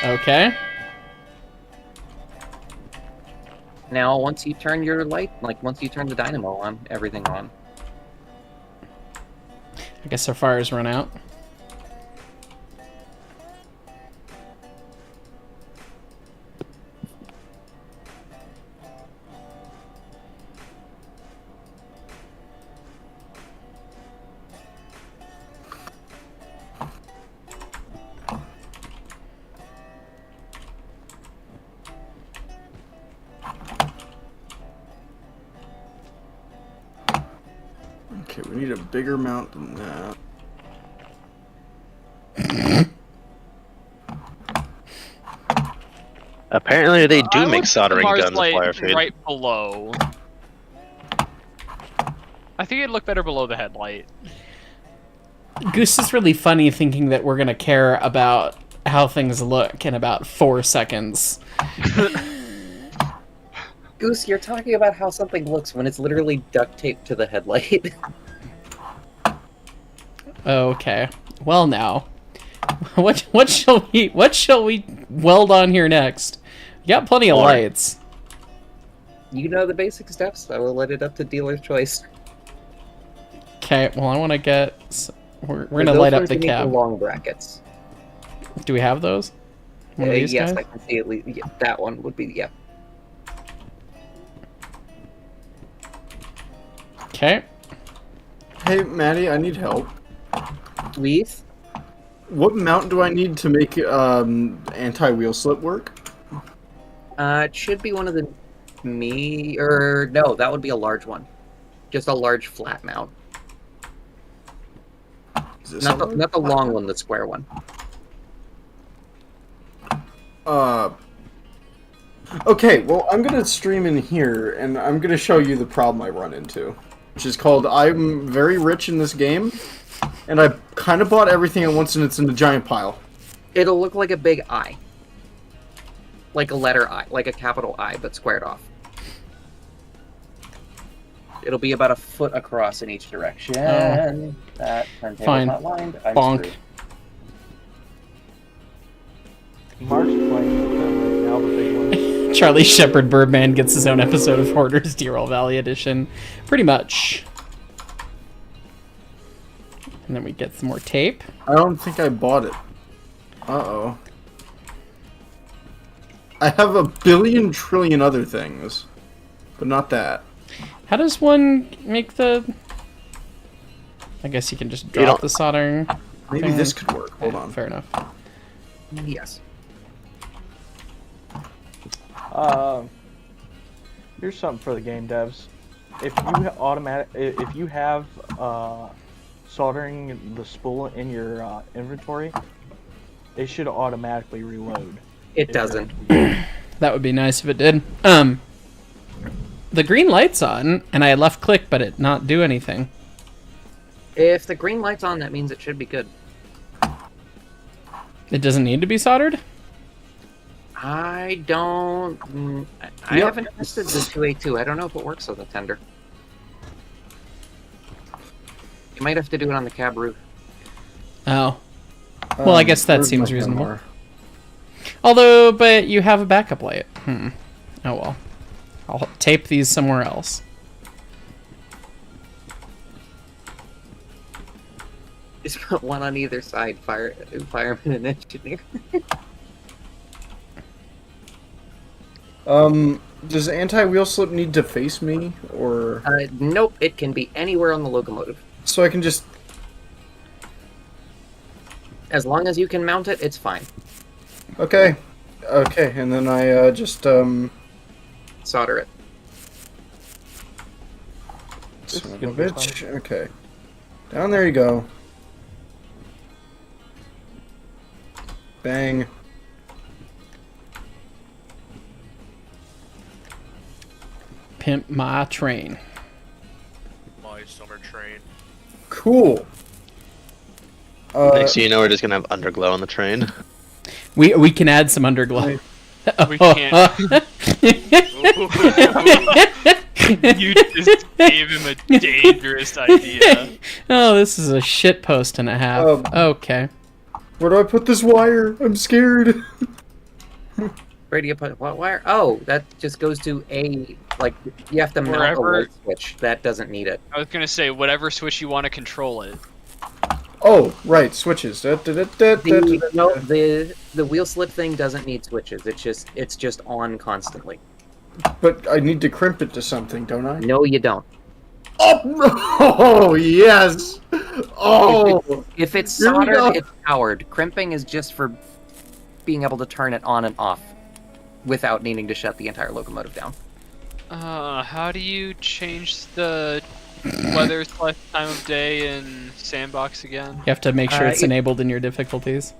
Okay. Now, once you turn your light, once you turn the dynamo on, everything on. I guess our fire's run out. Okay, we need a bigger mount than that. Apparently, they I do would make put the soldering Mars guns with light wire feed. right below. I think it'd look better below the headlight. Goose is really funny thinking that we're gonna care about how things look in about 4 seconds. Goose, you're talking about how something looks when it's literally duct taped to the headlight. Okay. Well now. What shall we weld on here next? You got plenty of lights. You know the basic steps. I will let it up to dealer's choice. Okay, well I want to get... We're For gonna those light up ones the you need cab. long brackets. Do we have those? One of these Yes, guys? I can see at least. Yeah, that one would be, yeah. Okay. Hey, Maddie, I need help. Please? What mount do I need to make anti-wheel slip work? It should be one of the no, that would be a large one. Just a large flat mount. Is this Not the long one, the square one. Okay, well, I'm gonna stream in here, and I'm gonna show you the problem I run into. Which is called, I'm very rich in this game, and I kind of bought everything at once and it's in a giant pile. It'll look like a big I. Like a letter I, like a capital I, but squared off. It'll be about a foot across in each direction. That turntable's Fine. not lined. I'm Bonk. screwed. Mark's playing with them right now, the big one. Charlie Shepard Birdman gets his own episode of Hoarders Derail Valley Edition. Pretty much. And then we get some more tape. I don't think I bought it. Uh-oh. I have a billion trillion other things, but not that. How does one make the... I guess you can just drop the soldering. Maybe thing. this could work. Hold on. Fair enough. Yes. Here's something for the game devs. If you have soldering the spool in your inventory, it should automatically reload. It doesn't. That would be nice if it did. The green light's on, and I left click, but it not do anything. If the green light's on, that means it should be good. It doesn't need to be soldered? I don't. I haven't tested the 2A2. I don't know if it works with a tender. You might have to do it on the cab roof. Oh. Well, I guess that seems my reasonable. hammer? Although, but you have a backup light. Oh well. I'll tape these somewhere else. Just put one on either side, fireman and engineer. Does anti-wheel slip need to face me, or...? Nope, it can be anywhere on the locomotive. So I can just... As long as you can mount it, it's fine. Okay. Okay, and then I, just, solder it. Son of a bitch. Okay. Down there you go. Bang. Pimp my train. My summer train. Cool. Next thing you know, we're just gonna have underglow on the train. We can add some underglow. We can't. You just gave him a dangerous idea. Oh, this is a shit post and a half. Okay. Where do I put this wire? I'm scared. Where do you put what wire? Oh, that just goes to a, like, you have to mount a Wherever- light switch. That doesn't need it. I was gonna say, whatever switch you want to control it. Oh, right, switches. No, the wheel slip thing doesn't need switches. It's just on constantly. But I need to crimp it to something, don't I? No, you don't. Oh yes! Oh! If it's Here we go. soldered, it's powered. Crimping is just for being able to turn it on and off without needing to shut the entire locomotive down. How do you change the weather / time of day in Sandbox again? You have to make sure it's enabled in your difficulties.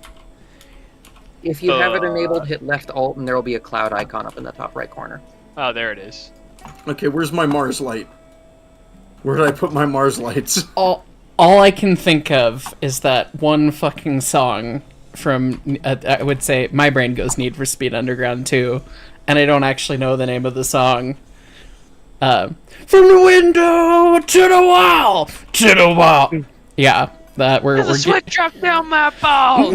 If you have it enabled, hit left alt and there will be a cloud icon up in the top right corner. Oh, there it is. Okay, where's my Mars light? Where did I put my Mars lights? All I can think of is that one fucking song from, I would say, my brain goes Need for Speed Underground 2, and I don't actually know the name of the song. From the window to the wall, to the wall. Yeah, that we're There's a switch drop down my balls.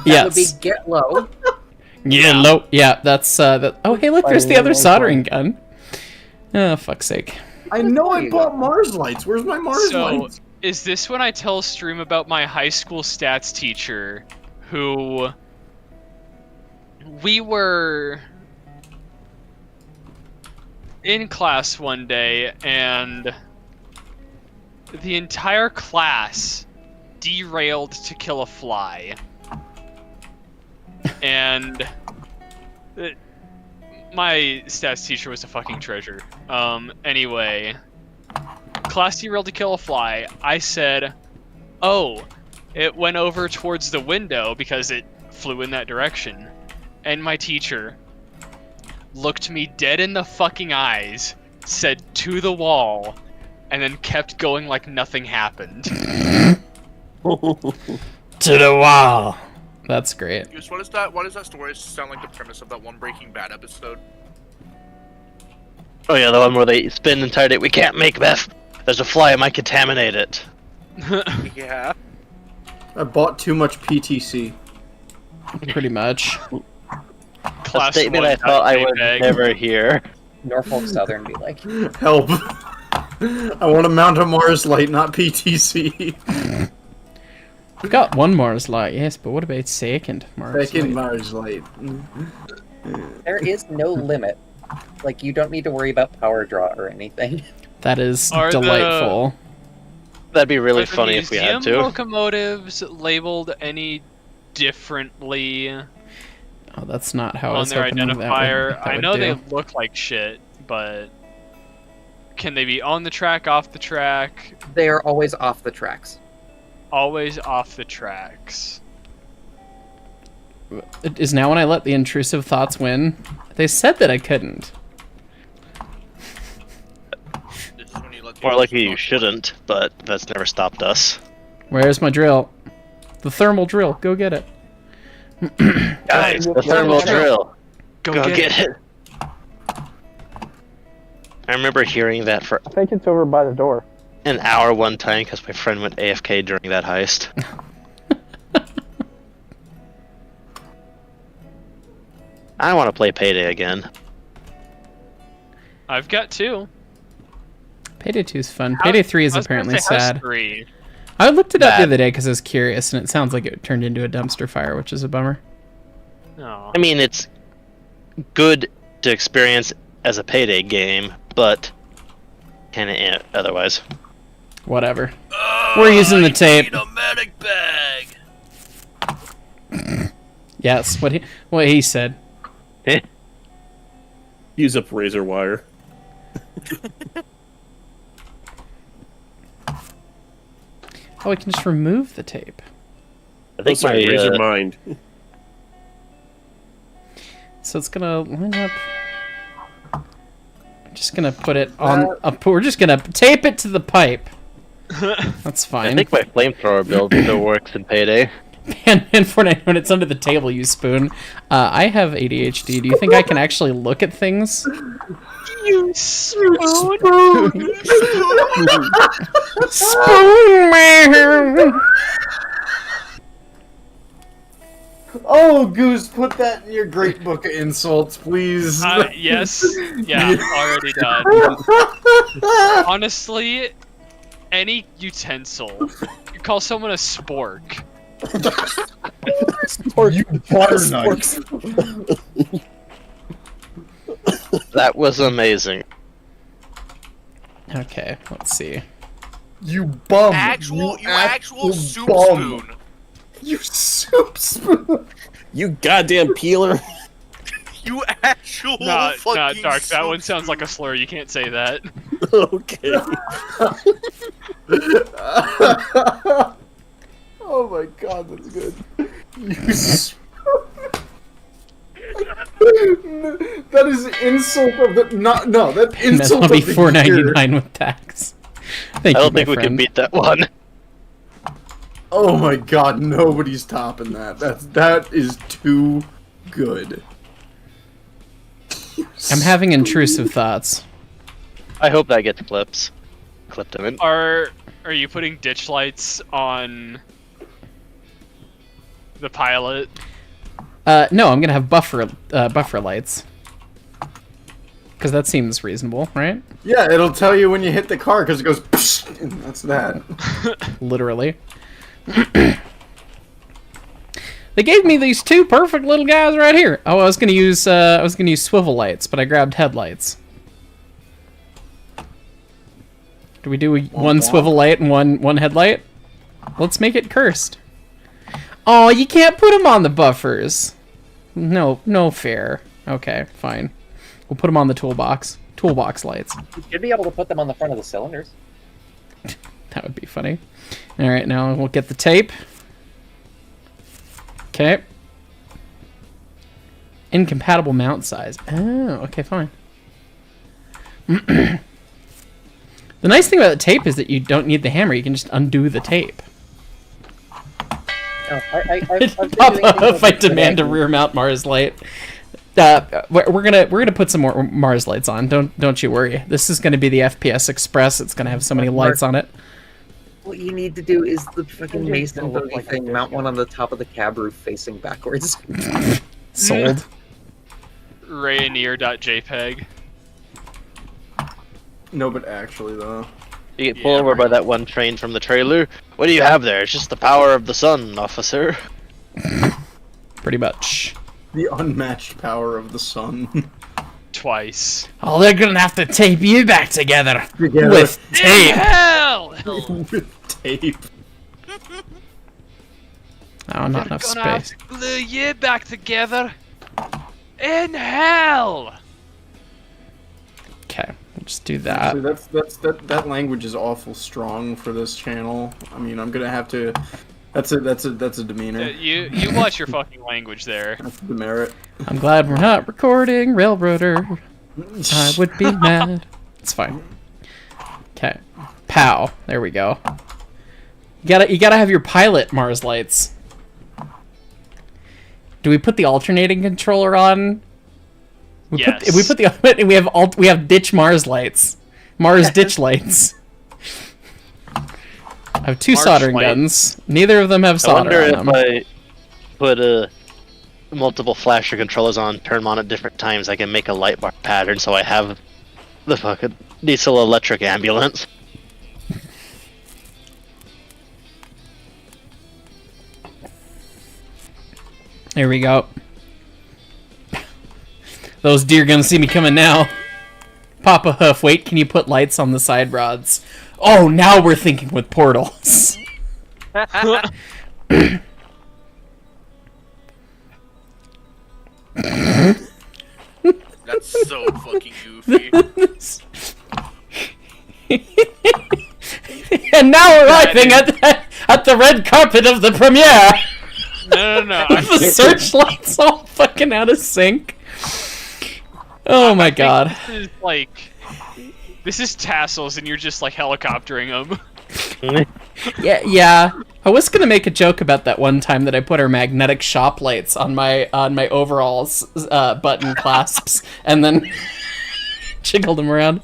That would be get low. Yeah, low. Yeah, that's that. Oh, hey, look, there's the other soldering gun. Oh, fuck's sake. I know I bought Mars lights. Where's my Mars lights? Is this when I tell stream about my high school stats teacher, who we were in class one day, and the entire class derailed to kill a fly. And my stats teacher was a fucking treasure. Anyway, class derailed to kill a fly. I said, oh, it went over towards the window because it flew in that direction. And my teacher looked me dead in the fucking eyes, said to the wall, and then kept going like nothing happened. To the wall. That's great. Why does that story sound like the premise of that one Breaking Bad episode? Oh yeah, the one where they spend the entire day. We can't make meth. There's a fly. It might contaminate it. Yeah. I bought too much PTC. Pretty much. A statement I thought I would never hear. Norfolk Southern be like, help. I want to mount a Mars light, not PTC. We've got one Mars light, yes, but what about second Mars light? Second Mars light. there is no limit. Like, you don't need to worry about power draw or anything. That is delightful. That'd be really funny if we had to. Locomotives labeled any differently? Oh, that's not how I on was their hoping identifier. that I would know do. they look like shit, but can they be on the track, off the track? They are always off the tracks. Always off the tracks. Is now when I let the intrusive thoughts win? They said that I couldn't. More likely you shouldn't, but that's never stopped us. Where's my drill? The thermal drill. Go get it. Guys, the thermal drill. Go get it. I remember hearing that for I think it's over by the door. an hour one time because my friend went AFK during that heist. I want to play Payday again. I've got 2. Payday 2 is fun. Payday 3 is I was gonna apparently say, how's sad. 3? I looked it up the other day because I was curious, and it sounds like it turned into a dumpster fire, which is a bummer. Oh. I mean, it's good to experience as a Payday game, but kind of otherwise. Whatever. We're using the tape. Need a medic bag. Yes, what he said. Use up razor wire. Oh, we can just remove the tape. I think my razor mind. So it's gonna line up. I'm just gonna put it on. We're just gonna tape it to the pipe. That's fine. I think my flamethrower build still works in Payday. And Fortnite, when it's under the table, you spoon. I have ADHD. Do you think I can actually look at things? You spoon! Spoon man! Oh, Goose, put that in your great book of insults, please. Yes. Yeah, already done. Honestly, any utensil. You call someone a spork. You butter knife. That was amazing. Okay, let's see. You bum. You actual soup bum. spoon. You soup spoon. You goddamn peeler. You actual Nah, fucking Dark, that soup one sounds like a slur. You can't say that. Okay. Oh my god, that's good. You that is insult of the no, that insult That'll be of the $4.99 with tax. Thank I you, don't think my we can friend. beat that one. Oh my god, nobody's topping that. That is too good. I'm having intrusive thoughts. I hope that gets clipped in it. Are you putting ditch lights on the pilot? No, I'm gonna have buffer lights. Because that seems reasonable, right? Yeah, it'll tell you when you hit the car because it goes psh, and that's that. Literally. They gave me these 2 perfect little guys right here. Oh, I was gonna use swivel lights, but I grabbed headlights. Do we do one swivel light and one headlight? Let's make it cursed. Oh, you can't put them on the buffers. No fair. Okay, fine. We'll put them on the toolbox. Toolbox lights. You should be able to put them on the front of the cylinders. That would be funny. All right, now we'll get the tape. Okay. Incompatible mount size. Oh, okay, fine. The nice thing about the tape is that you don't need the hammer. You can just undo the tape. Oh, I've been doing If I things demand a like rear mount Mars light. We're gonna put some more Mars lights on. Don't you worry. This is gonna be the FPS Express. It's gonna have so many lights on it. What you need to do is the fucking Mason buggy thing. Mount one on the top of the cab roof facing backwards. Sold. Rayoneer.jpg. No, but actually though. You get pulled over by that one train from the trailer. What do you have there? It's just the power of the sun, officer. Pretty much. The unmatched power of the sun. Twice. Oh, they're gonna have to tape you back together with tape. Hell! With tape. Oh, not enough Gonna have space. to glue you back together. In hell! Okay, we'll just do that. Actually, that language is awful strong for this channel. I mean, I'm gonna have to. That's a demeanor. You watch your fucking language there. That's a demerit. I'm glad we're not recording Railroader. I would be mad. It's fine. Okay. Pow. There we go. You gotta have your pilot Mars lights. Do we put the alternating controller on? Yes. We have ditch Mars lights. Mars ditch lights. I have two soldering guns. Neither of them have solder on them. I wonder if I put multiple flasher controllers on, turn them on at different times, I can make a light bar pattern so I have the fucking diesel electric ambulance. Here we go. Those deer gonna see me coming now. Papa Hoof, wait, can you put lights on the side rods? Oh, now we're thinking with portals. That's so fucking goofy. And now we're arriving at the red carpet of the premiere. No. The searchlights all fucking out of sync. Oh my god. This is tassels, and you're just like helicoptering them. Yeah. I was gonna make a joke about that one time that I put our magnetic shop lights on my overalls button clasps, and then jiggled them around.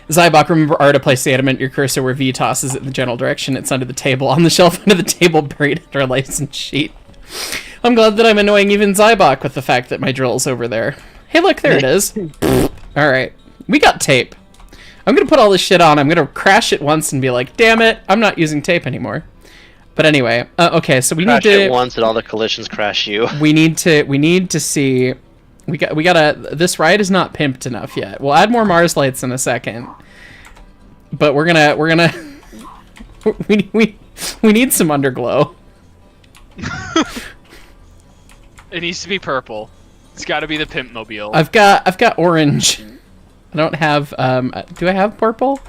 Zybok, remember R to place the adamant your cursor where V tosses it in the general direction. It's under the table, on the shelf under the table, buried under a license sheet. I'm glad that I'm annoying even Zybok with the fact that my drill's over there. Hey, look, there it is. Alright, we got tape. I'm gonna put all this shit on, I'm gonna crash it once and be like, damn it, I'm not using tape anymore. But anyway, okay, so we Crash need to... it once and all the collisions crash you. We need to see... We gotta... This ride is not pimped enough yet. We'll add more Mars lights in a second. But we're gonna... we need some underglow. It needs to be purple. It's got to be the pimp mobile. I've got orange. I don't have do I have purple?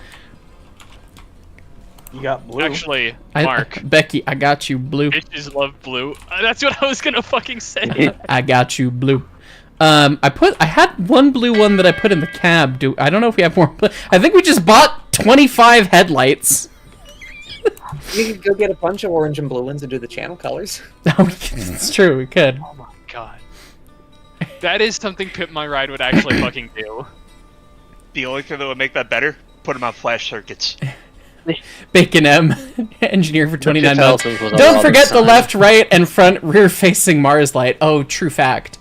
You got blue. Actually, Mark. Becky, I got you blue. Bitches love blue. That's what I was gonna fucking say. I got you blue. I had one blue one that I put in the cab. I don't know if we have more. I think we just bought 25 headlights. You could go get a bunch of orange and blue ones and do the channel colors. It's true, we could. Oh my god. That is something Pimp My Ride would actually fucking do. The only thing that would make that better, put them on flash circuits. Bacon M, engineer for 29 months. Don't forget the left, right, and front rear-facing Mars light. Oh, true fact.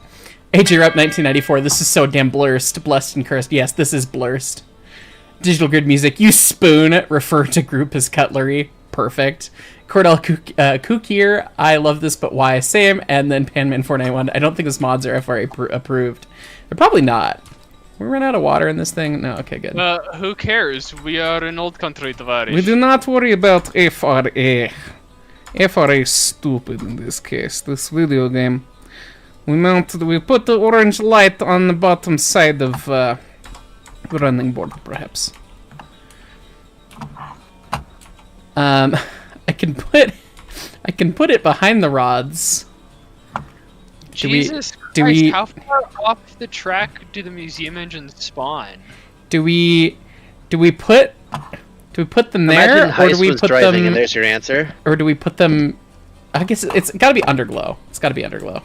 AJ Rep 1994, this is so damn blurst, blessed and cursed. Yes, this is blurst. Digital Grid Music, you spoon, refer to group as cutlery. Perfect. Cordell Cookier, I love this, but why? Same. And then Panman491, I don't think those mods are FRA approved. They're probably not. We run out of water in this thing? No, okay, good. Who cares? We are an old country, Tavares. We do not worry about FRA. FRA is stupid in this case, this video game. We put the orange light on the bottom side of the running board, perhaps. I can put it behind the rods. Jesus Christ, how far off the track do the museum engines spawn? Do we put them there, or do we put them? And there's your answer. Or do we put them? I guess it's got to be underglow. It's got to be underglow.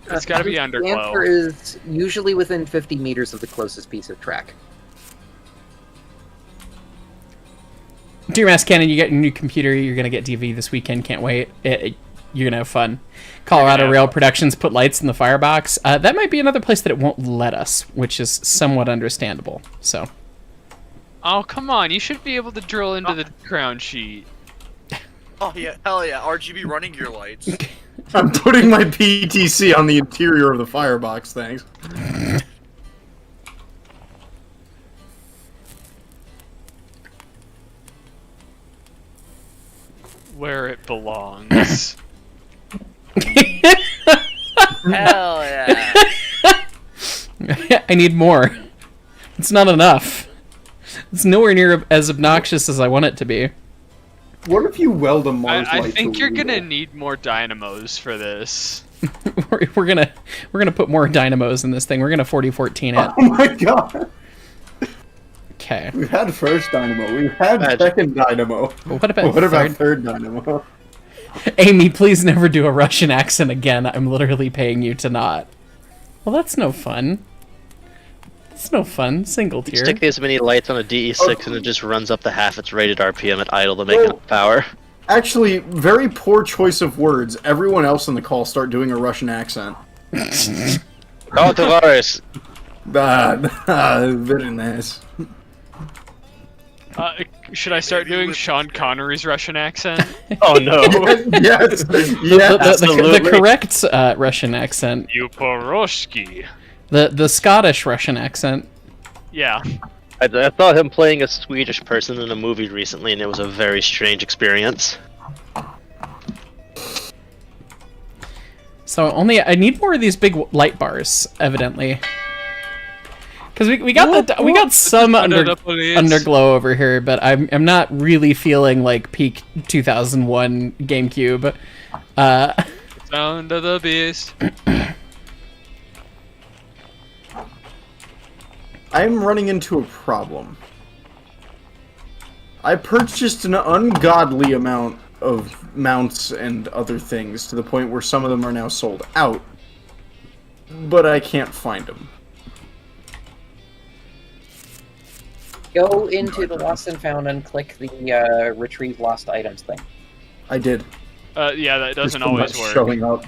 It's got to be underglow. The answer is usually within 50 meters of the closest piece of track. Dear Mass Cannon, you get your new computer. You're gonna get DV this weekend. Can't wait. You're gonna have fun. Colorado Rail Productions put lights in the firebox. That might be another place that it won't let us, which is somewhat understandable. So. Oh come on! You should be able to drill into the ground sheet. Oh yeah, hell yeah! RGB running gear lights. I'm putting my PTC on the interior of the firebox. Thanks. Where it belongs. Hell yeah! I need more. It's not enough. It's nowhere near as obnoxious as I want it to be. What if you weld a Mars light? I think you're gonna need more dynamos for this. we're gonna put more dynamos in this thing. We're gonna 4014 it. Oh my god! Okay. We've had first dynamo. We've had second dynamo. Well, what about third dynamo? Amy, please never do a Russian accent again. I'm literally paying you to not. Well, that's no fun. It's no fun. Single tier. You stick these many lights on a DE6 and it just runs up to half its rated RPM at idle to make enough power. Actually, very poor choice of words. Everyone else in the call start doing a Russian accent. Oh, Tavares! Very nice. Should I start doing Sean Connery's Russian accent? Oh no! Yes, the correct Russian accent. Yuporoshki. The Scottish Russian accent. Yeah. I saw him playing a Swedish person in a movie recently, and it was a very strange experience. So I need more of these big light bars, evidently. Because we got some underglow over here, but I'm not really feeling like peak 2001 GameCube. Sound of the beast. I'm running into a problem. I purchased an ungodly amount of mounts and other things to the point where some of them are now sold out, but I can't find them. Go into the Lost and Found and click the Retrieve Lost Items thing. I did. Yeah, that doesn't always work. Showing up.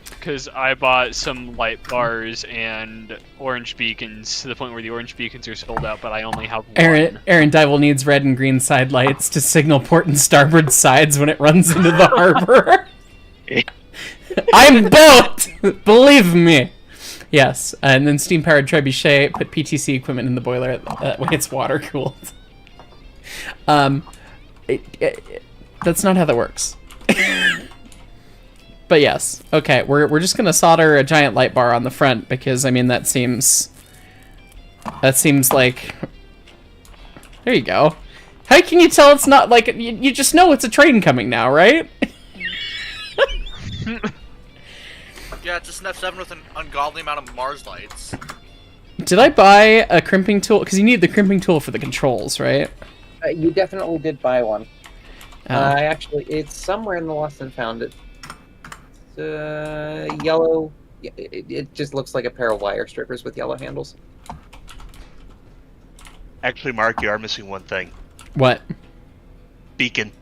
Because I bought some light bars and orange beacons to the point where the orange beacons are sold out, but I only have one. Aaron Dival needs red and green side lights to signal port and starboard sides when it runs into the harbor. I'm both! Believe me! Yes, and then steam-powered trebuchet, put PTC equipment in the boiler, that way it's water-cooled. That's not how that works. But yes, okay, we're just gonna solder a giant light bar on the front because I mean that seems like, there you go. How can you tell it's not like you just know it's a train coming now, right? Yeah, it's just an F7 with an ungodly amount of Mars lights. Did I buy a crimping tool? Because you need the crimping tool for the controls, right? You definitely did buy one. Oh. Actually, it's somewhere in the Lost and Found. It's yellow. It just looks like a pair of wire strippers with yellow handles. Actually, Mark, you are missing one thing. What? Beacon.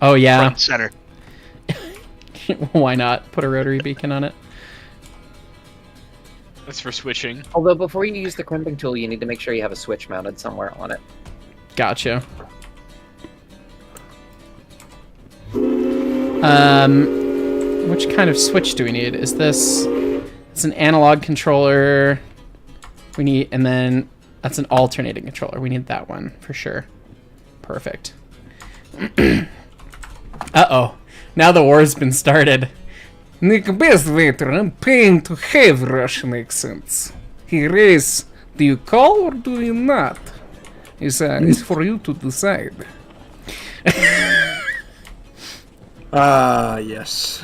Oh, yeah. Front center. Why not put a rotary beacon on it? That's for switching. Although before you use the crimping tool, you need to make sure you have a switch mounted somewhere on it. Gotcha. Which kind of switch do we need? Is this... It's an analog controller. We need... And then that's an alternating controller. We need that one for sure. Perfect. Uh-oh. Now the war's been started. The best waiter, I'm paying to have Russian accents. Here is, do you call or do you not? It's for you to decide. Yes.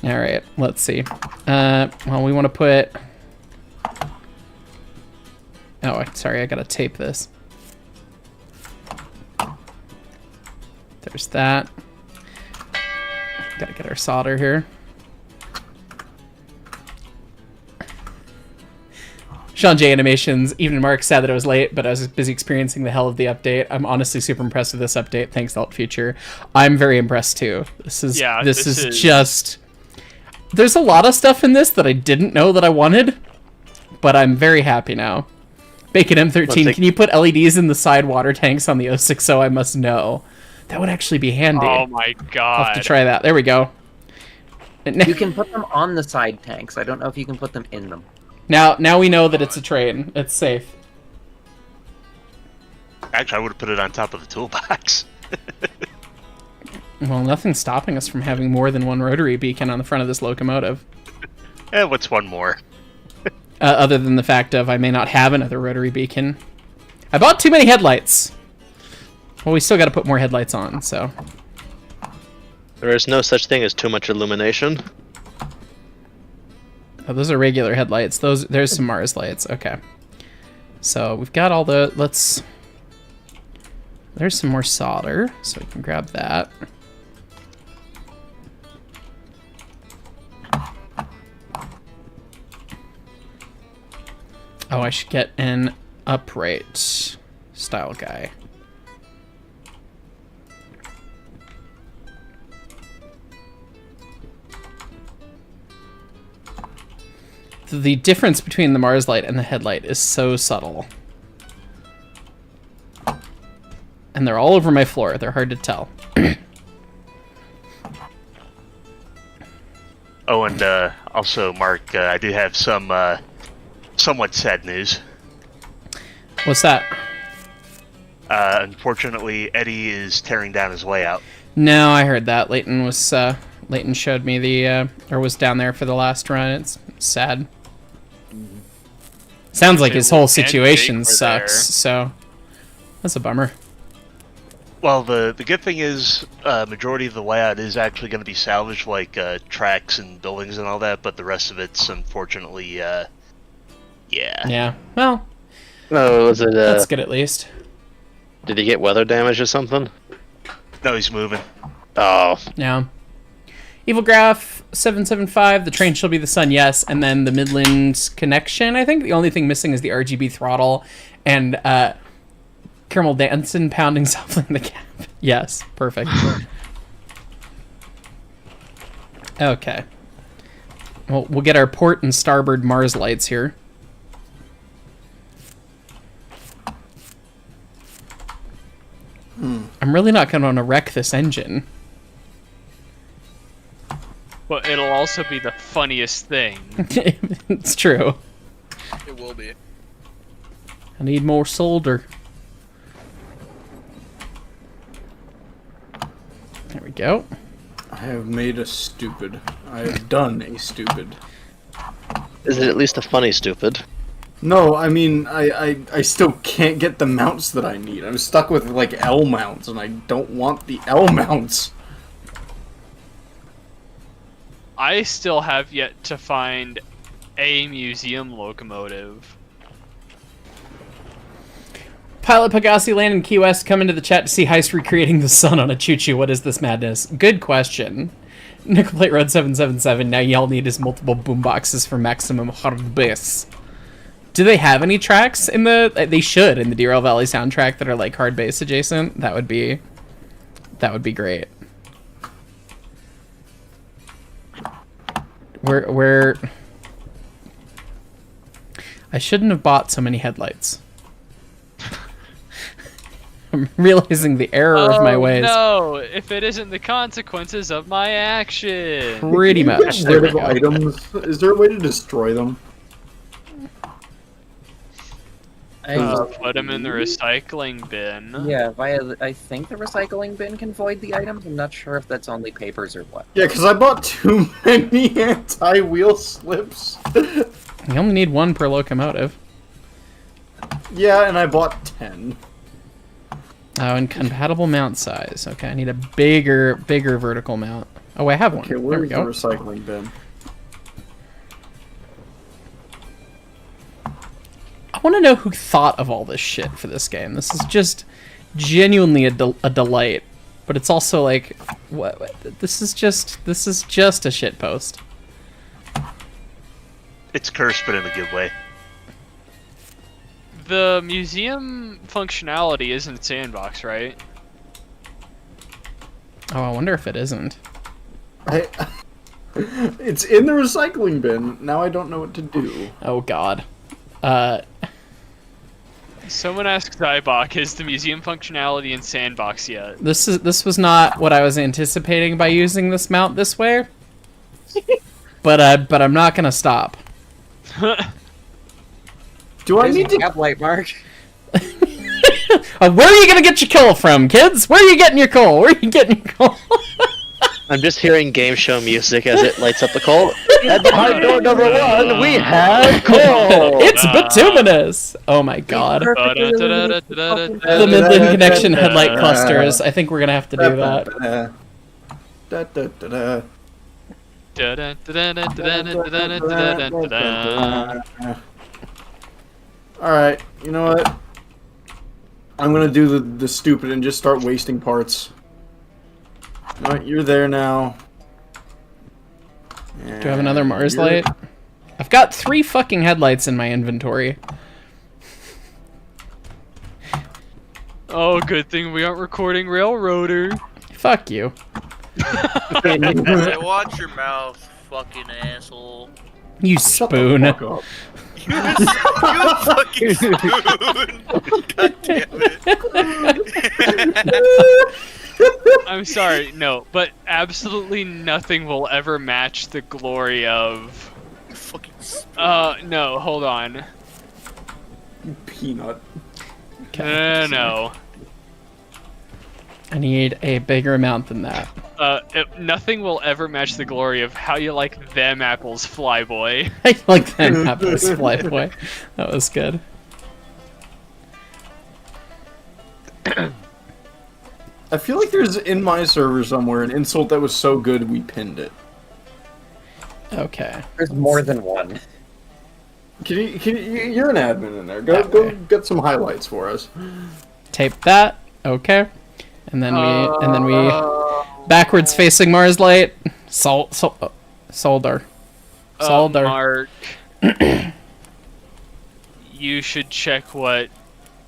Alright, let's see. Well, we want to put... Oh, sorry, I gotta tape this. There's that. Gotta get our solder here. Sean J Animations, even Mark sad that I was late, but I was busy experiencing the hell of the update. I'm honestly super impressed with this update. Thanks, Alt Future. I'm very impressed too. This is just... There's a lot of stuff in this that I didn't know that I wanted, but I'm very happy now. Bacon M13, can you put LEDs in the side water tanks on the 060? I must know. That would actually be handy. Oh my god. I'll have to try that. There we go. You can put them on the side tanks. I don't know if you can put them in them. Now we know that it's a train. It's safe. Actually, I would have put it on top of the toolbox. Well, nothing's stopping us from having more than one rotary beacon on the front of this locomotive. What's one more? Other than the fact of I may not have another rotary beacon. I bought too many headlights. Well, we still got to put more headlights on, so... There is no such thing as too much illumination. Oh, those are regular headlights. There's some Mars lights. Okay. So we've got all the... There's some more solder, so we can grab that. Oh, I should get an upright style guy. The difference between the Mars light and the headlight is so subtle. And they're all over my floor. They're hard to tell. Oh, and also, Mark, I do have some somewhat sad news. What's that? Unfortunately, Eddie is tearing down his way out. No, I heard that. Leighton showed me or was down there for the last run. It's sad. Sounds like his whole situation sucks, so that's a bummer. Well, the good thing is, majority of the layout is actually going to be salvaged, like tracks and buildings and all that, but the rest of it's unfortunately, yeah. Yeah, well, No, was it? that's good at least. Did he get weather damage or something? No, he's moving. Oh. Yeah. Evil Graph 775, the train shall be the sun, yes, and then the Midland connection. I think the only thing missing is the RGB throttle and Caramel Danson pounding softly in the cab. Yes, perfect. Okay. Well, we'll get our port and starboard Mars lights here. I'm really not going to want to wreck this engine. But it'll also be the funniest thing. It's true. It will be. I need more solder. There we go. I have made a stupid. I have done a stupid. Is it at least a funny stupid? No, I mean, I still can't get the mounts that I need. I'm stuck with, like, L mounts, and I don't want the L mounts. I still have yet to find a museum locomotive. Pilot Pagasi Land in Key West come into the chat to see Heist recreating the sun on a choo-choo. What is this madness? Good question. Nickelplate Road 777. Now y'all need is multiple boomboxes for maximum hard bass. Do they have any tracks in the... They should, in the Derail Valley soundtrack that are like hard bass adjacent. That would be great. Where... I shouldn't have bought so many headlights. I'm realizing the error of my ways. No, if it isn't the consequences of my action. Pretty much. There we go. Items. Is there a way to destroy them? Put them in the recycling bin. Yeah, I think the recycling bin can void the items. I'm not sure if that's only papers or what. Yeah, because I bought too many anti-wheel slips. You only need one per locomotive. Yeah, and I bought 10. Oh, and compatible mount size. Okay, I need a bigger vertical mount. Oh, I have one. Okay, there where's we the go. recycling bin? I want to know who thought of all this shit for this game. This is just genuinely a delight, but it's also like, what? This is just a shitpost. It's cursed, but in a good way. The museum functionality isn't sandbox, right? Oh, I wonder if it isn't. It's in the recycling bin. Now I don't know what to do. Oh God. Someone asked Zybok, is the museum functionality in sandbox yet? This was not what I was anticipating by using this mount this way. but I'm not gonna stop. Do I need to have light, Mark? Where are you gonna get your coal from, kids? Where are you getting your coal? Where are you getting your coal? I'm just hearing game show music as it lights up the coal. At behind door number 1, we have coal! It's bituminous! Oh my God. The Midland Connection headlight clusters. I think we're gonna have to do that. Alright, you know what? I'm gonna do the stupid and just start wasting parts. You know what? You're there now. Do I have another Mars light? I've got 3 fucking headlights in my inventory. Oh, good thing we aren't recording Railroader. Fuck you. Hey, watch your mouth, fucking asshole. You spoon. Shut the fuck up. You fucking spoon. God damn it. I'm sorry, no, but absolutely nothing will ever match the glory of... You fucking spoon. No, hold on. You peanut. No. I need a bigger amount than that. Nothing will ever match the glory of how you like them apples, Flyboy. I like that apples, Flyboy. That was good. I feel like there's in my server somewhere an insult that was so good we pinned it. Okay. There's more than one. You're an admin in there. Go get some highlights for us. Tape that. Okay. And then we backwards facing Mars light. Solder. Mark, you should check what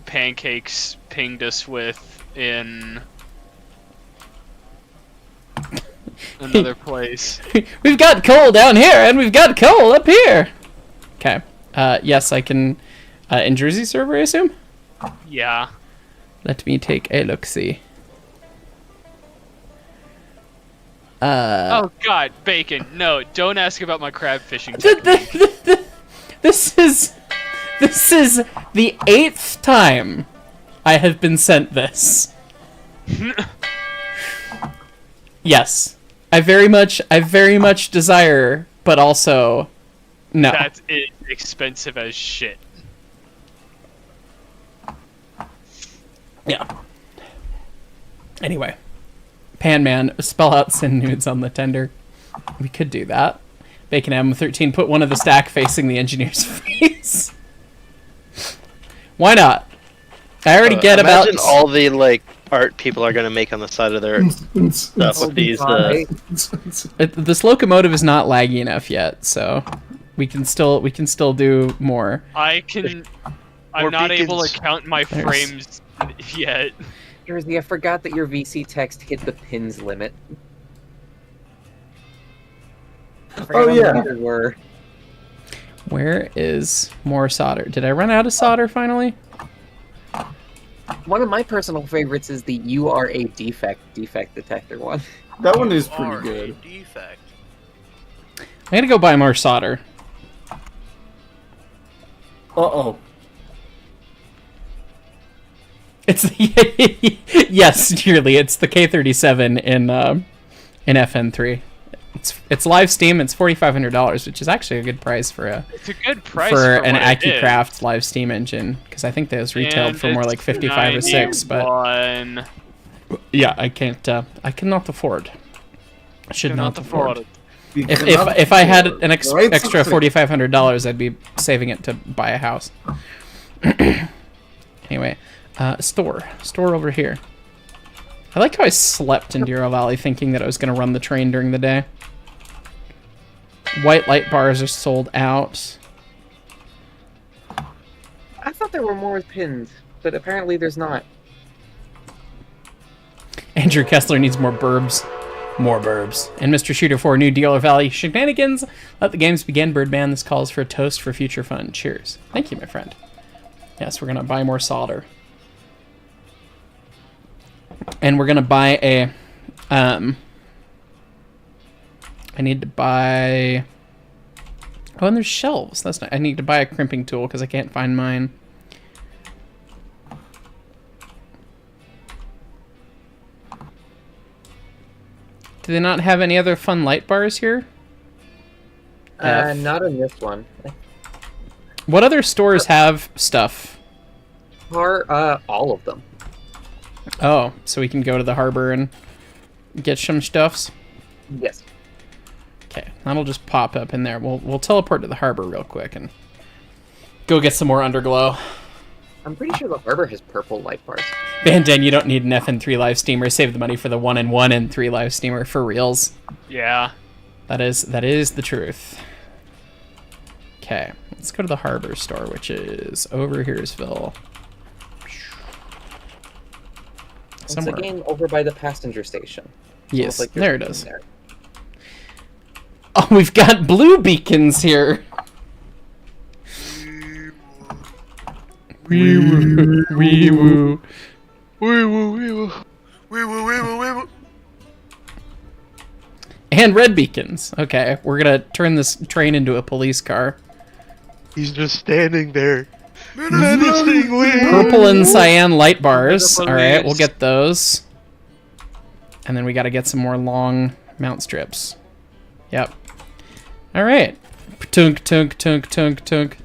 Pancakes pinged us with in another place. We've got coal down here, and we've got coal up here. Okay. Yes, I can. In Jersey server, I assume? Yeah. Let me take a look-see. Oh god, bacon. No, don't ask about my crab fishing. This is the 8th time I have been sent this. Yes. I very much desire, but also no. That's expensive as shit. Yeah. Anyway. Pan Man, spell out send nudes on the tender. We could do that. Bacon M13, put one of the stack facing the engineer's face. Why not? I already get about... Imagine all the, like, art people are going to make on the side of their stuff with these... This locomotive is not laggy enough yet, so we can still do more. I'm not able to count my frames yet. Jersey, I forgot that your VC text hit the pins limit. Oh yeah. Where is more solder? Did I run out of solder finally? One of my personal favorites is the "You are a defect" detector one. That one is pretty good. Defect. I'm gonna go buy more solder. Uh-oh. It's yes, nearly. It's the K37 in FN3. It's live Steam. It's $4,500, which is actually a good price for an AccuCraft live Steam engine, because I think those retailed for more like 55 or 6. But yeah, I cannot afford. I should not afford. If I had an extra $4,500, I'd be saving it to buy a house. Anyway. Store over here. I like how I slept in Derail Valley thinking that I was going to run the train during the day. White light bars are sold out. I thought there were more with pins, but apparently there's not. Andrew Kessler needs more burbs. More burbs. And Mr. Shooter 4, new Derail Valley shenanigans. Let the games begin, Birdman. This calls for a toast for future fun. Cheers. Thank you, my friend. Yes, we're going to buy more solder. And we're gonna buy a, I need to buy, oh, and there's shelves. That's not, I need to buy a crimping tool because I can't find mine. Do they not have any other fun light bars here? Not in this one. What other stores have stuff? All of them. Oh, so we can go to the harbor and get some stuffs? Yes. Okay, That'll just pop up in there. We'll teleport to the harbor real quick and go get some more underglow. I'm pretty sure the harbor has purple light bars. Van Den, you don't need an FN3 live steamer. Save the money for the 1 and 1 and 3 live steamer for reals. Yeah. That is the truth. Okay, let's go to the harbor store, which is over Heresville. Somewhere. It's again over by the passenger station. Yes, like there it is. There. Oh, we've got blue beacons here. Wee woo, wee woo, wee woo, wee woo, wee woo, wee woo, wee woo. And red beacons. Okay, we're gonna turn this train into a police car. He's just standing there. Menacingly. Purple and cyan light bars. All right, we'll get those. And then we got to get some more long mount strips. Yep. All right. Tunk, tunk, tunk, tunk, tunk.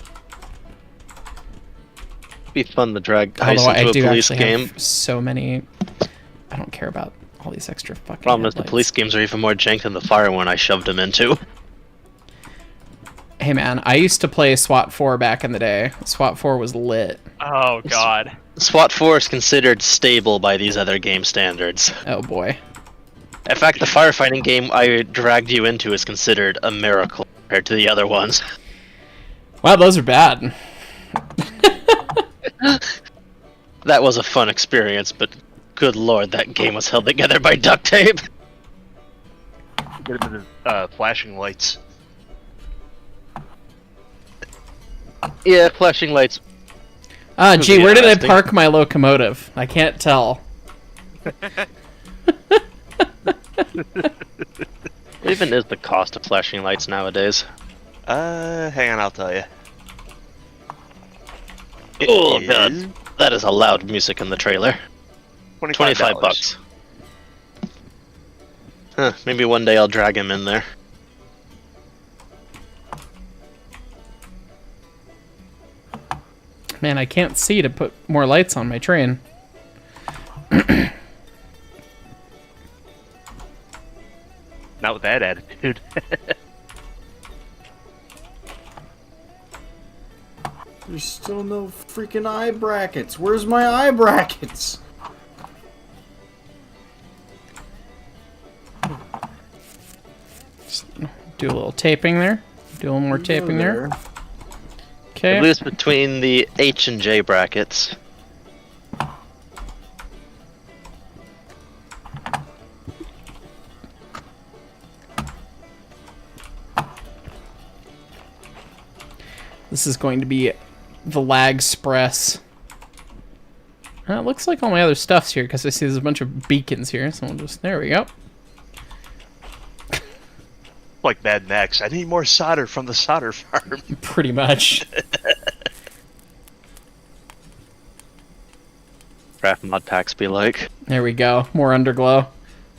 Be fun to drag Heist Although I into do a police actually game. have so many. I don't care about all these extra fucking. Problem is the headlights. police games are even more jank than the fire one I shoved them into. Hey man, I used to play SWAT 4 back in the day. SWAT 4 was lit. Oh god. SWAT 4 is considered stable by these other game standards. Oh boy. In fact, the firefighting game I dragged you into is considered a miracle compared to the other ones. Wow, those are bad. That was a fun experience, but good lord, that game was held together by duct tape. Get a bit of flashing lights. Yeah, flashing lights. Gee, where did I park my locomotive? I can't tell. What even is the cost of flashing lights nowadays? Hang on, I'll tell you. Oh god, that is a loud music in the trailer. 25 bucks. Huh, maybe one day I'll drag him in there. Man, I can't see to put more lights on my train. Not with that attitude. There's still no freaking eye brackets. Where's my eye brackets? Just do a little taping there. Do a little more taping there. Okay. The blue's between the H and J brackets. This is going to be the lag express. It looks like all my other stuff's here because I see there's a bunch of beacons here. So we'll just, there we go. Like Mad Max, I need more solder from the solder farm. Pretty much. Craft mod packs be like. There we go. More underglow.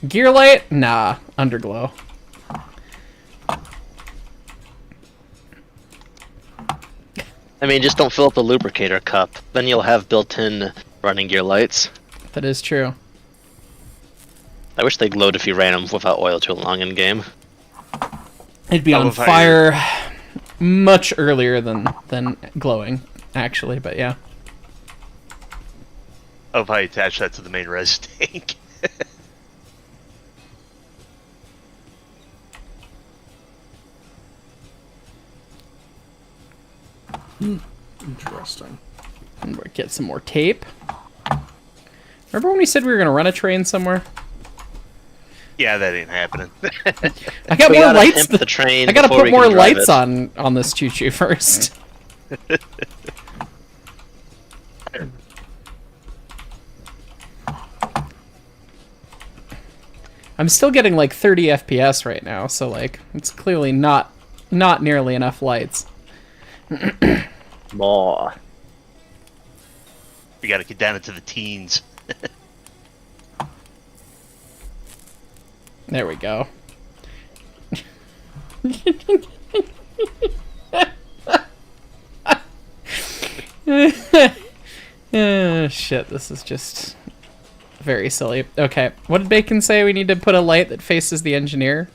Gear light? Nah, underglow. I mean, just don't fill up the lubricator cup. Then you'll have built-in running gear lights. That is true. I wish they'd load if you ran them without oil too long in game. It'd be on fire much earlier than glowing, actually, but yeah. Oh, if I attach that to the main res tank. Interesting. And we'll get some more tape. Remember when we said we were going to run a train somewhere? Yeah, that ain't happening. I got more lights. The train I got to put more lights it. on this choo-choo first. I'm still getting like 30 FPS right now, so like it's clearly not nearly enough lights. More. We gotta get down into the teens. There we go. Shit, this is just very silly. Okay, what did Bacon say? We need to put a light that faces the engineer?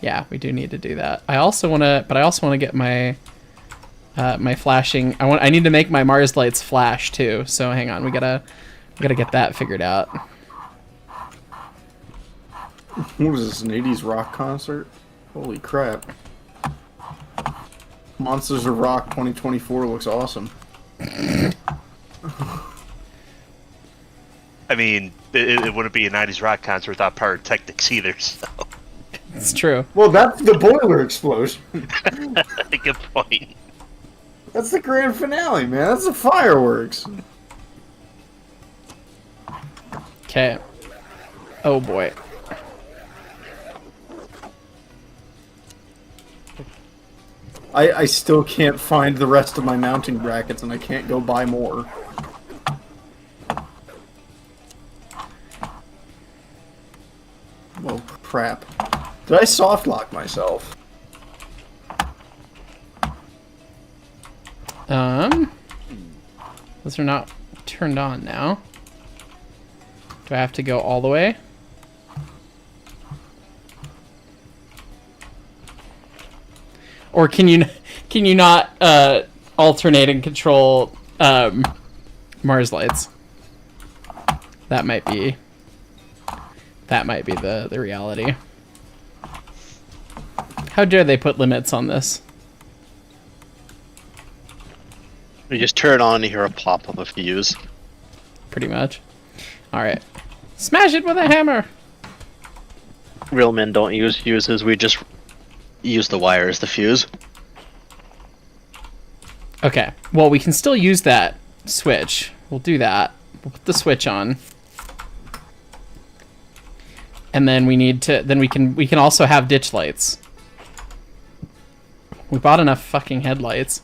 Yeah, we do need to do that. I also want to get my my flashing. I need to make my Mars lights flash too. So hang on, we gotta get that figured out. What is this, an 80s rock concert? Holy crap. Monsters of Rock 2024 looks awesome. I mean, it wouldn't be a 90s rock concert without pyrotechnics either, so. It's true. Well, that's the boiler explosion. Good point. That's the grand finale, man. That's the fireworks. Okay. Oh boy. I still can't find the rest of my mounting brackets, and I can't go buy more. Oh, crap. Did I soft lock myself? Those are not turned on now. Do I have to go all the way? Or can you not alternate and control Mars lights? That might be the reality. How dare they put limits on this? You just turn it on and you hear a plop of a fuse. Pretty much. Alright. Smash it with a hammer! Real men don't use fuses, we just use the wire as the fuse. Okay. Well, we can still use that switch. We'll do that. We'll put the switch on. And then we need to... Then we can also have ditch lights. We bought enough fucking headlights.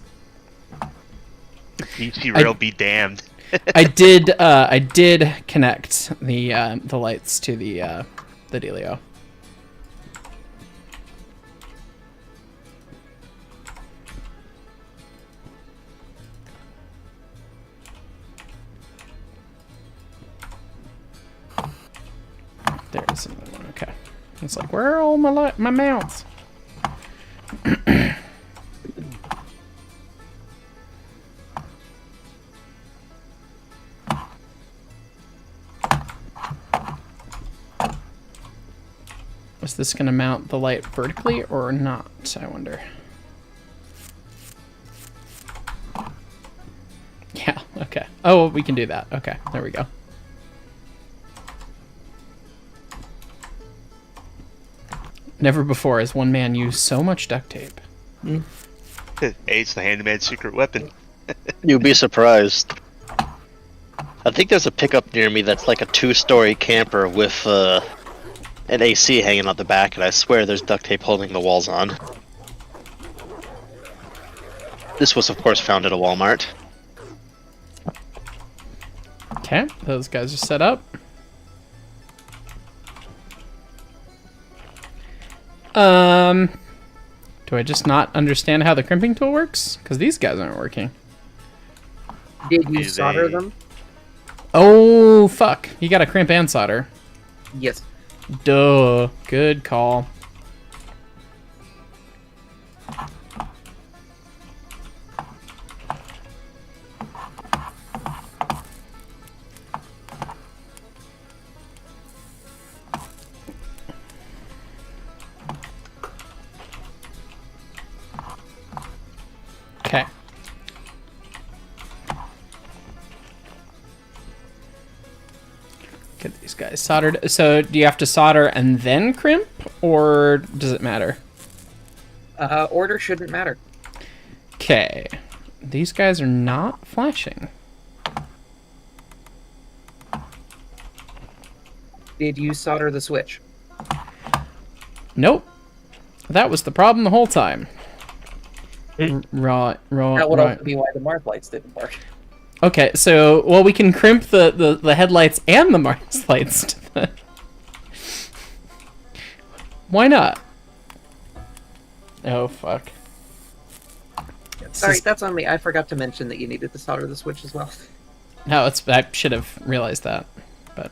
DC rail be damned. I did connect the lights to the dealio. There's another one. Okay. It's like, where are all my mounts? Is this going to mount the light vertically or not, I wonder? Yeah, okay. Oh, we can do that. Okay, there we go. Never before has one man used so much duct tape. Hey, it's the handyman's secret weapon. You'd be surprised. I think there's a pickup near me that's like a 2-story camper with an AC hanging out the back, and I swear there's duct tape holding the walls on. This was, of course, found at a Walmart. Okay, those guys are set up. Do I just not understand how the crimping tool works? Because these guys aren't working. Did you solder them? Oh, fuck. You gotta crimp and solder. Yes. Duh. Good call. Okay. Get these guys soldered. So, do you have to solder and then crimp, or does it matter? Order shouldn't matter. Okay. These guys are not flashing. Did you solder the switch? Nope. That was the problem the whole time. Right. That would also be why the Mars lights didn't work. Okay, so, well, we can crimp the headlights and the Mars lights to the... Why not? Oh, fuck. Sorry, that's on me. I forgot to mention that you needed to solder the switch as well. No, I should have realized that, but...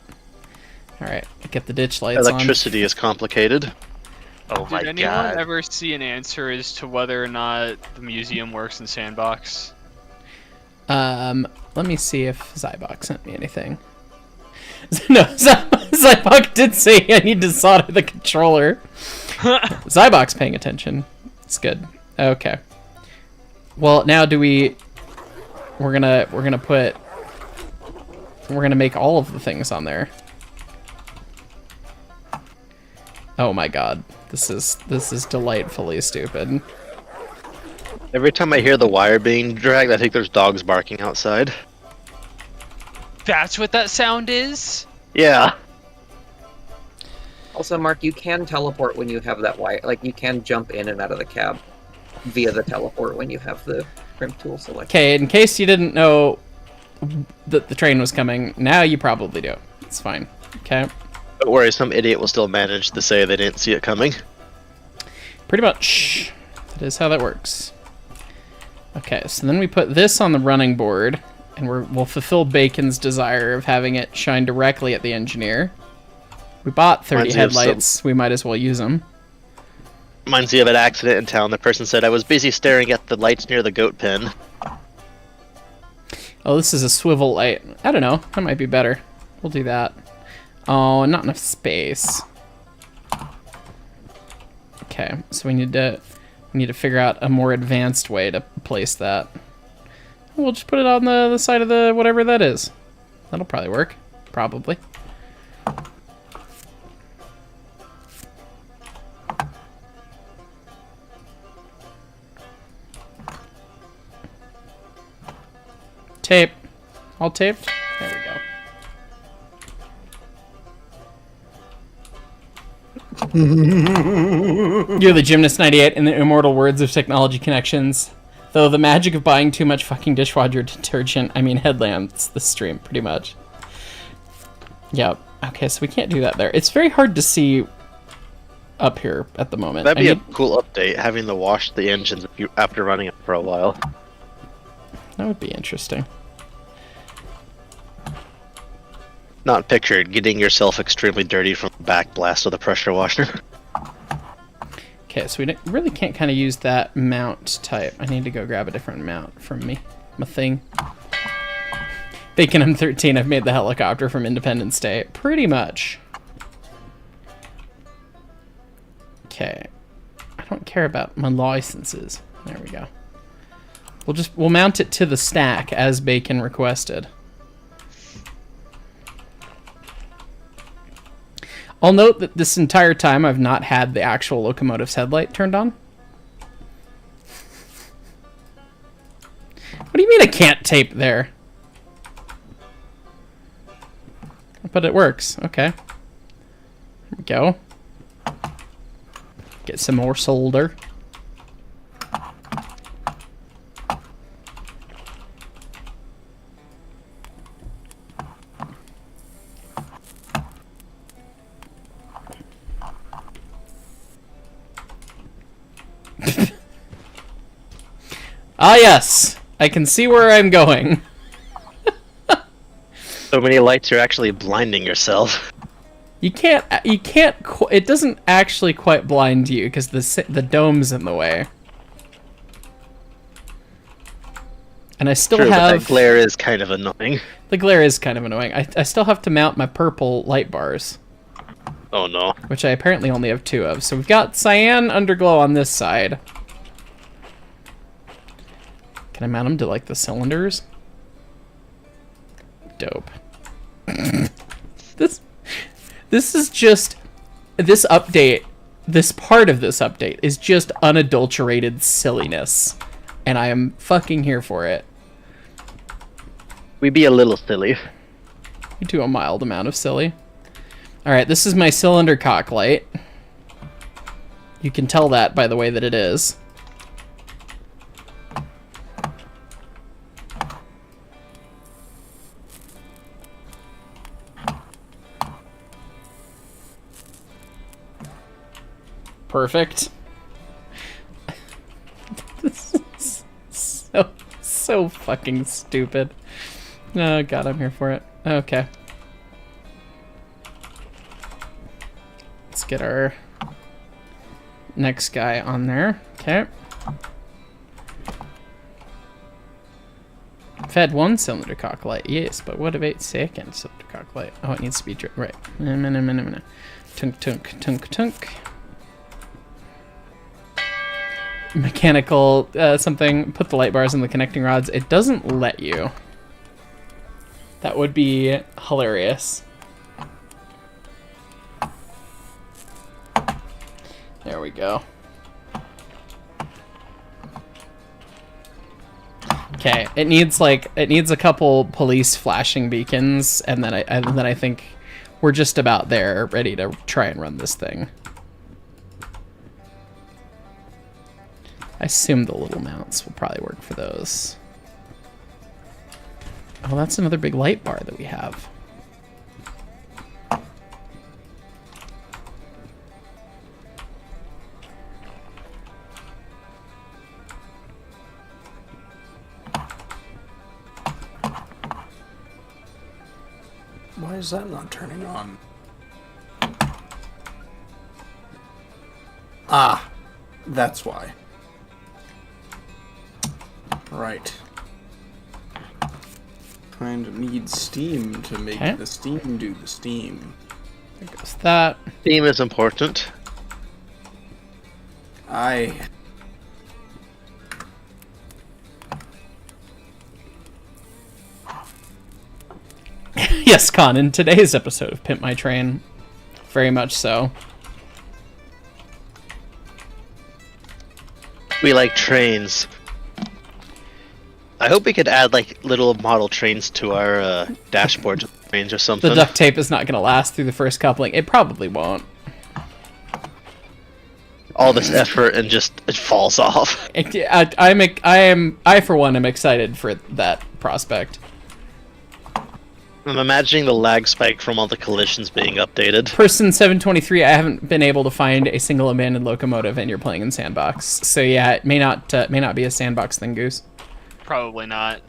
Alright, get the ditch lights Electricity is complicated. Oh my Did anyone god. ever see an answer as to whether or not the museum works in Sandbox? Let me see if Zybok sent me anything. No, Zybok did say I need to solder the controller. Zybok's paying attention. It's good. Okay. Well, now we're gonna make all of the things on there. Oh my god. This is delightfully stupid. Every time I hear the wire being dragged, I think there's dogs barking outside. That's what that sound is? Yeah. Also, Mark, you can teleport when you have that wire. Like, you can jump in and out of the cab via the teleport when you have the crimp tool selected. Okay, in case you didn't know that the train was coming, now you probably do. It's fine. Okay. Don't worry, some idiot will still manage to say they didn't see it coming. Pretty much. That is how that works. Okay, so then we put this on the running board, and we'll fulfill Bacon's desire of having it shine directly at the engineer. We bought 30 headlights. We might as well use them. Reminds me of an accident in town. The person said, I was busy staring at the lights near the goat pen. Oh, this is a swivel light. I don't know. That might be better. We'll do that. Oh, not enough space. Okay, so we need to figure out a more advanced way to place that. We'll just put it on the side of the whatever that is. That'll probably work. Probably. Tape. All taped? There we go. You're the Gymnast 98 in the immortal words of Technology Connections. Though the magic of buying too much fucking dishwasher detergent, I mean headlamps, the stream, pretty much. Yep. Okay, so we can't do that there. It's very hard to see up here at the moment. That'd be a cool update, having to wash the engines after running it for a while. That would be interesting. Not pictured getting yourself extremely dirty from the back blast of the pressure washer. Okay, so we really can't kind of use that mount type. I need to go grab a different mount from my thing. Bacon M13, I've made the helicopter from Independence Day. Pretty much. Okay. I don't care about my licenses. There we go. We'll mount it to the stack as Bacon requested. I'll note that this entire time I've not had the actual locomotive's headlight turned on. What do you mean I can't tape there? But it works. Okay. There we go. Get some more solder. Ah, yes. I can see where I'm going. So many lights, you're actually blinding yourself. You can't, it doesn't actually quite blind you because the dome's in the way. And I still have... But that glare is kind of annoying. The glare is kind of annoying. I still have to mount my purple light bars. Oh no. Which I apparently only have 2 of. So we've got cyan underglow on this side. Can I mount them to, like, the cylinders? Dope. This is just... This update... This part of this update is just unadulterated silliness. And I am fucking here for it. We be a little silly. We do a mild amount of silly. Alright, this is my cylinder cock light. You can tell that by the way that it is. Perfect. This is so fucking stupid. Oh god, I'm here for it. Okay. Let's get our next guy on there. Okay. Fed 1 cylinder cock light, yes, but what about second cylinder cock light? Oh, it needs to be right. Tunk, tunk, tunk, tunk. Mechanical something. Put the light bars in the connecting rods. It doesn't let you. That would be hilarious. There we go. Okay, it needs a couple police flashing beacons, and then I think we're just about there, ready to try and run this thing. I assume the little mounts will probably work for those. Oh, that's another big light bar that we have. Why is that not turning on? Ah, that's why. Right. Kind of need steam to make the steam do the steam. There goes that. Steam is important. Yes, Con, in today's episode of Pimp My Train, very much so. We like trains. I hope we could add like little model trains to our dashboard range or something. The duct tape is not going to last through the first coupling. It probably won't. All this effort and just it falls off. I for one am excited for that prospect. I'm imagining the lag spike from all the collisions being updated. Person 723, I haven't been able to find a single abandoned locomotive, and you're playing in sandbox. So yeah, it may not be a sandbox thing, Goose. Probably not.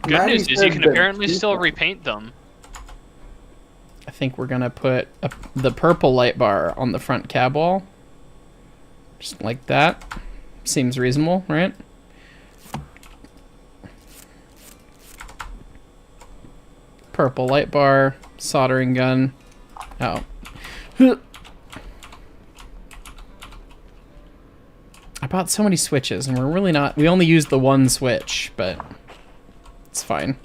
Good news is you can apparently still repaint them. I think we're gonna put the purple light bar on the front cab wall. Just like that. Seems reasonable, right? Purple light bar, soldering gun. Oh. I bought so many switches, and we're really not... We only used the one switch, but it's fine.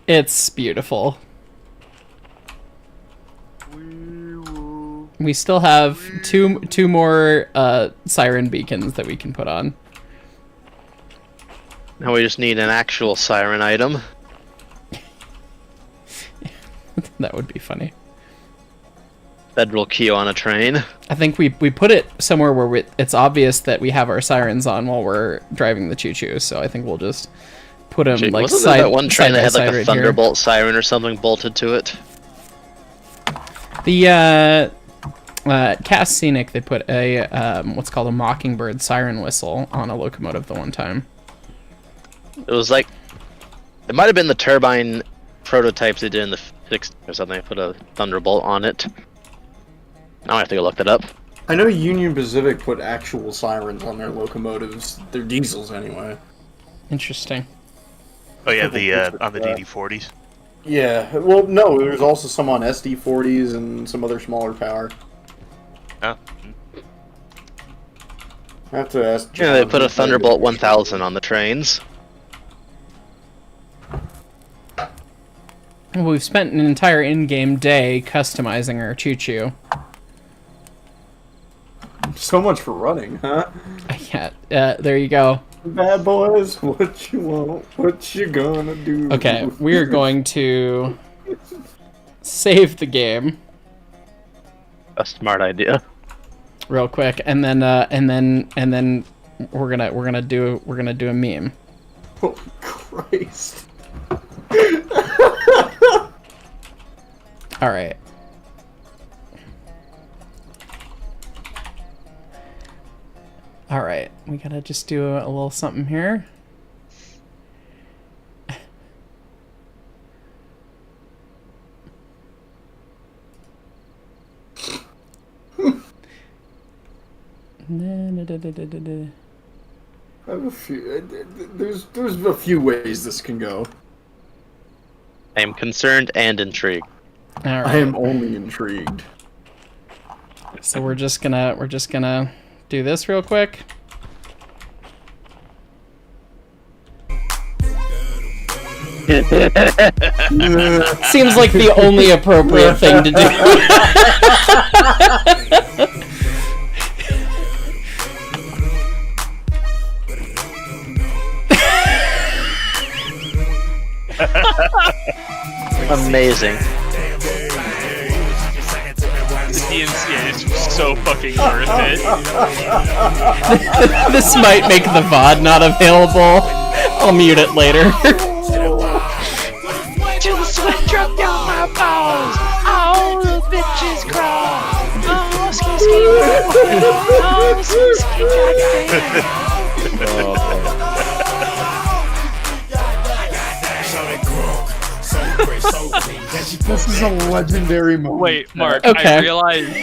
It's beautiful. We still have two more siren beacons that we can put on. Now we just need an actual siren item. That would be funny. Federal key on a train. I think we put it somewhere where it's obvious that we have our sirens on while we're driving the choo-choo, so I think we'll just put them like wasn't side, there that one train that had like a right Thunderbolt siren or something bolted to it? The Cast Scenic, they put a what's called a Mockingbird siren whistle on a locomotive the one time. It was like, it might have been the turbine prototypes they did in the 60s or something. I put a Thunderbolt on it. Now I have to go look that up. I know Union Pacific put actual sirens on their locomotives, their diesels anyway. Interesting. Oh yeah, the on the DD40s. Yeah, well, no, there's also some on SD40s and some other smaller power. Oh. I have to ask. Yeah, they put a Thunderbolt 1000 on the trains. Well, we've spent an entire in-game day customizing our choo-choo. So much for running, huh? Yeah, there you go. Bad boys, what you want? What you gonna do? Okay, we're going to save the game. A smart idea. Real quick, and then we're gonna do a meme. Oh Christ! All right. Alright, we gotta just do a little something here. I have a few. There's a few ways this can go. I am concerned and intrigued. Alright. I am only intrigued. So we're just gonna do this real quick. Seems like the only appropriate thing to do. Amazing. The DMCA is so fucking worth it. This might make the VOD not available. I'll mute it later. Till the sweat drop down my balls, all the bitches crawl. Oh, ski ski, oh, ski ski, goddamn. This is a legendary moment. Wait, Mark, Okay. I realized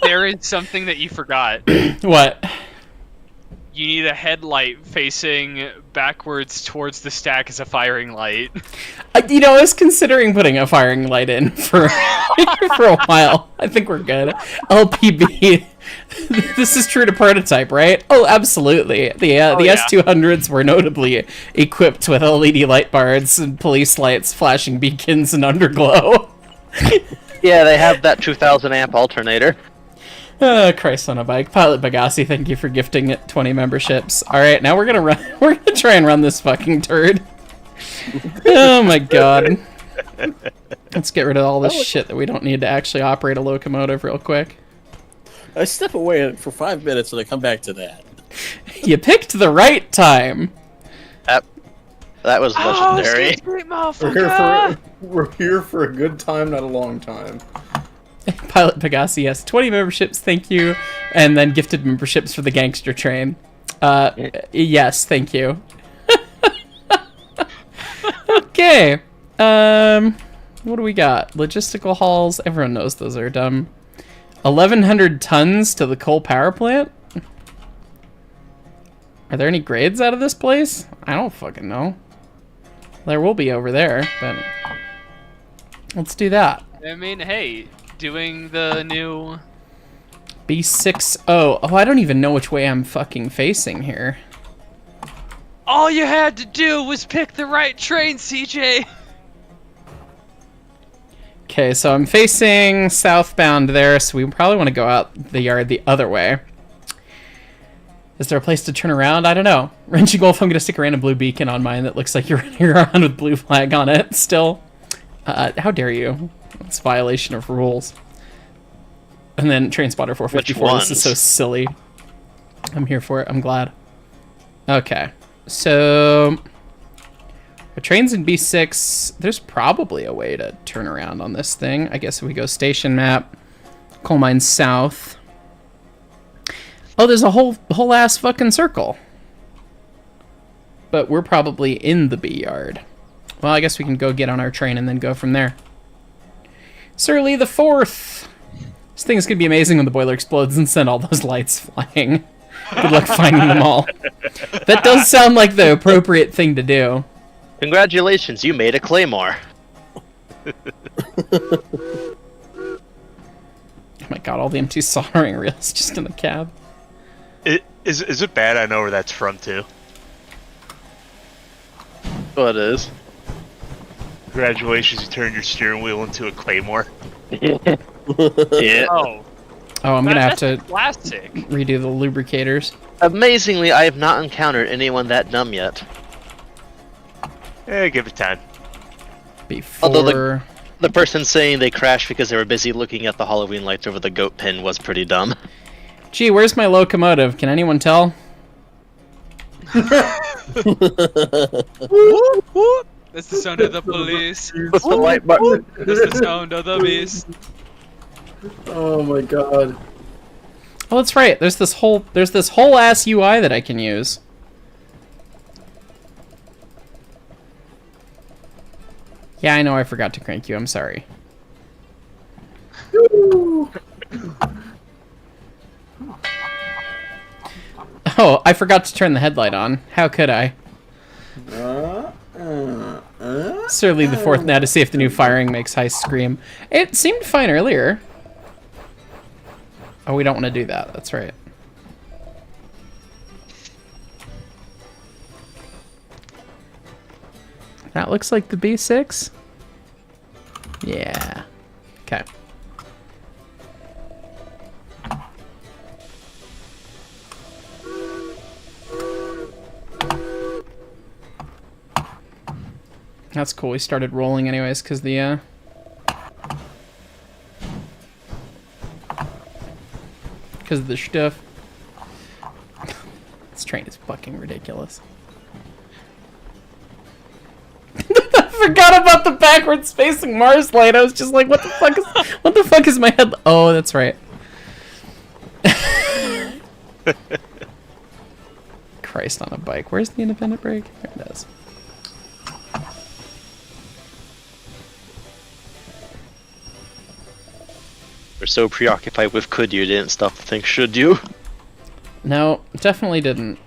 there is something that you forgot. What? You need a headlight facing backwards towards the stack as a firing light. I was considering putting a firing light in for for a while. I think we're good. LPB. This is true to prototype, right? Oh, absolutely. The S200s were notably equipped with LED light bars and police lights, flashing beacons, and underglow. Yeah, they have that 2,000 amp alternator. Christ on a bike. Pilot Bagassi, thank you for gifting it 20 memberships. Alright, now we're gonna try and run this fucking turd. Oh my god. Let's get rid of all this shit that we don't need to actually operate a locomotive real quick. I step away for 5 minutes and I come back to that. You picked the right time. That was legendary. We're here for a good time, not a long time. Pilot Pegassi, yes. 20 memberships, thank you. And then gifted memberships for the gangster train. Yes, thank you. Okay. What do we got? Logistical halls. Everyone knows those are dumb. 1,100 tons to the coal power plant? Are there any grades out of this place? I don't fucking know. There will be over there, but let's do that. I mean, hey, doing the new B60. Oh, I don't even know which way I'm fucking facing here. all you had to do was pick the right train, CJ. Okay, so I'm facing southbound there, so we probably want to go out the yard the other way. Is there a place to turn around? I don't know. Wrenching Golf, I'm going to stick a random blue beacon on mine that looks like you're running around with blue flag on it still. How dare you? It's a violation of rules. And then Trainspotter 454, this is so silly. I'm here for it, I'm glad. Okay, so the train's in B6. There's probably a way to turn around on this thing. I guess if we go station map, coal mine south. Oh, there's a whole ass fucking circle. But we're probably in the B yard. Well, I guess we can go get on our train and then go from there. Surly the Fourth. This thing is gonna be amazing when the boiler explodes and send all those lights flying. Good luck finding them all. That does sound like the appropriate thing to do. Congratulations, you made a claymore. Oh my god, all the empty soldering reels just in the cab. Is it bad? I know where that's from too. Oh, it is. Congratulations, you turned your steering wheel into a claymore. Yeah. Oh, I'm gonna have to plastic. redo the lubricators. Amazingly, I have not encountered anyone that dumb yet. Give it time. Before... Although the person saying they crashed because they were busy looking at the Halloween lights over the goat pen was pretty dumb. Gee, where's my locomotive? Can anyone tell? Whoop, whoop. That's the sound of the police. What's the white button? That's the sound of the beast. Oh my god. Oh, that's right. There's this whole ass UI that I can use. Yeah, I know I forgot to crank you. I'm sorry. Oh, I forgot to turn the headlight on. How could I? Surly the fourth now to see if the new firing makes Heist scream. It seemed fine earlier. Oh, we don't want to do that. That's right. That looks like the B6. Yeah. Okay. That's cool. We started rolling anyways because the because of the stuff. This train is fucking ridiculous. I forgot about the backwards facing Mars light. I was just like, what the fuck is my head? Oh, that's right. Christ on a bike. Where's the independent brake? There it is. We're so preoccupied with could you didn't stop to think should you. No, definitely didn't.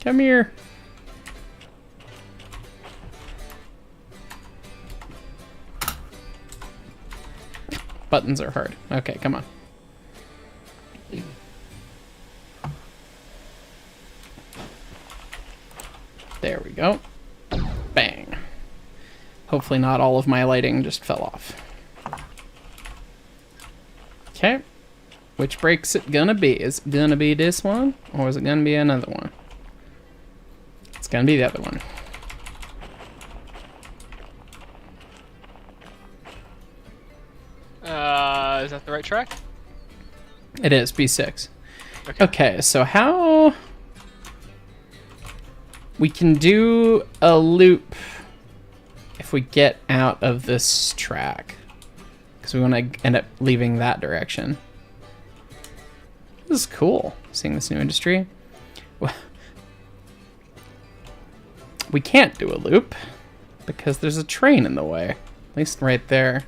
Come here. Buttons are hard. Okay, come on. There we go. Bang. Hopefully not all of my lighting just fell off. Okay. Which brake's it gonna be? Is it gonna be this one? Or is it gonna be another one? It's gonna be the other one. Is that the right track? It is, B6. Okay, so how... We can do a loop if we get out of this track. Because we want to end up leaving that direction. This is cool, seeing this new industry. We can't do a loop because there's a train in the way. At least right there.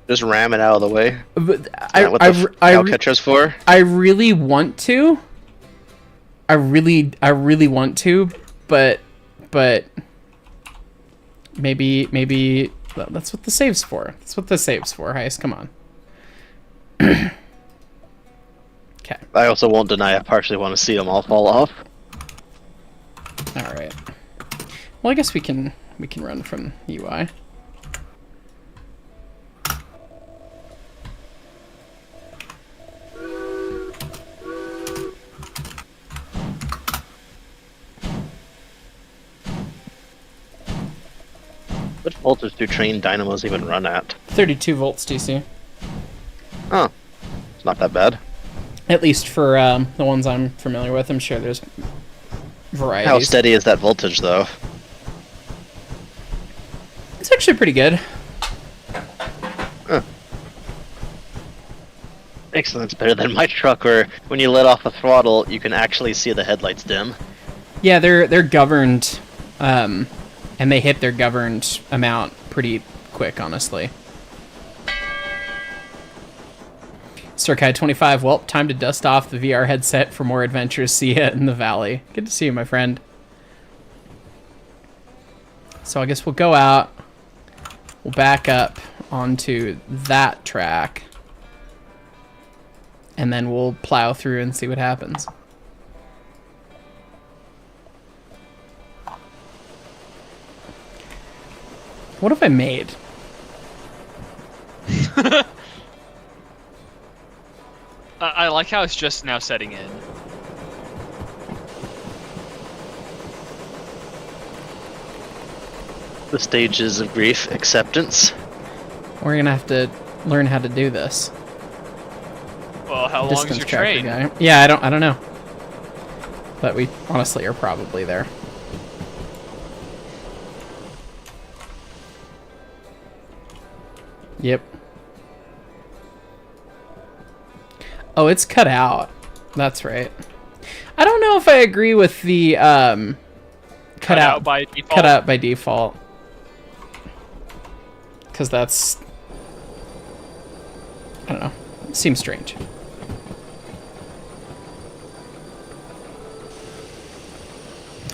Just ram it out of the way. But I catcher's for. I really want to. I really want to, but maybe that's what the save's for. That's what the save's for, Heist. Come on. Okay. I also won't deny I partially want to see them all fall off. All right. Well, I guess we can run from UI. What voltage do train dynamos even run at? 32 volts DC. Oh, it's not that bad. At least for the ones I'm familiar with. I'm sure there's varieties. How steady is that voltage, though? It's actually pretty good. Huh. Excellent. It's better than my truck, where when you let off the throttle, you can actually see the headlights dim. Yeah, they're governed, and they hit their governed amount pretty quick, honestly. Starkai 25, well, time to dust off the VR headset for more adventures. See ya in the valley. Good to see you, my friend. So I guess we'll go out. We'll back up onto that track. And then we'll plow through and see what happens. What have I made? I like how it's just now setting in. The stages of grief, acceptance. We're gonna have to learn how to do this. Well, how long is your train? Guy. Yeah, I don't know. But we honestly are probably there. Yep. Oh, it's cut out. That's right. I don't know if I agree with the cut out by default. Cut out by default. Because that's, I don't know. It seems strange.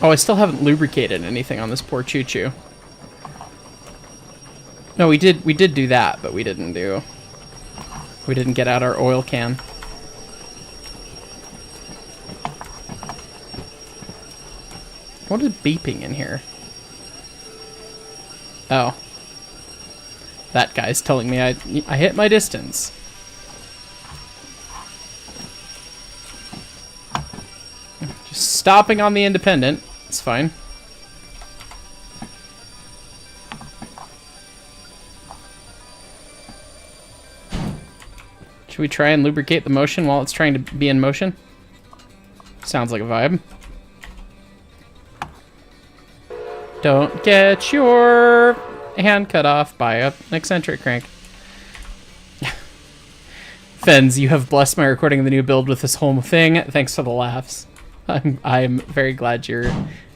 Oh, I still haven't lubricated anything on this poor choo-choo. No, we did do that, but we didn't get out our oil can. What is beeping in here? Oh. That guy's telling me I hit my distance. Just stopping on the independent. It's fine. Should we try and lubricate the motion while it's trying to be in motion? Sounds like a vibe. Don't get your hand cut off by an eccentric crank. Fens, you have blessed my recording of the new build with this whole thing. Thanks for the laughs. I'm very glad you're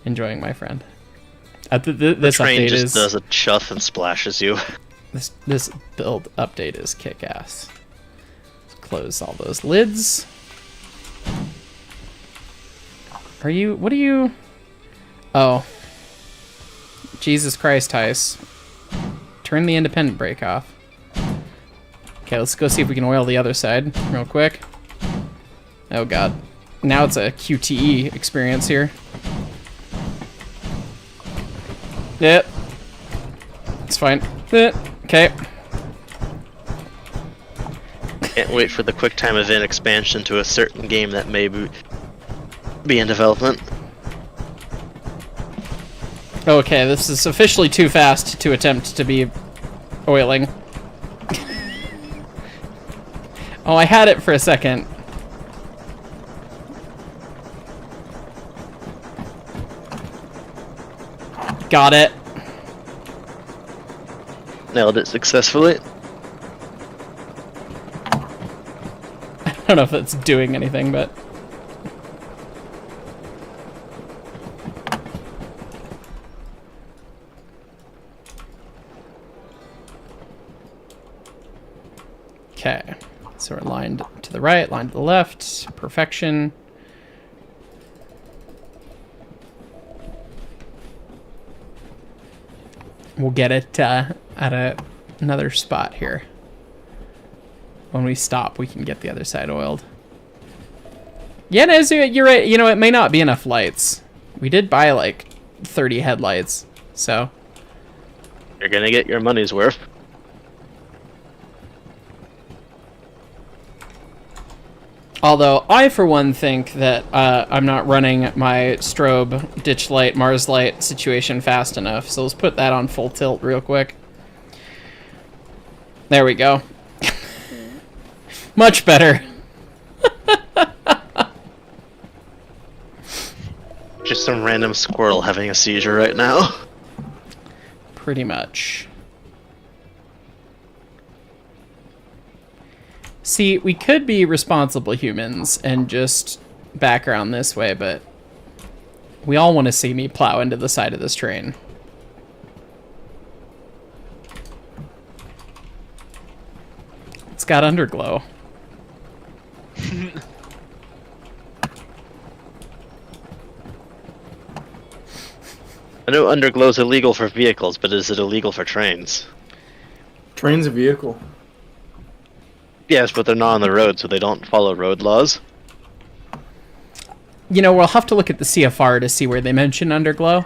enjoying, my friend. This train update just is does a chuff and splashes you. This build update is kick-ass. Let's close all those lids. What are you? Oh. Jesus Christ, Heis. Turn the independent brake off. Okay, let's go see if we can oil the other side real quick. Oh god. Now it's a QTE experience here. Yep. It's fine. Okay. Can't wait for the QuickTime Event expansion to a certain game that may be in development. Okay, this is officially too fast to attempt to be oiling. Oh, I had it for a second. Got it. Nailed it successfully. I don't know if that's doing anything, but... Okay, so we're lined to the right, lined to the left, perfection. We'll get it at another spot here. When we stop, we can get the other side oiled. Yeah, no, you're right. You know, it may not be enough lights. We did buy like 30 headlights, so... You're gonna get your money's worth. Although, I, for one, think that I'm not running my strobe, ditch light, Mars light situation fast enough. So let's put that on full tilt real quick. There we go. Much better. Just some random squirrel having a seizure right now. Pretty much. See, we could be responsible humans and just back around this way, but we all want to see me plow into the side of this train. It's got underglow. I know underglow's illegal for vehicles, but is it illegal for trains? Train's a vehicle. Yes, but they're not on the road, so they don't follow road laws. You know, we'll have to look at the CFR to see where they mention underglow.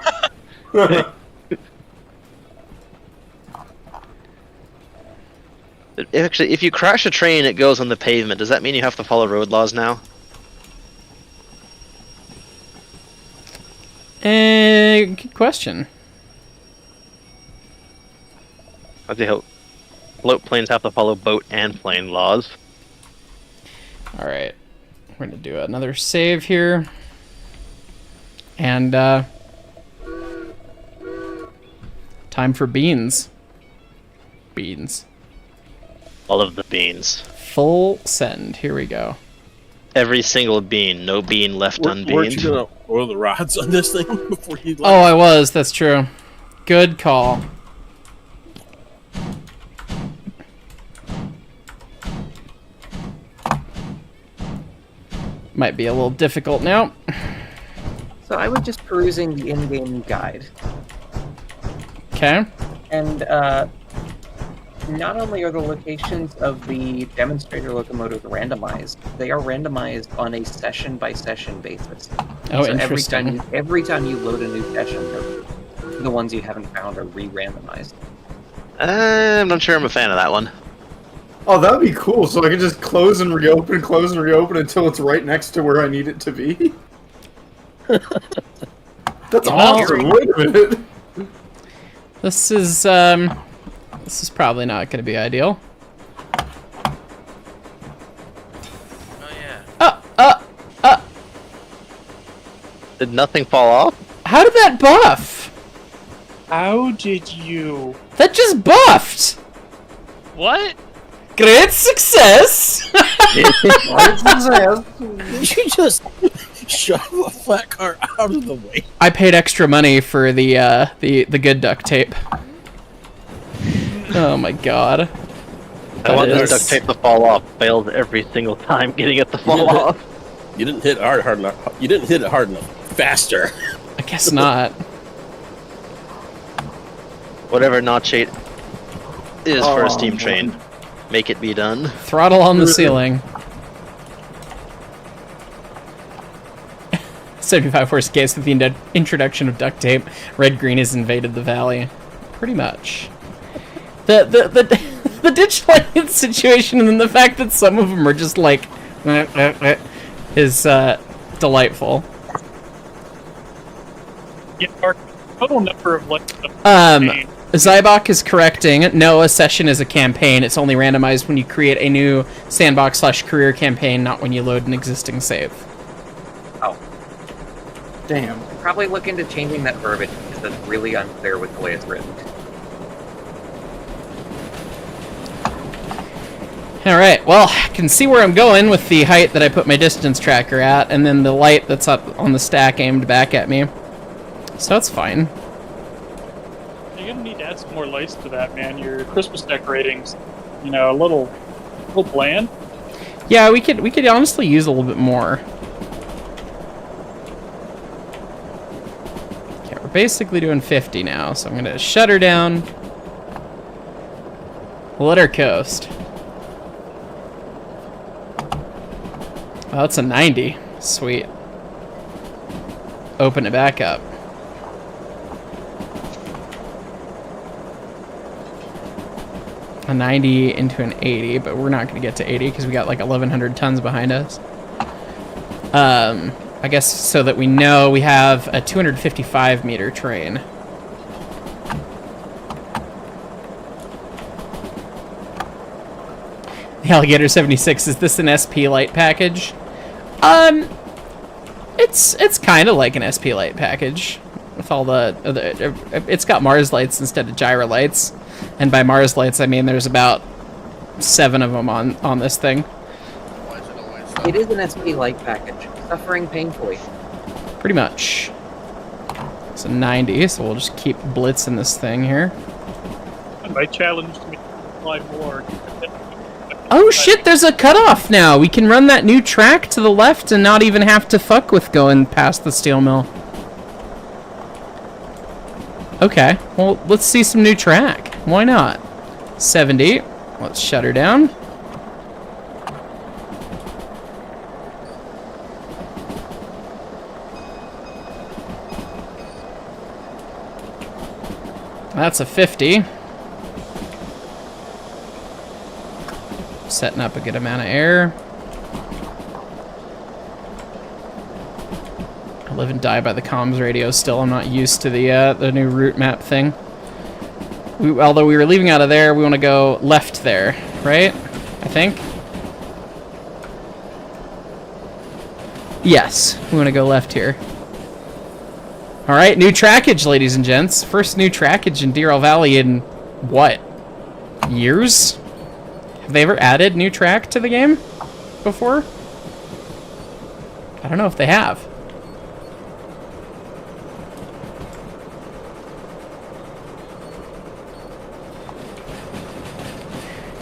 Actually, if you crash a train, it goes on the pavement. Does that mean you have to follow road laws now? Good question. I think float planes have to follow boat and plane laws. Alright. We're gonna do another save here. And, time for beans. Beans. All of the beans. Full send. Here we go. Every single bean. No bean left unbeaned. Weren't you gonna oil the rods on this thing before you left? Oh, I was. That's true. Good call. Might be a little difficult now. So I was just perusing the in-game guide. Okay. And not only are the locations of the demonstrator locomotives randomized, they are randomized on a session-by-session basis. Oh, so interesting. Every time you load a new session, the ones you haven't found are re-randomized. I'm not sure I'm a fan of that one. Oh, that would be cool. So I can just close and reopen until it's right next to where I need it to be. That's awesome. Wait a minute. This is probably not going to be ideal. Oh yeah. Did nothing fall off? How did that buff? How did you? That just buffed. What? Great success. Great success. You just shove a flat car out of the way. I paid extra money for the good duct tape. Oh my god. I want this duct tape to fall off. Failed every single time getting it to fall off. You didn't hit it hard enough. You didn't hit it hard enough. Faster. I guess not. Whatever notch 8 is for a steam train. Make it be done. Throttle on the ceiling. 75 worst case with the introduction of duct tape. Red Green has invaded the valley. Pretty much. The ditch line situation and then the fact that some of them are just like is delightful. Yeah, our total number of Zybok is correcting. No, a session is a campaign. It's only randomized when you create a new sandbox/career campaign, not when you load an existing save. Oh. Damn. Probably look into changing that verbiage because it's really unfair with the way it's written. Alright, well, I can see where I'm going with the height that I put my distance tracker at, and then the light that's up on the stack aimed back at me. So that's fine. You're gonna need to add some more lights to that, man. Your Christmas decorating's, a little bland. Yeah, we could honestly use a little bit more. Okay, we're basically doing 50 now, so I'm gonna shut her down. Let her coast. Oh, that's a 90. Sweet. Open it back up. A 90 into an 80, but we're not going to get to 80 because we got like 1,100 tons behind us. I guess so that we know we have a 255 meter train. The Alligator 76, is this an SP light package? It's kind of like an SP light package with all it's got Mars lights instead of gyro lights. And by Mars lights, I mean there's about 7 of them on this thing. It is an SP light package, suffering painfully. Pretty much. It's a 90, so we'll just keep blitzing this thing here. My challenge to me to fly more. Oh shit, there's a cutoff now! We can run that new track to the left and not even have to fuck with going past the steel mill. Okay, well, let's see some new track. Why not? 70. Let's shut her down. That's a 50. Setting up a good amount of air. I live and die by the comms radio still. I'm not used to the new route map thing. Although we were leaving out of there, we want to go left there, right? I think. Yes, we want to go left here. All right, new trackage, ladies and gents. First new trackage in Derail Valley in what? Years? Have they ever added new track to the game before? I don't know if they have.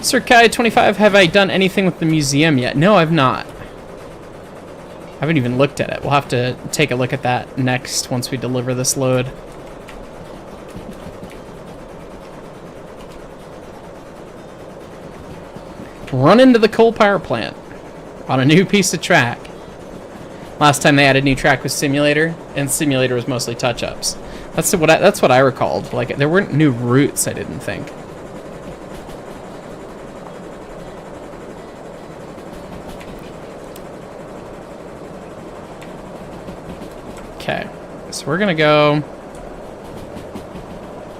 Sir Kai25, have I done anything with the museum yet? No, I've not. I haven't even looked at it. We'll have to take a look at that next once we deliver this load. Run into the coal power plant on a new piece of track. Last time they added new track was Simulator, and Simulator was mostly touch-ups. That's what I recalled. Like, there weren't new routes, I didn't think. Okay, so we're gonna go.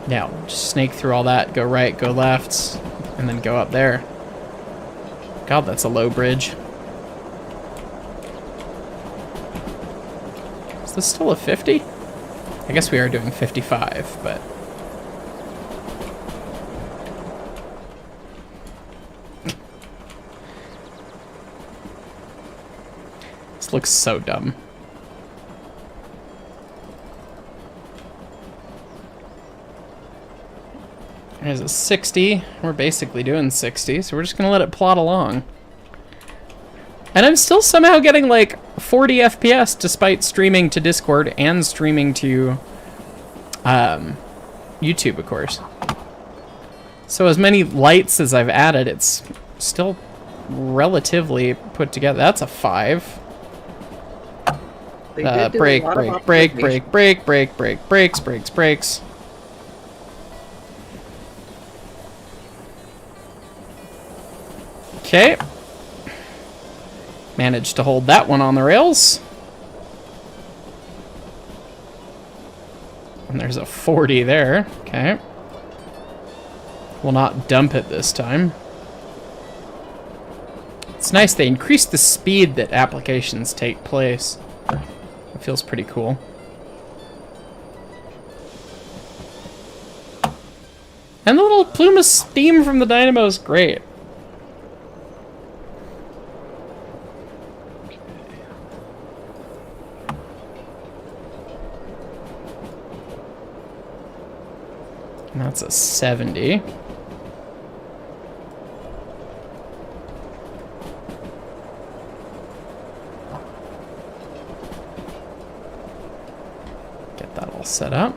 Yeah, just snake through all that, go right, go left, and then go up there. God, that's a low bridge. Is this still a 50? I guess we are doing 55, but... This looks so dumb. There's a 60. We're basically doing 60, so we're just gonna let it plot along. And I'm still somehow getting like 40 FPS despite streaming to Discord and streaming to YouTube, of course. So as many lights as I've added, it's still relatively put together. That's a 5. Brake, brakes. Okay. Managed to hold that one on the rails. And there's a 40 there. Okay. We'll not dump it this time. It's nice they increased the speed that applications take place. It feels pretty cool. And the little plume of steam from the dynamo is great. And that's a 70. Get that all set up.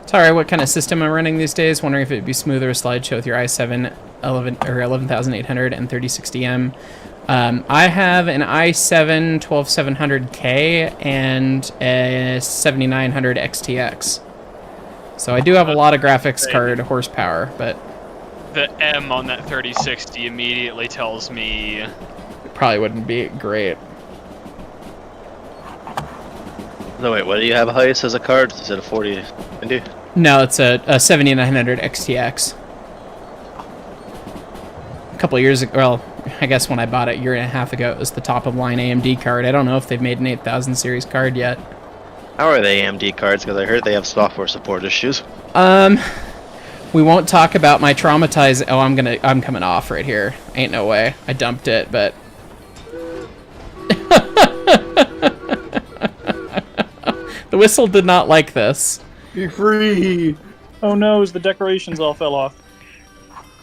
Sorry, what kind of system I'm running these days? Wondering if it'd be smoother a slideshow with your i7 11800 and 3060M. I have an i7 12700K and a 7900 XTX. So I do have a lot of graphics card horsepower, but... The M on that 3060 immediately tells me... It probably wouldn't be great. No, wait, what do you have highest as a card? Is it a 4090? No, it's a 7900 XTX. A couple years ago, well, I guess when I bought it a year and a half ago, it was the top of line AMD card. I don't know if they've made an 8000 series card yet. How are they AMD cards? Because I heard they have software support issues. We won't talk about my traumatized... Oh, I'm coming off right here. Ain't no way. I dumped it, but... The whistle did not like this. Be free! Oh no, the decorations all fell off.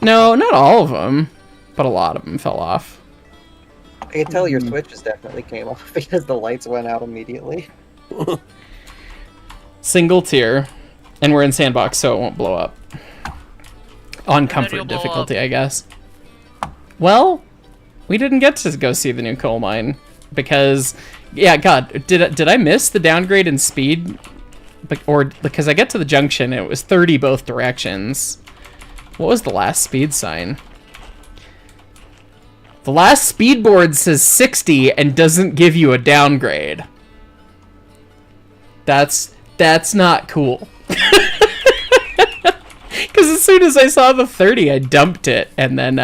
No, not all of them, but a lot of them fell off. I can tell your switches definitely came off because the lights went out immediately. Single tier, and we're in sandbox, so it won't blow up. On comfort difficulty, I guess. Well, we didn't get to go see the new coal mine because, yeah, God, did I miss the downgrade in speed? Or because I get to the junction, it was 30 both directions. What was the last speed sign? The last speed board says 60 and doesn't give you a downgrade. That's not cool. Because as soon as I saw the 30, I dumped it, and then,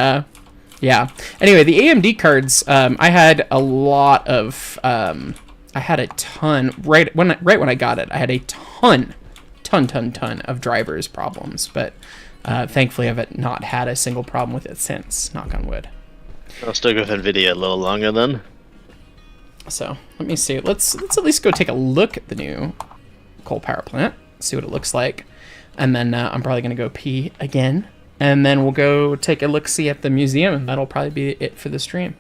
yeah. Anyway, the AMD cards, I had a lot of, I had a ton, right when I got it, I had a ton ton of drivers problems, but thankfully I've not had a single problem with it since, knock on wood. I'll stick with NVIDIA a little longer then. So let me see. Let's at least go take a look at the new coal power plant, see what it looks like, and then I'm probably gonna go pee again, and then we'll go take a look-see at the museum, and that'll probably be it for the stream.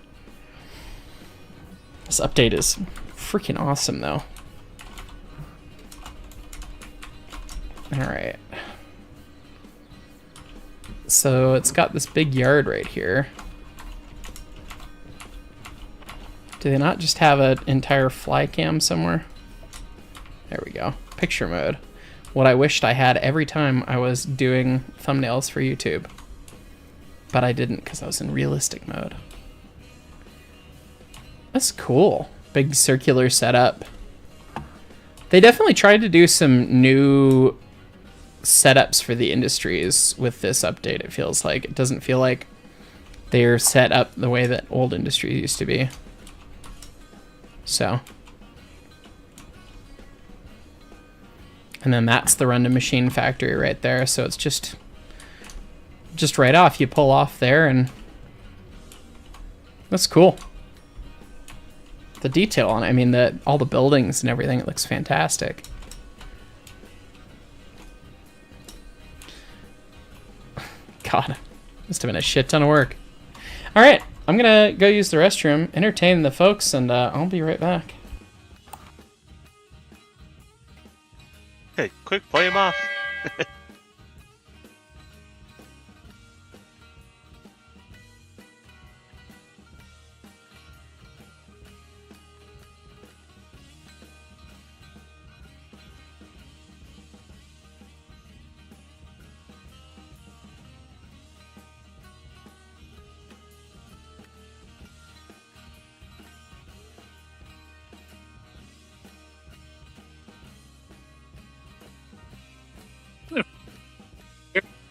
This update is freaking awesome, though. All right. So it's got this big yard right here. Do they not just have an entire fly cam somewhere? There we go. Picture mode. What I wished I had every time I was doing thumbnails for YouTube. But I didn't because I was in realistic mode. That's cool. Big circular setup. They definitely tried to do some new setups for the industries with this update, it feels like. It doesn't feel like they're set up the way that old industries used to be. So. And then that's the run to machine factory right there. So it's just right off. You pull off there and that's cool. The detail on it, I mean, all the buildings and everything, it looks fantastic. God, must have been a shit ton of work. All right, I'm gonna go use the restroom, entertain the folks, and I'll be right back. Okay, quick, play him off.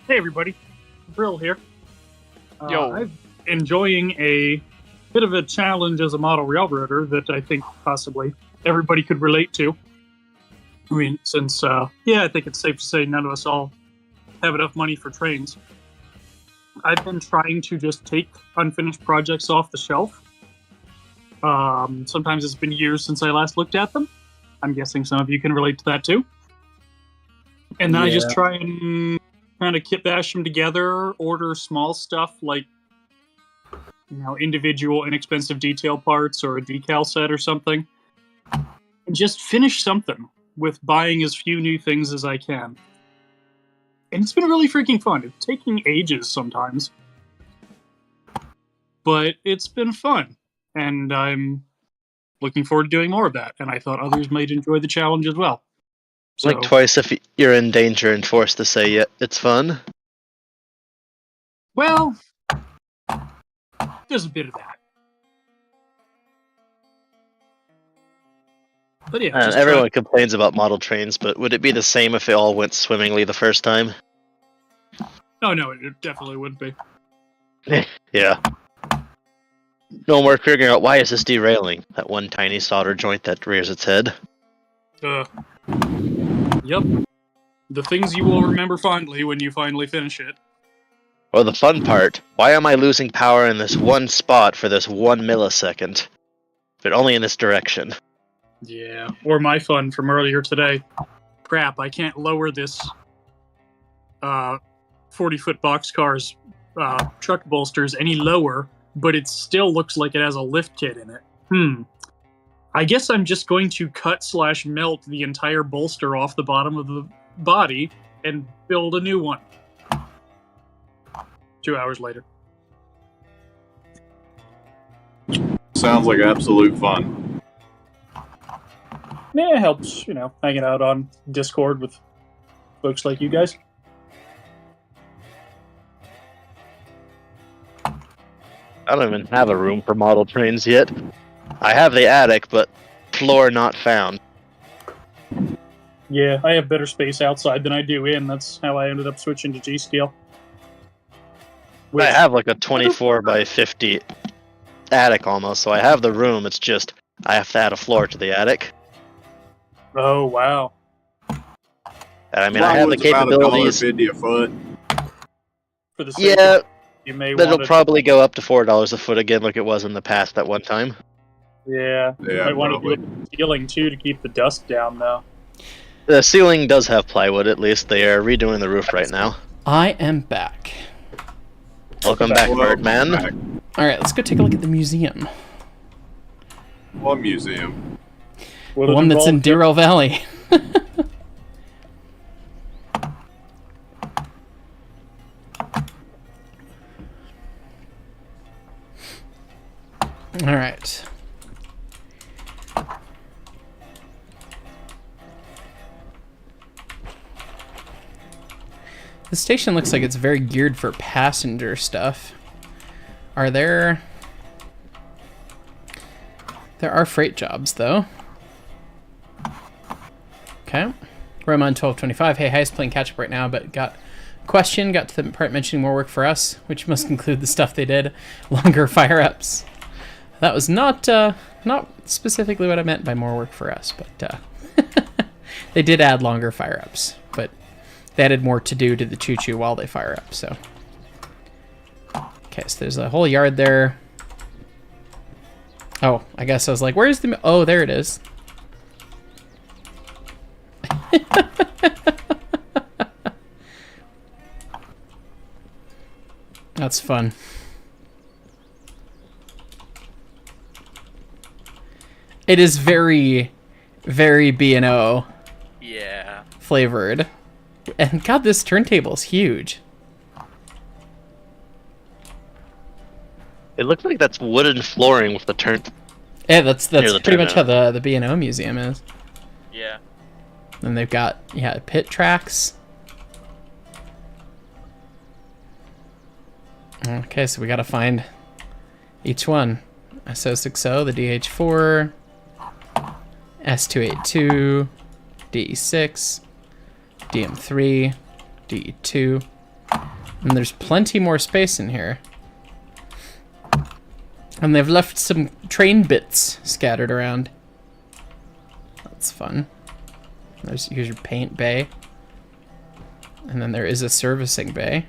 Hey everybody, Brill here. Yo. I'm enjoying a bit of a challenge as a model railroader that I think possibly everybody could relate to. I mean, since, I think it's safe to say none of us all have enough money for trains. I've been trying to just take unfinished projects off the shelf. Sometimes it's been years since I last looked at them. I'm guessing some of you can relate to that too. And then I just try and kind of kit bash them together, order small stuff like, individual inexpensive detail parts or a decal set or something. And just finish something with buying as few new things as I can. And it's been really freaking fun. It's taking ages sometimes. But it's been fun. And I'm looking forward to doing more of that. And I thought others might enjoy the challenge as well. So, Like twice if you're in danger and forced to say, yeah, it's fun. well, there's a bit of that. But yeah, just everyone complains about model trains, but would it be the same if it all went swimmingly the first time? Oh no, it definitely wouldn't be. Yeah. No more figuring out why is this derailing? That one tiny solder joint that rears its head. Yep. The things you will remember fondly when you finally finish it. Or the fun part, why am I losing power in this one spot for this 1 millisecond? But only in this direction. Yeah, or my fun from earlier today. Crap, I can't lower this 40-foot boxcar's truck bolsters any lower, but it still looks like it has a lift kit in it. I guess I'm just going to cut/melt the entire bolster off the bottom of the body and build a new one. 2 hours later. Sounds like absolute fun. Yeah, it helps, hanging out on Discord with folks like you guys. I don't even have a room for model trains yet. I have the attic, but floor not found. Yeah, I have better space outside than I do in. That's how I ended up switching to G-Scale. I have like a 24 by 50 attic almost, so I have the room, it's just I have to add a floor to the attic. Oh, wow. I mean, I have the capabilities. $1.50 a foot. For the sake Yeah, of, you may but it'll want probably go up to $4 a foot again, like it was in the past at one time. Yeah, you might want to do the ceiling too to keep the dust down, though. The ceiling does have plywood, at least. They are redoing the roof right now. I am back. Welcome back, Birdman. Alright, let's go take a look at the museum. What museum? The one that's in Derail Valley. Alright. The station looks like it's very geared for passenger stuff. Are there... There are freight jobs, though. Okay. Roman 1225. Hey, Heist, playing catch-up right now, but got to the part mentioning more work for us, which must include the stuff they did. Longer fire-ups. That was not specifically what I meant by more work for us, but they did add longer fire-ups, but they added more to do to the choo-choo while they fire up, so. Okay, so there's a whole yard there. Oh, I guess I was like, where's the... Oh, there it is. That's fun. It is very, very B&O. Yeah. Flavored. And God, this turntable is huge. It looks like that's wooden flooring with the turn. Yeah, that's pretty much how the B&O museum is. Yeah. And they've got, yeah, pit tracks. Okay, so we gotta find each one. SO60, the DH4, S282, DE6, DM3, DE2, and there's plenty more space in here. And they've left some train bits scattered around. That's fun. Here's your paint bay. And then there is a servicing bay.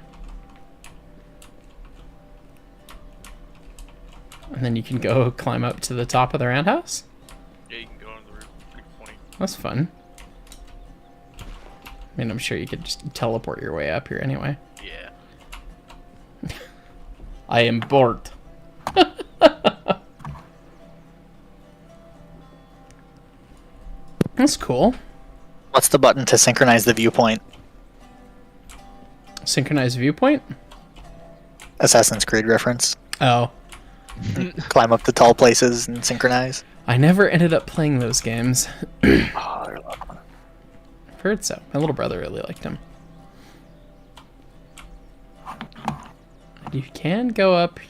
And then you can go climb up to the top of the roundhouse? Yeah, you can go on the roof. Pretty funny. That's fun. I mean, I'm sure you could just teleport your way up here anyway. Yeah. I am bored. That's cool. What's the button to synchronize the viewpoint? Synchronize viewpoint? Assassin's Creed reference. Oh. Climb up the tall places and synchronize. I never ended up playing those games. Oh, they're a lot of fun. I've heard so. My little brother really liked them. You can go up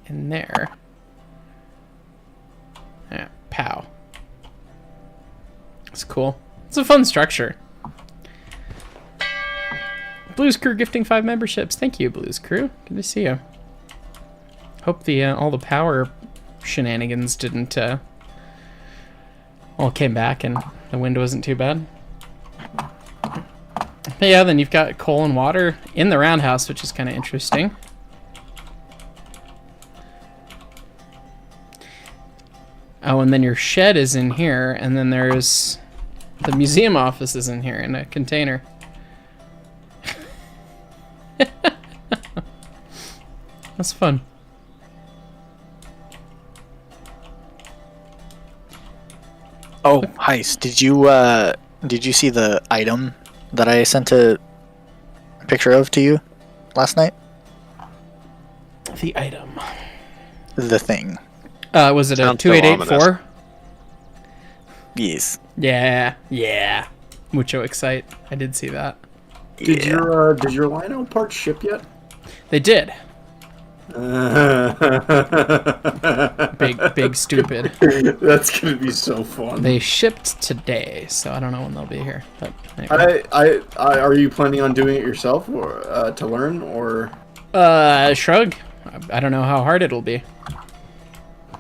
in there. Yeah, pow. That's cool. It's a fun structure. Blues Crew gifting 5 memberships. Thank you, Blues Crew. Good to see you. Hope the all the power shenanigans didn't all came back and the wind wasn't too bad. But yeah, then you've got coal and water in the roundhouse, which is kind of interesting. Oh, and then your shed is in here, and then there's the museum office is in here in a container. That's fun. Oh, Heist, did you see the item that I sent a picture of to you last night? The item. The thing. Was it a 2884? Yes. Yeah. Mucho excite. I did see that. Did your Lino part ship yet? They did. Big stupid. That's gonna be so fun. They shipped today, so I don't know when they'll be here. But anyway. I are you planning on doing it yourself, or to learn, or? Shrug. I don't know how hard it'll be.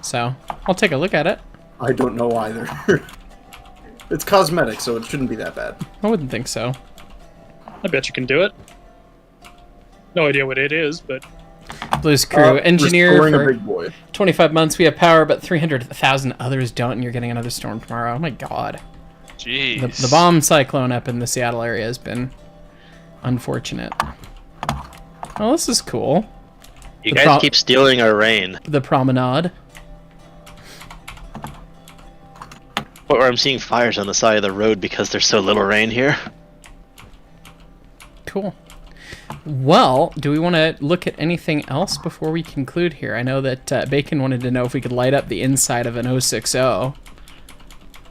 So I'll take a look at it. I don't know either. It's cosmetic, so it shouldn't be that bad. I wouldn't think so. I bet you can do it. No idea what it is, but... Blues Crew, engineer restoring a for big boy. 25 months. We have power, but 300,000 others don't, and you're getting another storm tomorrow. Oh my god. Jeez. The bomb cyclone up in the Seattle area has been unfortunate. Oh, this is cool. You guys keep stealing our rain. The promenade. Or I'm seeing fires on the side of the road because there's so little rain here. Cool. Well, do we want to look at anything else before we conclude here? I know that Bacon wanted to know if we could light up the inside of an 060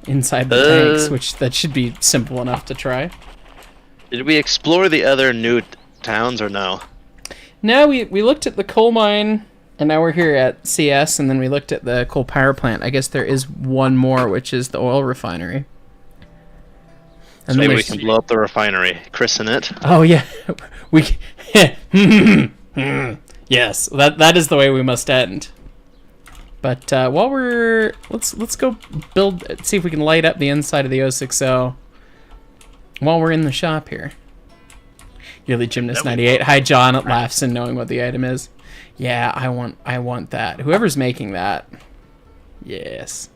inside the tanks, which that should be simple enough to try. Did we explore the other new towns or no? No, we looked at the coal mine, and now we're here at CS, and then we looked at the coal power plant. I guess there is one more, which is the oil refinery. And so maybe we can blow up the refinery, christen it. Oh yeah, we. Yes, that is the way we must end. But while we're let's go see if we can light up the inside of the 060 while we're in the shop here. Yearly Gymnast 98. Hi John, laughs in knowing what the item is. Yeah, I want that. Whoever's making that. Yes.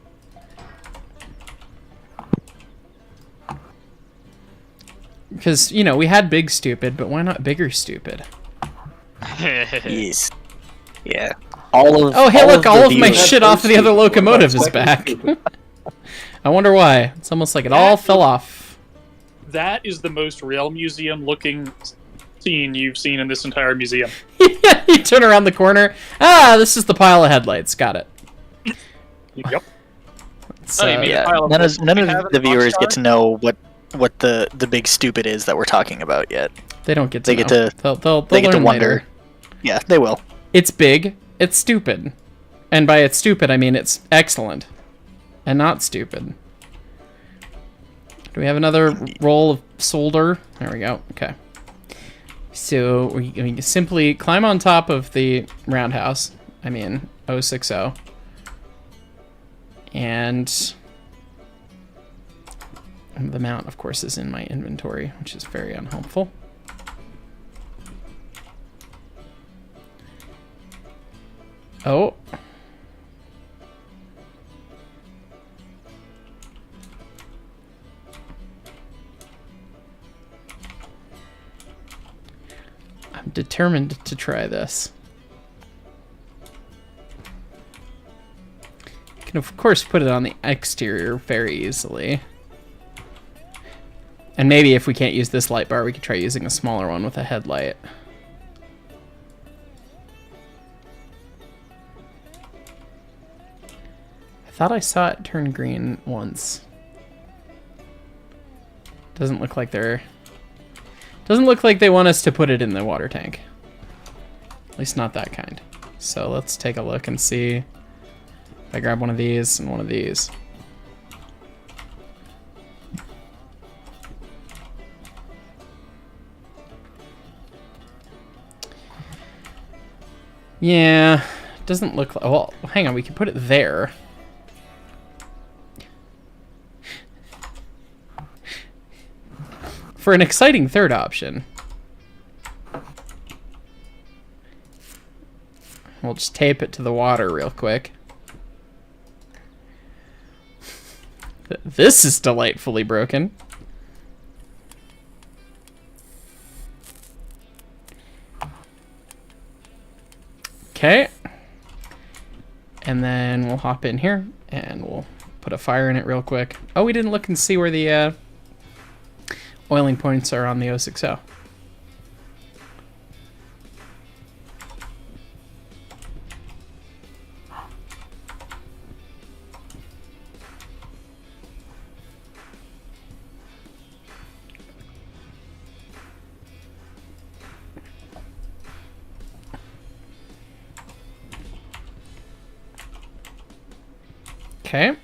Because, you know, we had Big Stupid, but why not Bigger Stupid? Yes. Yeah. All of my shit off of the other locomotive is back. I wonder why. It's almost like it all fell off. That is the most real museum-looking scene you've seen in this entire museum. Yeah, you turn around the corner. Ah, this is the pile of headlights. Got it. Yep. So, yeah. None of the viewers get to know what the big stupid is that we're talking about yet. They don't get to. They get to. They'll they get to learn wonder. Later. Yeah, they will. It's big. It's stupid, and by it's stupid I mean it's excellent, and not stupid. Do we have another roll of solder? There we go. Okay. So we simply climb on top of the roundhouse. I mean 060. And the mount, of course, is in my inventory, which is very unhelpful. Oh. I'm determined to try this. You can, of course, put it on the exterior very easily. And maybe if we can't use this light bar, we could try using a smaller one with a headlight. I thought I saw it turn green once. Doesn't look like they want us to put it in the water tank. At least not that kind. So let's take a look and see if I grab one of these and one of these. Yeah, doesn't look like... Well, hang on, we can put it there. For an exciting third option. We'll just tape it to the water real quick. This is delightfully broken. Okay. And then we'll hop in here and we'll put a fire in it real quick. Oh, we didn't look and see where the oiling points are on the 060. Okay.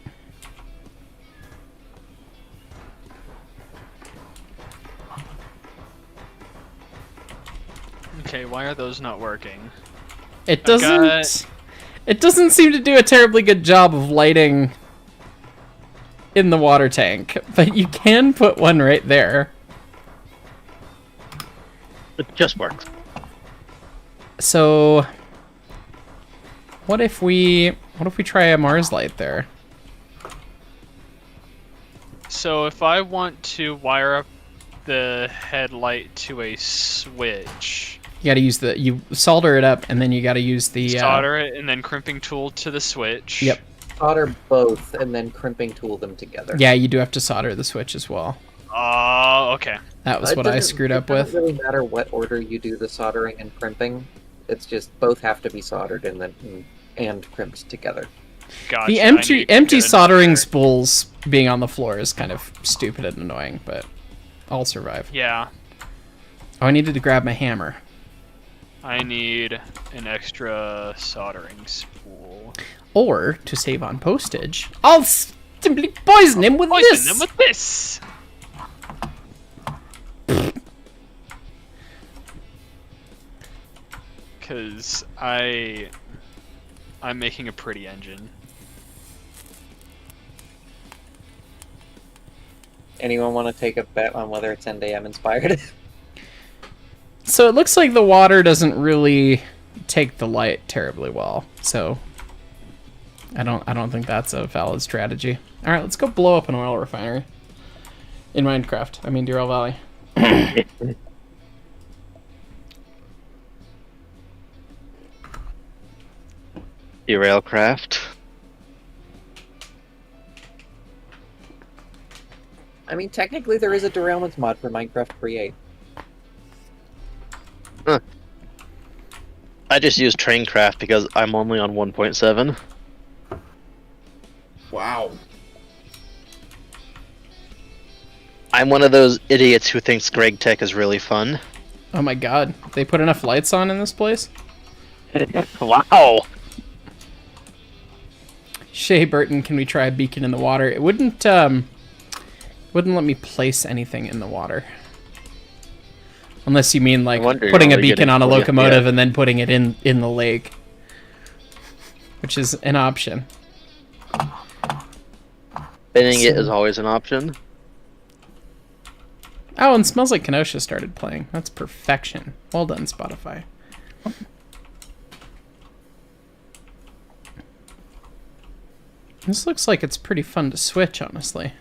Okay, why are those not working? It doesn't seem to do a terribly good job of lighting in the water tank, but you can put one right there. It just works. So, what if we try a Mars light there? So if I want to wire up the headlight to a switch, You gotta use you solder it up, and then you gotta use the solder it, and then crimping tool to the switch. Yep. Solder both, and then crimping tool them together. Yeah, you do have to solder the switch as well. Oh, okay. That was what I screwed up with. It doesn't really matter what order you do the soldering and crimping. It's just both have to be soldered and crimped together. Gotcha. The empty soldering spools being on the floor is kind of stupid and annoying, but I'll survive. Yeah. Oh, I needed to grab my hammer. I need an extra soldering spool. Or, to save on postage, I'll simply poison him with this! Poison him with this! Because I'm making a pretty engine. Anyone want to take a bet on whether it's NDM inspired? So it looks like the water doesn't really take the light terribly well. So I don't think that's a valid strategy. All right, let's go blow up an oil refinery in Minecraft. I mean, Derail Valley. Derailcraft. I mean, technically there is a derailment mod for Minecraft Create. Huh. I just use Traincraft because I'm only on 1.7. Wow. I'm one of those idiots who thinks Greg Tech is really fun. Oh my god, they put enough lights on in this place? Wow. Shay Burton, can we try a beacon in the water? It wouldn't let me place anything in the water. Unless you mean like putting a beacon on a locomotive and then putting it in the lake. Which is an option. Spinning it is always an option. Oh, and Smells Like Kenosha started playing. That's perfection. Well done, Spotify. This looks like it's pretty fun to switch, honestly.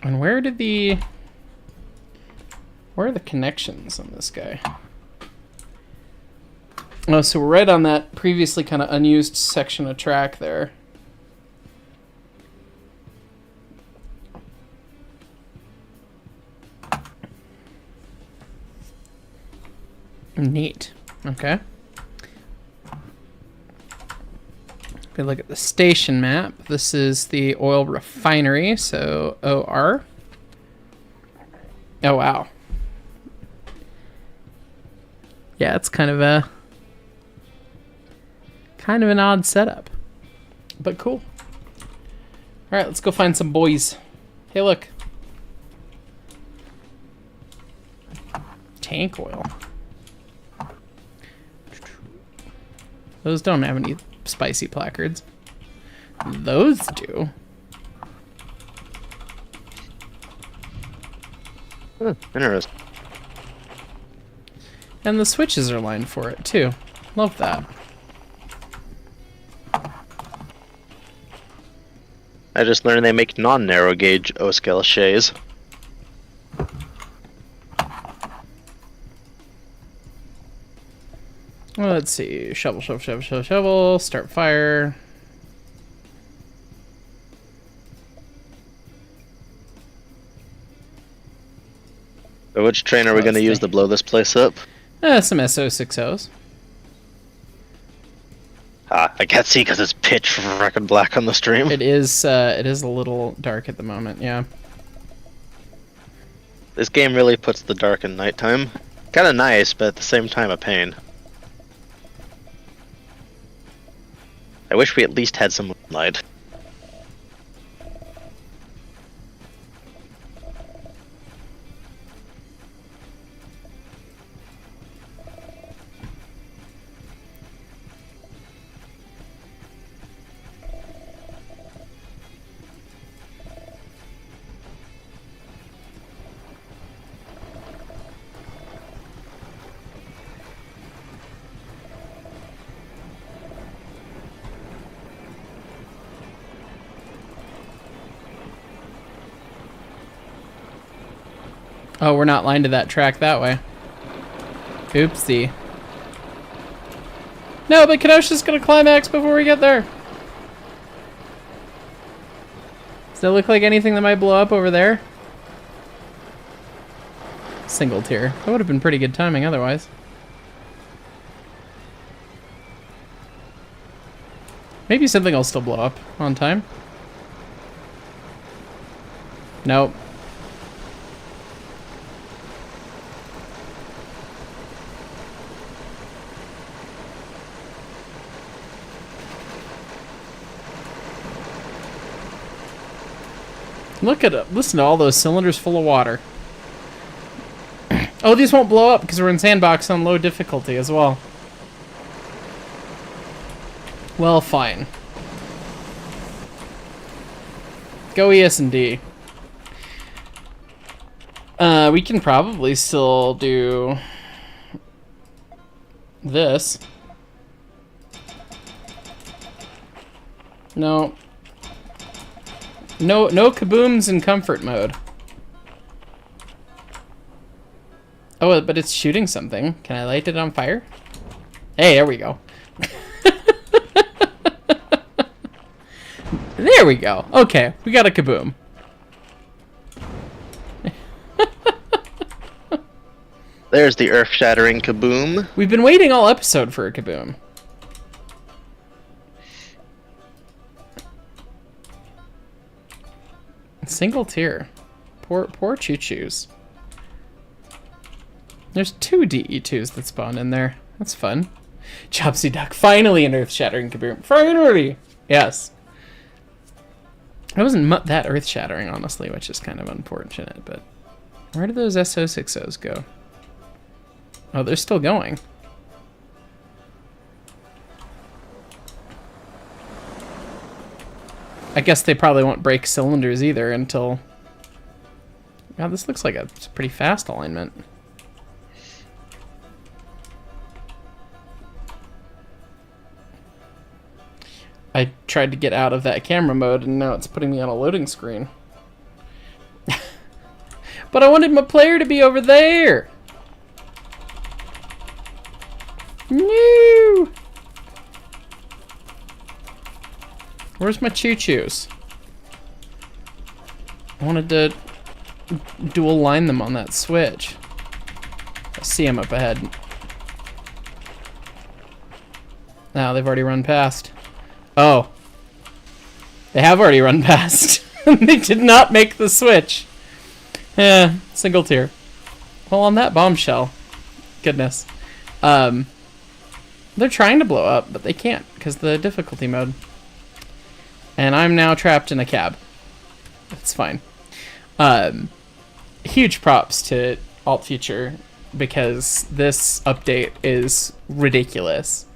And where are the connections on this guy? Oh, so we're right on that previously kind of unused section of track there. Neat. Okay. If we look at the station map, this is the oil refinery, so OR. Oh, wow. Yeah, it's kind of an odd setup, but cool. All right, let's go find some boys. Hey, look. Tank oil. Those don't have any spicy placards. Those do. Interesting. And the switches are lined for it, too. Love that. I just learned they make non-narrow gauge O-scale shays. Well, let's see. Shovel, shovel, shovel, shovel, shovel. Start fire. So which train are we going to use to blow this place up? Some SO60s. Ah, I can't see because it's pitch frickin' black on the stream. It is a little dark at the moment, yeah. This game really puts the dark in nighttime. Kinda nice, but at the same time a pain. I wish we at least had some moonlight. Oh, we're not lined to that track that way. Oopsie. No, but Kenosha's gonna climax before we get there. Does that look like anything that might blow up over there? Single tier. That would have been pretty good timing otherwise. Maybe something will still blow up on time. Nope. Look at it. Listen to all those cylinders full of water. Oh, these won't blow up because we're in sandbox on low difficulty as well. Well, fine. Go ES&D. We can probably still do this. No. No kabooms in comfort mode. Oh, but it's shooting something. Can I light it on fire? Hey, there we go. There we go. Okay, we got a kaboom. There's the earth-shattering kaboom. We've been waiting all episode for a kaboom. Single tier. Poor choo-choos. There's 2 DE2s that spawn in there. That's fun. Chopsy Duck. Finally an earth-shattering kaboom. Finally! Yes. It wasn't that earth-shattering, honestly, which is kind of unfortunate, but... Where did those SO60s go? Oh, they're still going. I guess they probably won't break cylinders either until... God, this looks like a pretty fast alignment. I tried to get out of that camera mode and now it's putting me on a loading screen. But I wanted my player to be over there! No! Where's my choo-choos? I wanted to dual line them on that switch. I see them up ahead. Now they've already run past. Oh. They have already run past. They did not make the switch. Yeah, single tier. Well, on that bombshell. Goodness. They're trying to blow up, but they can't because the difficulty mode. And I'm now trapped in a cab. It's fine. Huge props to Alt Future because this update is ridiculous.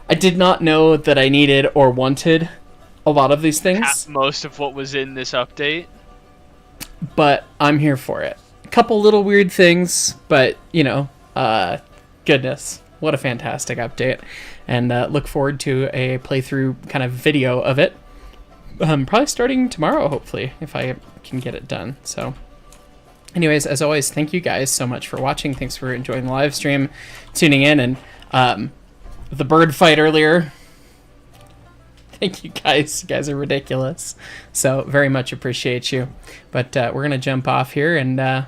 I did not know that I needed or wanted a lot of these things. Most of what was in this update. But I'm here for it. A couple little weird things, but, you know, goodness. What a fantastic update. And look forward to a playthrough kind of video of it. Probably starting tomorrow, hopefully, if I can get it done. So, anyways, as always, thank you guys so much for watching. Thanks for enjoying the live stream, tuning in, and the bird fight earlier. Thank you guys. You guys are ridiculous. So, very much appreciate you. But we're going to jump off here and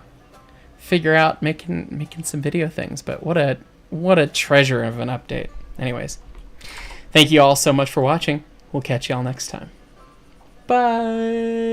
figure out making some video things. But what a treasure of an update. Anyways, thank you all so much for watching. We'll catch you all next time. Bye.